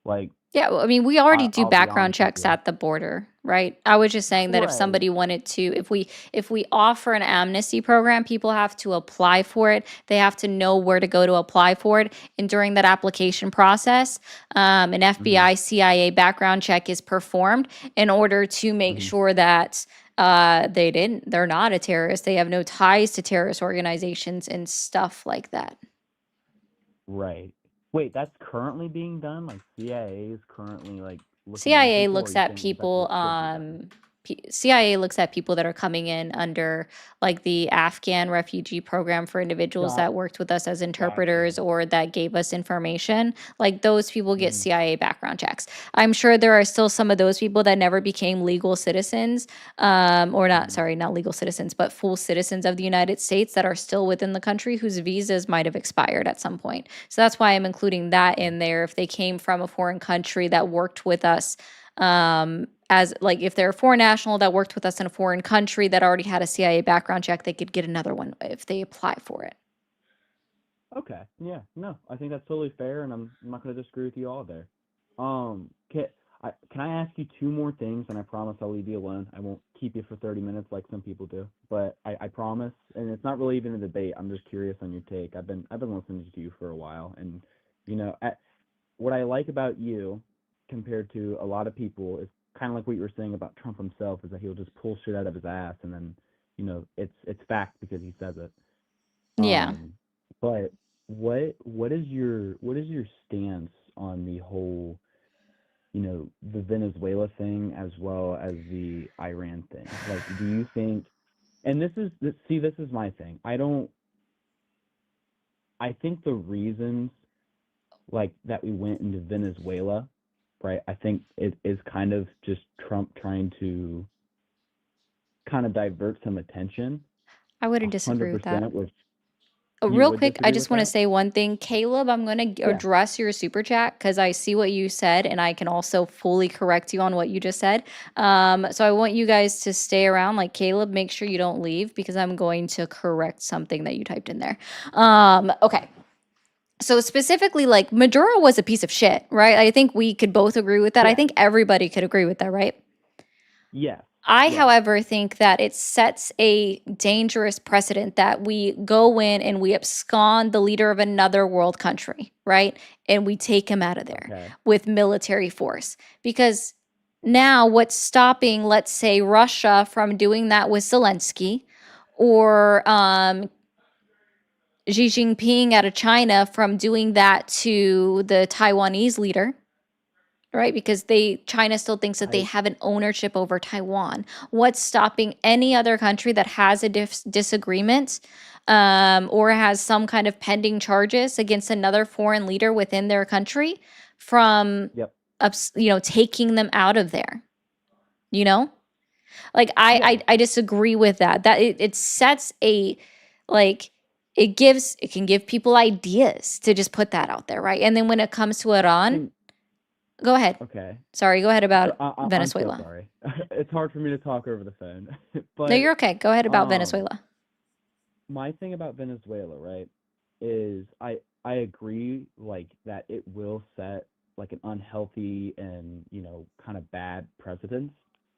Like Yeah, well, I mean, we already do I'll be background honest with checks you. at the border, right? I was just saying that if Right. somebody wanted to, if we offer an amnesty program, people have to apply for it. They have to know where to go to apply for it. And during that application process, an FBI, CIA background check is performed in order to make sure that they're not a terrorist. They have no ties to terrorist organizations and stuff like that. Right. Wait, that's currently being done? Like CIA is currently like looking into CIA people, or are looks you at saying that's what people. should be done? CIA looks at people that are coming in under like the Afghan refugee program for individuals Got that worked with us as Gotcha. interpreters or that gave us information. Like those people get Mhm. CIA background checks. I'm sure there are still some of those people that never became legal citizens, or not. Mhm. Sorry, not legal citizens, but full citizens of the United States that are still within the country whose visas might have expired at some point. So that's why I'm including that in there. If they came from a foreign country that worked with us, as like if they're a foreign national that worked with us in a foreign country that already had a CIA background check, they could get another one if they apply for it. Okay. Yeah. No, I think that's totally fair, and I'm not going to disagree with you all there. Can I ask you two more things, and I promise I'll leave you alone. I won't keep you for 30 minutes like some people do, but I promise. And it's not really even a debate. I'm just curious on your take. I've been listening to you for a while, and what I like about you compared to a lot of people is kind of like what you were saying about Trump himself, is that he'll just pull shit out of his ass, and then it's fact because he says it. Yeah. But what is your stance on the whole, the Venezuela thing as well as the Iran thing? Like, do you think? And this is my thing. I think the reasons like that we went into Venezuela, right? I think it is kind of just Trump trying to kind of divert some attention. I wouldn't disagree with that. 100%. Which you Real would quick, I disagree just with want to that? say one thing. Caleb, I'm going to Yeah. address your super chat because I see what you said and I can also fully correct you on what you just said. So I want you guys to stay around. Like Caleb, make sure you don't leave because I'm going to correct something that you typed in there. Okay. So specifically, like Maduro was a piece of shit, right? I think we could both agree with that. I Yeah. think everybody could agree with that, right? Yes. I, Yes. however, think that it sets a dangerous precedent that we go in and we abscond the leader of another world country, right? And we take him out of there Okay. with military force. Because now what's stopping, let's say, Russia from doing that with Zelensky, or Xi Jinping out of China from doing that to the Taiwanese leader, right? Because China still thinks that they have an ownership over Taiwan. What's stopping any other country that has a disagreement or has some kind of pending charges against another foreign leader within their country from Yep. taking them out of there, Like I disagree with that. That it sets a like it can give people ideas to just put that out there, right? And then when it comes to Iran, go ahead. Okay. Sorry, go ahead about I'm so Venezuela. sorry. It's hard for me to talk over the phone. No, But you're okay. Go ahead about Venezuela. my thing about Venezuela, right, is I agree like that it will set like an unhealthy and, kind of bad precedence.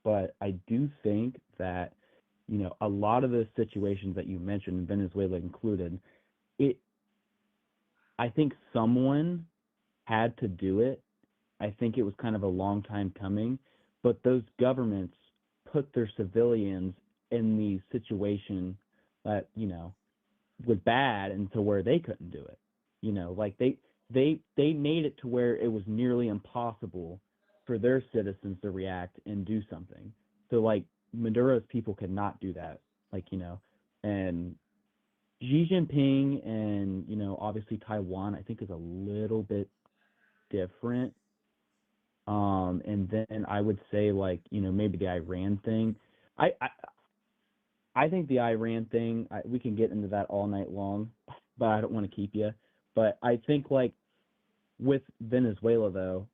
But I do think that, a lot of the situations that you mentioned, Venezuela included, I think someone had to do it. I think it was kind of a long time coming, but those governments put their civilians in the situation that, was bad and to where they couldn't do it. Like they made it to where it was nearly impossible for their citizens to react and do something. So like Maduro's people could not do that. Like, and Xi Jinping and, obviously Taiwan, I think is a little bit different. And then I would say like, maybe the Iran thing. I think the Iran thing, we can get into that all night long, but I don't want to keep you. But I think like with Venezuela though,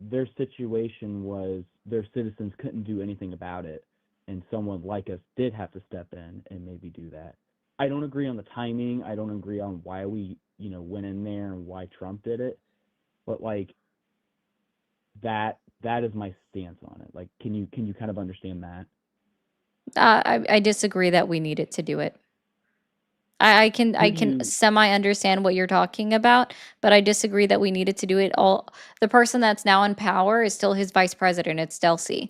their situation was their citizens couldn't do anything about it, and someone like us did have to step in and maybe do that. I don't agree on the timing. I don't agree on why we, went in there and why Trump did it. But like that is my stance on it. Like, can you kind of understand that? I disagree that we needed to do it. I can semi understand what you're talking about, but I disagree that we needed to do it all. The person that's now in power is still his vice president. It's Delcy.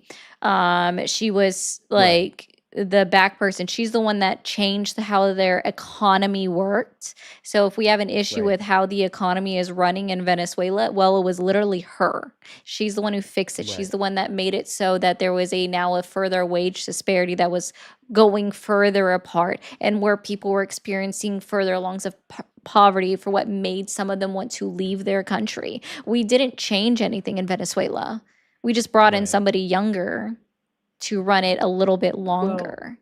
She was like the back person. She's the one that changed how their economy worked. So if we have an issue with how the economy is running in Venezuela, well, it was literally her. She's the one who fixed it. She's the one that made it so that there was now a further wage disparity that was going further apart, and where people were experiencing further longs of poverty for what made some of them want to leave their country. We didn't change anything in Venezuela. We just brought in somebody younger to run it a little bit longer.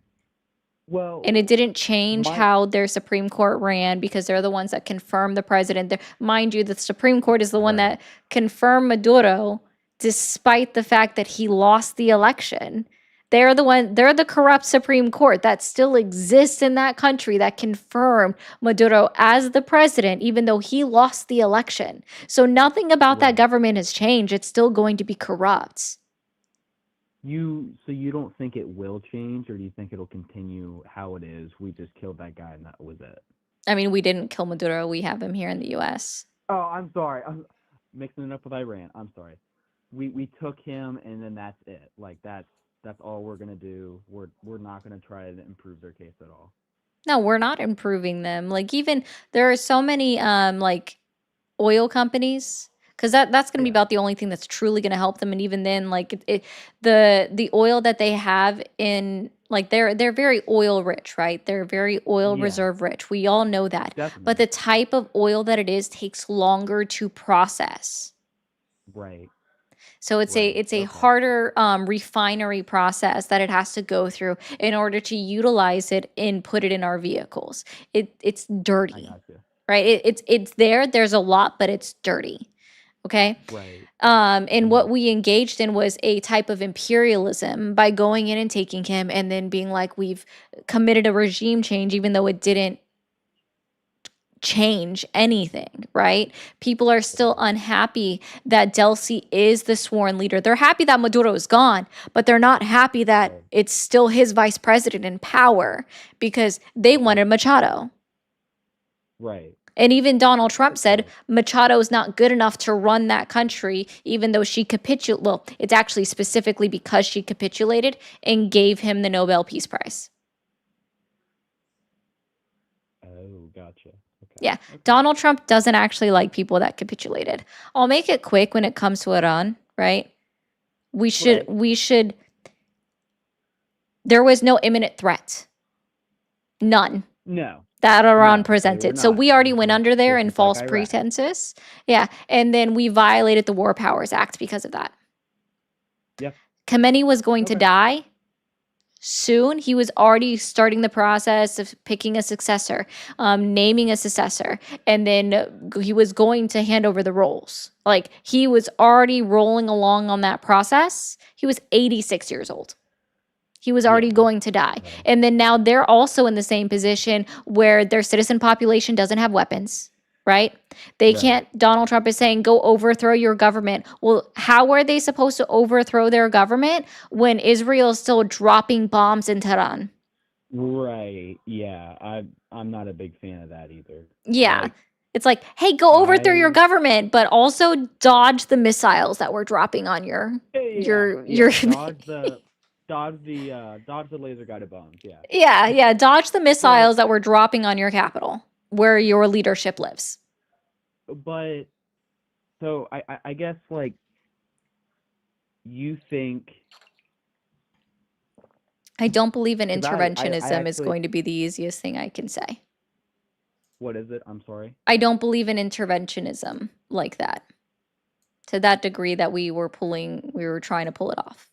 Well, and it didn't change how their Supreme Court ran, because they're the ones that confirmed the president. Mind you, the Supreme Court is the one that confirmed Maduro despite the fact that he lost the election. They're the corrupt Supreme Court that still exists in that country that confirmed Maduro as the president, even though he lost the election. So nothing about that government has changed. It's still going to be corrupt. So you don't think it will change, or do you think it'll continue how it is? We just killed that guy and that was it. I mean, we didn't kill Maduro. We have him here in the U.S. Oh, I'm sorry. I'm mixing it up with Iran. I'm sorry. We took him, and then that's it. Like that's all we're gonna do. We're not gonna try to improve their case at all. No, we're not improving them. Like, even there are so many like oil companies, because that's going to be about the only thing that's truly going to help them. And even then, like the oil that they have in, like, they're very oil rich, right? They're very oil reserve rich. We all know that. Definitely. But the type of oil that it is takes longer to process. Right. So it's a harder refinery process that it has to go through in order to utilize it and put it in our vehicles. It's dirty. I got you. Right? It's there. There's a lot, but it's dirty. Okay. Right. And what we engaged in was a type of imperialism by going in and taking him and then being like, we've committed a regime change, even though it didn't change anything, right? People are still unhappy that Delcy is the sworn leader. They're happy that Maduro is gone, but they're not happy that it's still his vice president in power, because they wanted Machado. Right. And even Donald Trump said Machado is not good enough to run that country, even though she capitulated. Well, it's actually specifically because she capitulated and gave him the Nobel Peace Prize. Oh, gotcha. Okay. Yeah. Donald Trump doesn't actually like people that capitulated. I'll make it quick when it comes to Iran, right? We should, there was no imminent threat. None. No, that Iran no, they were presented. So not. we already went under there Just in like false Iraq. pretenses. Yeah. And then we violated the War Powers Act because of that. Yep. Khamenei was going to Okay. die soon. He was already starting the process of picking a successor, naming a successor, and then he was going to hand over the roles. Like, he was already rolling along on that process. He was 86 years old. He was already Yeah. going to die. Right. And then now they're also in the same position where their citizen population doesn't have weapons, right? They Right. can't, Donald Trump is saying, go overthrow your government. Well, how are they supposed to overthrow their government when Israel is still dropping bombs in Tehran? Right. Yeah. I'm not a big fan of that either. Yeah. Like, It's like, hey, go overthrow your I government, but also dodge the missiles that we're dropping on your dodge the laser guided bombs. Yeah. yeah, dodge the But missiles that we're dropping on your capital where your leadership lives. but so I guess like you think I don't believe in 'cause I interventionism is actually going to be the easiest thing I can say. what is it? I'm sorry. I don't believe in interventionism like that. To that degree that we were trying to pull it off.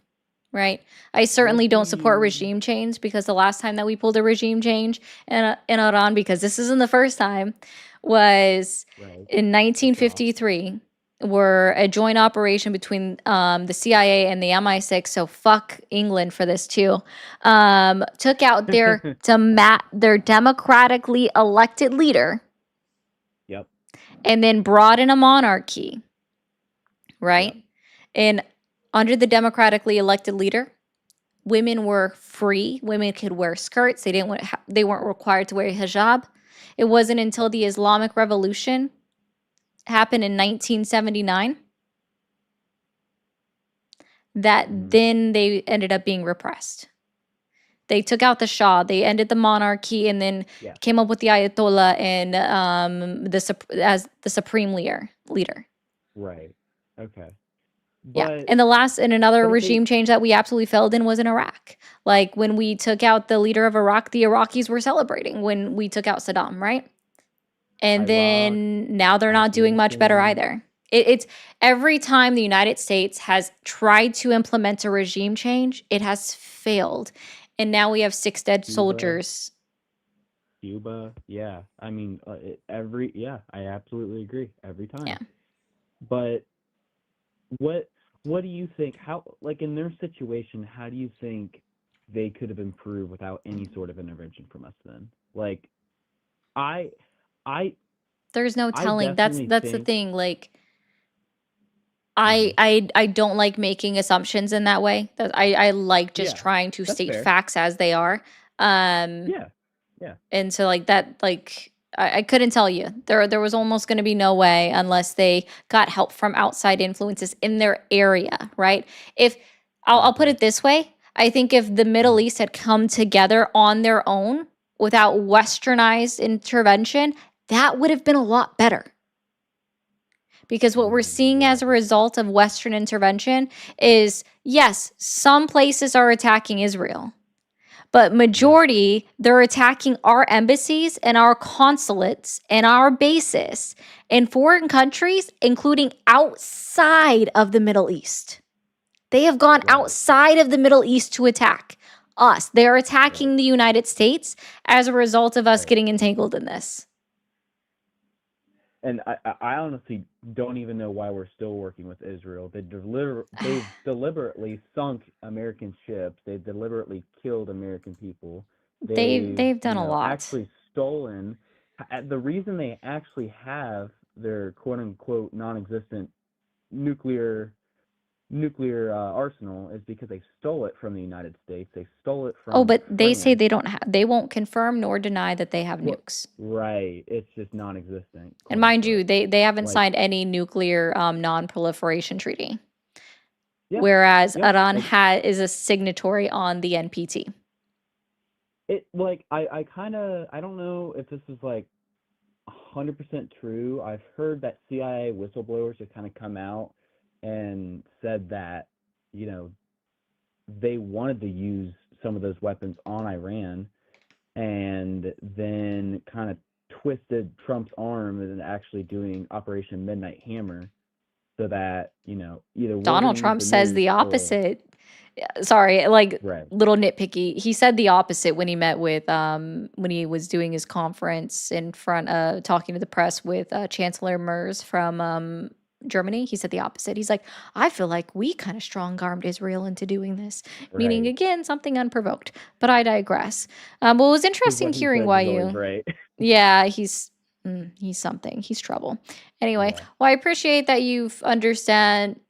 Right? I What certainly do don't support you regime change, because the last time that we pulled a regime change in Iran, because this isn't the first time, was right? in The Shah. 1953, were a joint operation between the CIA and the MI6. So fuck England for this too. Took out their democratically elected leader Yep. and then brought in a monarchy, right? Yep. And under the democratically elected leader, women were free. Women could wear skirts. They weren't required to wear a hijab. It wasn't until the Islamic Revolution happened in 1979 that then they ended up being repressed. They took out the Shah, they ended the monarchy, and then came up with the Ayatollah and as the supreme leader. Right. Okay. Yeah. And another regime change that we absolutely failed in was in Iraq. Like, when we took out the leader of Iraq, the Iraqis were celebrating when we took out Saddam, right? And then now they're not doing much better either. It's every time the United States has tried to implement a regime change, it has failed. And now we have 6 dead soldiers. Cuba, yeah. I mean, I absolutely agree every time. Yeah. But what do you think? How, like, in their situation, how do you think they could have improved without any sort of intervention from us then? Like, there's no telling. That's the thing. Like, Mhm. I don't like making assumptions in that way. I like just trying to state fair. facts as they are. Yeah. And so, like, that, like, I couldn't tell you. There was almost going to be no way unless they got help from outside influences in their area, right? If I'll put it this way, I think if the Middle East had come together on their own without westernized intervention, that would have been a lot better. Because what we're seeing as a result of Western intervention is, yes, some places are attacking Israel, but majority, they're attacking our embassies and our consulates and our bases in foreign countries, including outside of the Middle East. They have gone outside of the Middle East to attack us. They're attacking the United States as a result of us getting entangled in this. And I honestly don't even know why we're still working with Israel. They've deliberately sunk American ships. They've deliberately killed American people. They've done a lot. Actually stolen. The reason they actually have their quote unquote non-existent nuclear arsenal is because they stole it from the United States. They stole it from but they say France. they won't confirm nor deny that they have nukes. Right. It's just non-existent. And mind you, they haven't signed any nuclear non-proliferation treaty. Yeah. Whereas Iran is a signatory on the NPT. I don't know if this is like 100% true. I've heard that CIA whistleblowers have kind of come out and said that, they wanted to use some of those weapons on Iran, and then kind of twisted Trump's arm and actually doing Operation Midnight Hammer, so that, either we're Donald gonna use Trump the says news the or opposite. Sorry, like right. little nitpicky. He said the opposite when he met with when he was doing his conference in front of talking to the press with Chancellor Merz from Germany. He said the opposite. He's like, I feel like we kind of strong-armed Israel into doing this, meaning Right. again something unprovoked. But I digress. Well, it was 'Cause interesting what he hearing says why is always you. right. Yeah, he's something. He's trouble. Anyway, Yeah. well, I appreciate that you've understood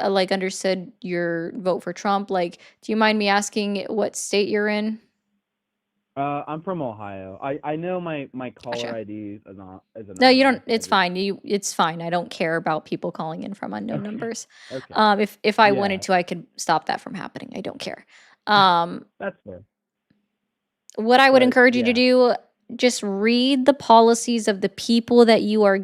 your vote for Trump. Like, do you mind me asking what state you're in? I'm from Ohio. I know my caller Gotcha. ID is No, you don't. anonymous. It's fine. It's fine. I don't care about people calling in from unknown Okay. numbers. Okay. If I Yeah. wanted to, I could stop that from happening. I don't care. That's fair. What I would But encourage you to yeah. do, just read the policies of the people that you are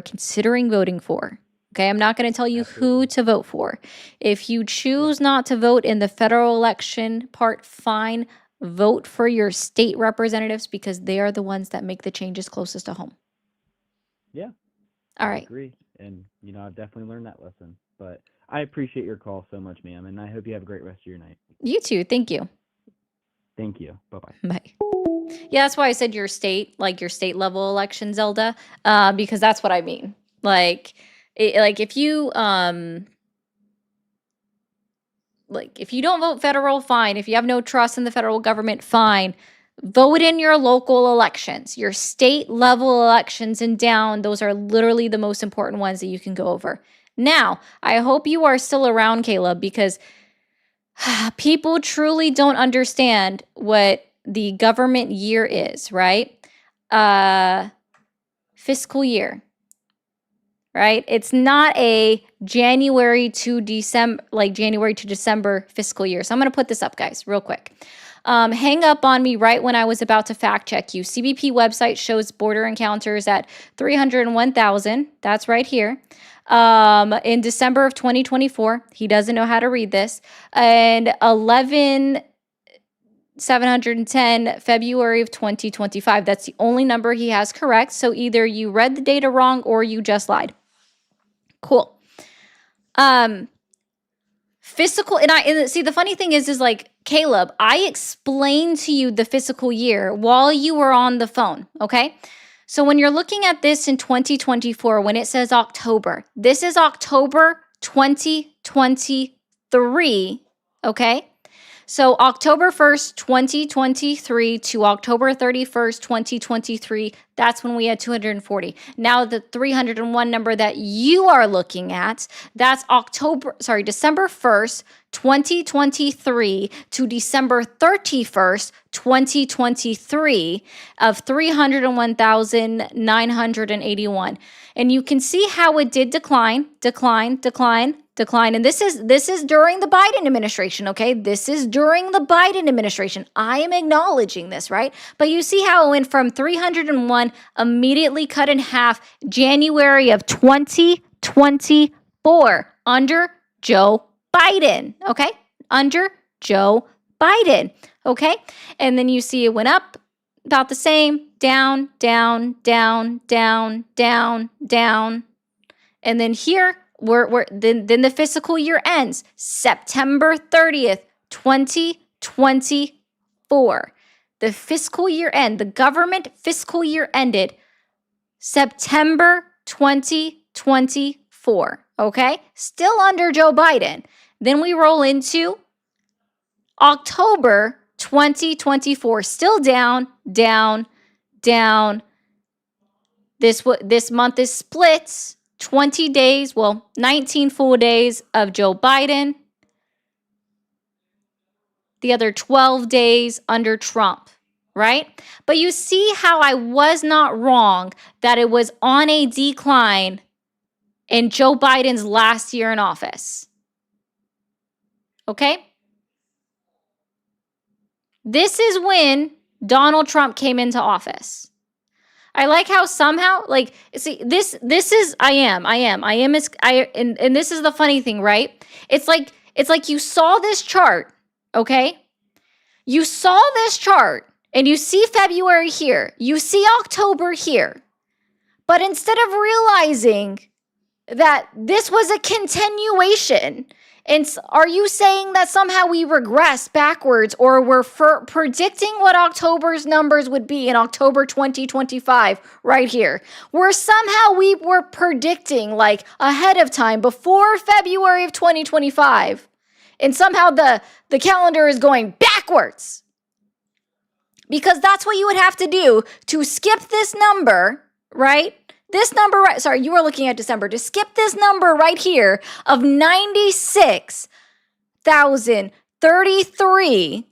considering voting for. Okay, I'm not going to tell you who Absolutely. to vote for. If you Yeah. choose not to vote in the federal election part, fine. Vote for your state representatives because they are the ones that make the changes closest to home. Yeah. All I right. agree. And, I've definitely learned that lesson. But I appreciate your call so much, ma'am. And I hope you have a great rest of your night. You too. Thank you. Thank you. Bye-bye. Bye. Yeah, that's why I said your state, like your state level election, Zelda, because that's what I mean. Like if you if you don't vote federal, fine. If you have no trust in the federal government, fine. Vote in your local elections, your state level elections and down. Those are literally the most important ones that you can go over. Now, I hope you are still around, Caleb, because people truly don't understand what the government year is, right? Fiscal year, right? It's not a January to December fiscal year. So I'm going to put this up, guys, real quick. Hang up on me right when I was about to fact check you. CBP website shows border encounters at 301,000. That's right here. In December of 2024, he doesn't know how to read this, and 11,710 February of 2025. That's the only number he has correct. So either you read the data wrong or you just lied. Cool. Fiscal, and see, the funny thing is like, Caleb, I explained to you the fiscal year while you were on the phone, okay? So when you're looking at this in 2024, when it says October, this is October 2023, okay? So October 1st, 2023 to October 31st, 2023, that's when we had 240. Now the 301 number that you are looking at, that's December 1st, 2023 to December 31st, 2023 of 301,981. And you can see how it did decline. And this is during the Biden administration, okay? This is during the Biden administration. I am acknowledging this, right? But you see how it went from 301, immediately cut in half, January of 2024 under Joe Biden, okay? Under Joe Biden, okay? And then you see it went up about the same, down. And then here, then the fiscal year ends September 30th, 2024. The fiscal year the government fiscal year ended September 2024, okay? Still under Joe Biden. Then we roll into October 2024, still down. This month is split. 20 days, 19 full days of Joe Biden. The other 12 days under Trump, right? But you see how I was not wrong that it was on a decline in Joe Biden's last year in office. Okay? This is when Donald Trump came into office. I like how somehow, see, this is, and this is the funny thing, right? It's like you saw this chart, okay? You saw this chart And you see February here. You see October here. But instead of realizing that this was a continuation, and are you saying that somehow we regress backwards, or we're predicting what October's numbers would be in October 2025 right here? We were predicting like ahead of time before February of 2025, and somehow the calendar is going backwards. Because that's what you would have to do to skip this number, right? This number, right? Sorry, you were looking at December. To skip this number right here of 96,033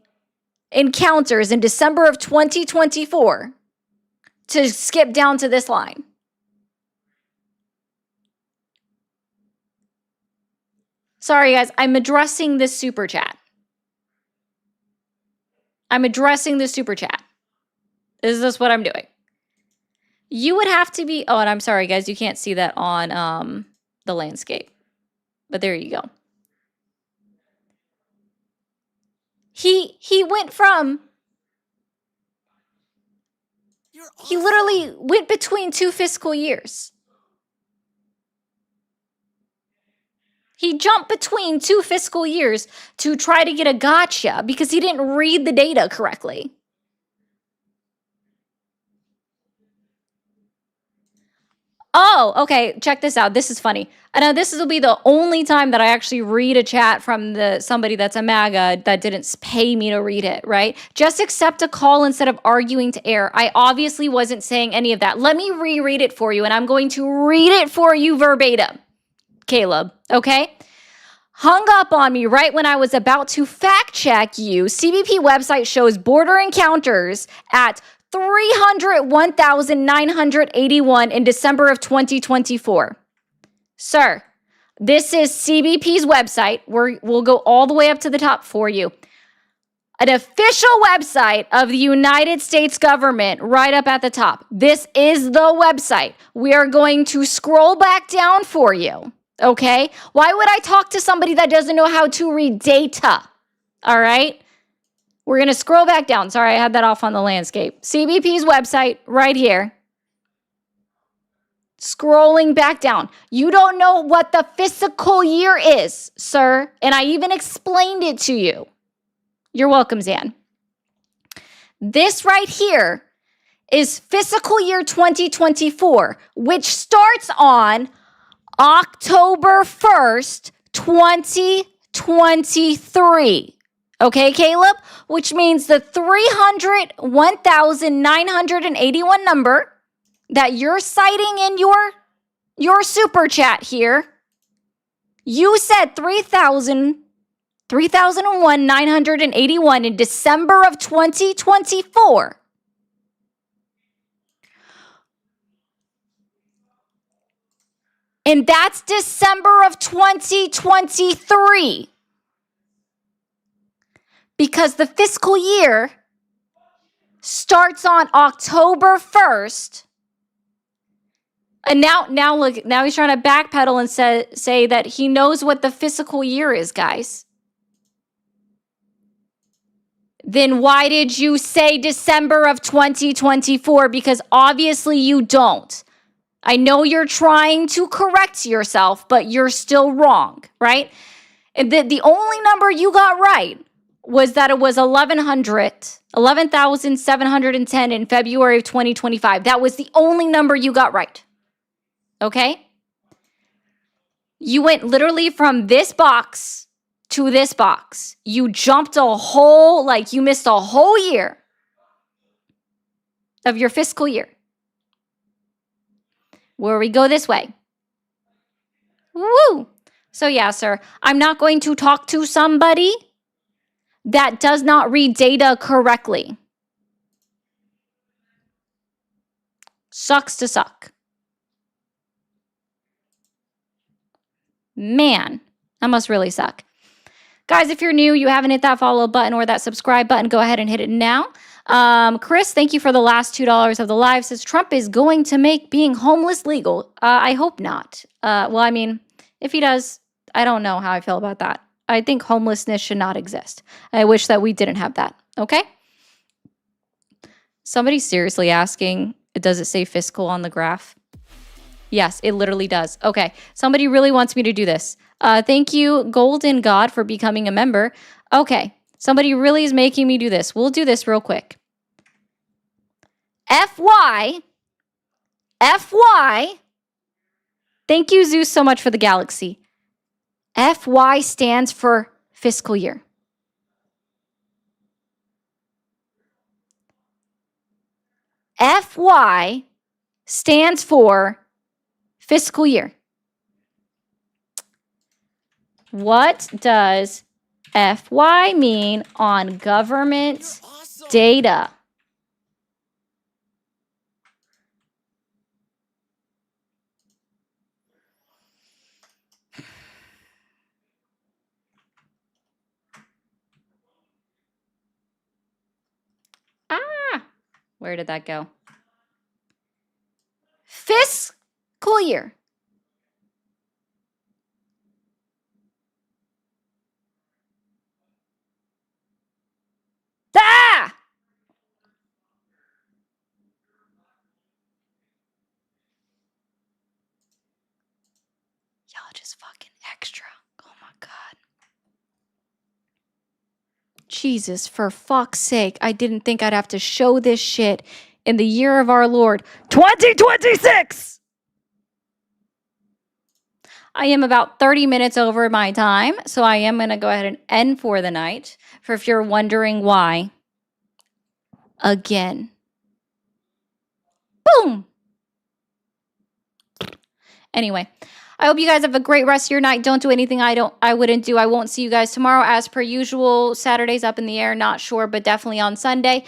encounters in December of 2024, to skip down to this line. Sorry, guys, I'm addressing this super chat. Is this what I'm doing? You would have to be, oh, and I'm sorry, guys, you can't see that on the landscape. But there you go. He went from, he literally went between 2 fiscal years. He jumped between 2 fiscal years to try to get a gotcha because he didn't read the data correctly. Oh, okay. Check this out. This is funny. I know this will be the only time that I actually read a chat from somebody that's a MAGA that didn't pay me to read it, right? Just accept a call instead of arguing to air. I obviously wasn't saying any of that. Let me reread it for you, and I'm going to read it for you verbatim, Caleb, okay? Hung up on me right when I was about to fact check you. CBP website shows border encounters at 301,981 in December of 2024. Sir, this is CBP's website. We'll go all the way up to the top for you. An official website of the United States government right up at the top. This is the website. We are going to scroll back down for you, okay? Why would I talk to somebody that doesn't know how to read data? All right? We're going to scroll back down. Sorry, I had that off on the landscape. CBP's website right here. Scrolling back down. You don't know what the fiscal year is, sir. And I even explained it to you. You're welcome, Zan. This right here is fiscal year 2024, which starts on October 1st, 2023. Okay, Caleb? Which means the 301,981 number that you're citing in your super chat here, you said 3,001,981 in December of 2024. And that's December of 2023. Because the fiscal year starts on October 1st. And now look, now he's trying to backpedal and say that he knows what the fiscal year is, guys. Then why did you say December of 2024? Because obviously you don't. I know you're trying to correct yourself, but you're still wrong, right? And the only number you got right was that it was 11,710 in February of 2025. That was the only number you got right. Okay? You went literally from this box to this box. You jumped you missed a whole year of your fiscal year. Where we go this way. Woo! So yeah, sir, I'm not going to talk to somebody that does not read data correctly. Sucks to suck. Man, that must really suck. Guys, if you're new, you haven't hit that follow button or that subscribe button, go ahead and hit it now. Chris, thank you for the last $2 of the live. Says Trump is going to make being homeless legal. I hope not. Well, I mean, if he does, I don't know how I feel about that. I think homelessness should not exist. I wish that we didn't have that. Okay? Somebody's seriously asking, does it say fiscal on the graph? Yes, it literally does. Okay, somebody really wants me to do this. Thank you, Golden God, for becoming a member. Okay, somebody really is making me do this. We'll do this real quick. FY. Thank you, Zeus, so much for the galaxy. FY stands for fiscal year. FY stands for fiscal year. What does FY mean on government data? Where did that go? Fiscal year. Y'all just fucking extra. Oh my God. Jesus, for fuck's sake. I didn't think I'd have to show this shit in the year of our Lord, 2026. I am about 30 minutes over my time, so I am going to go ahead and end for the night. For if you're wondering why. Again. Boom. Anyway, I hope you guys have a great rest of your night. Don't do anything I wouldn't do. I won't see you guys tomorrow as per usual. Saturday's up in the air, not sure, but definitely on Sunday.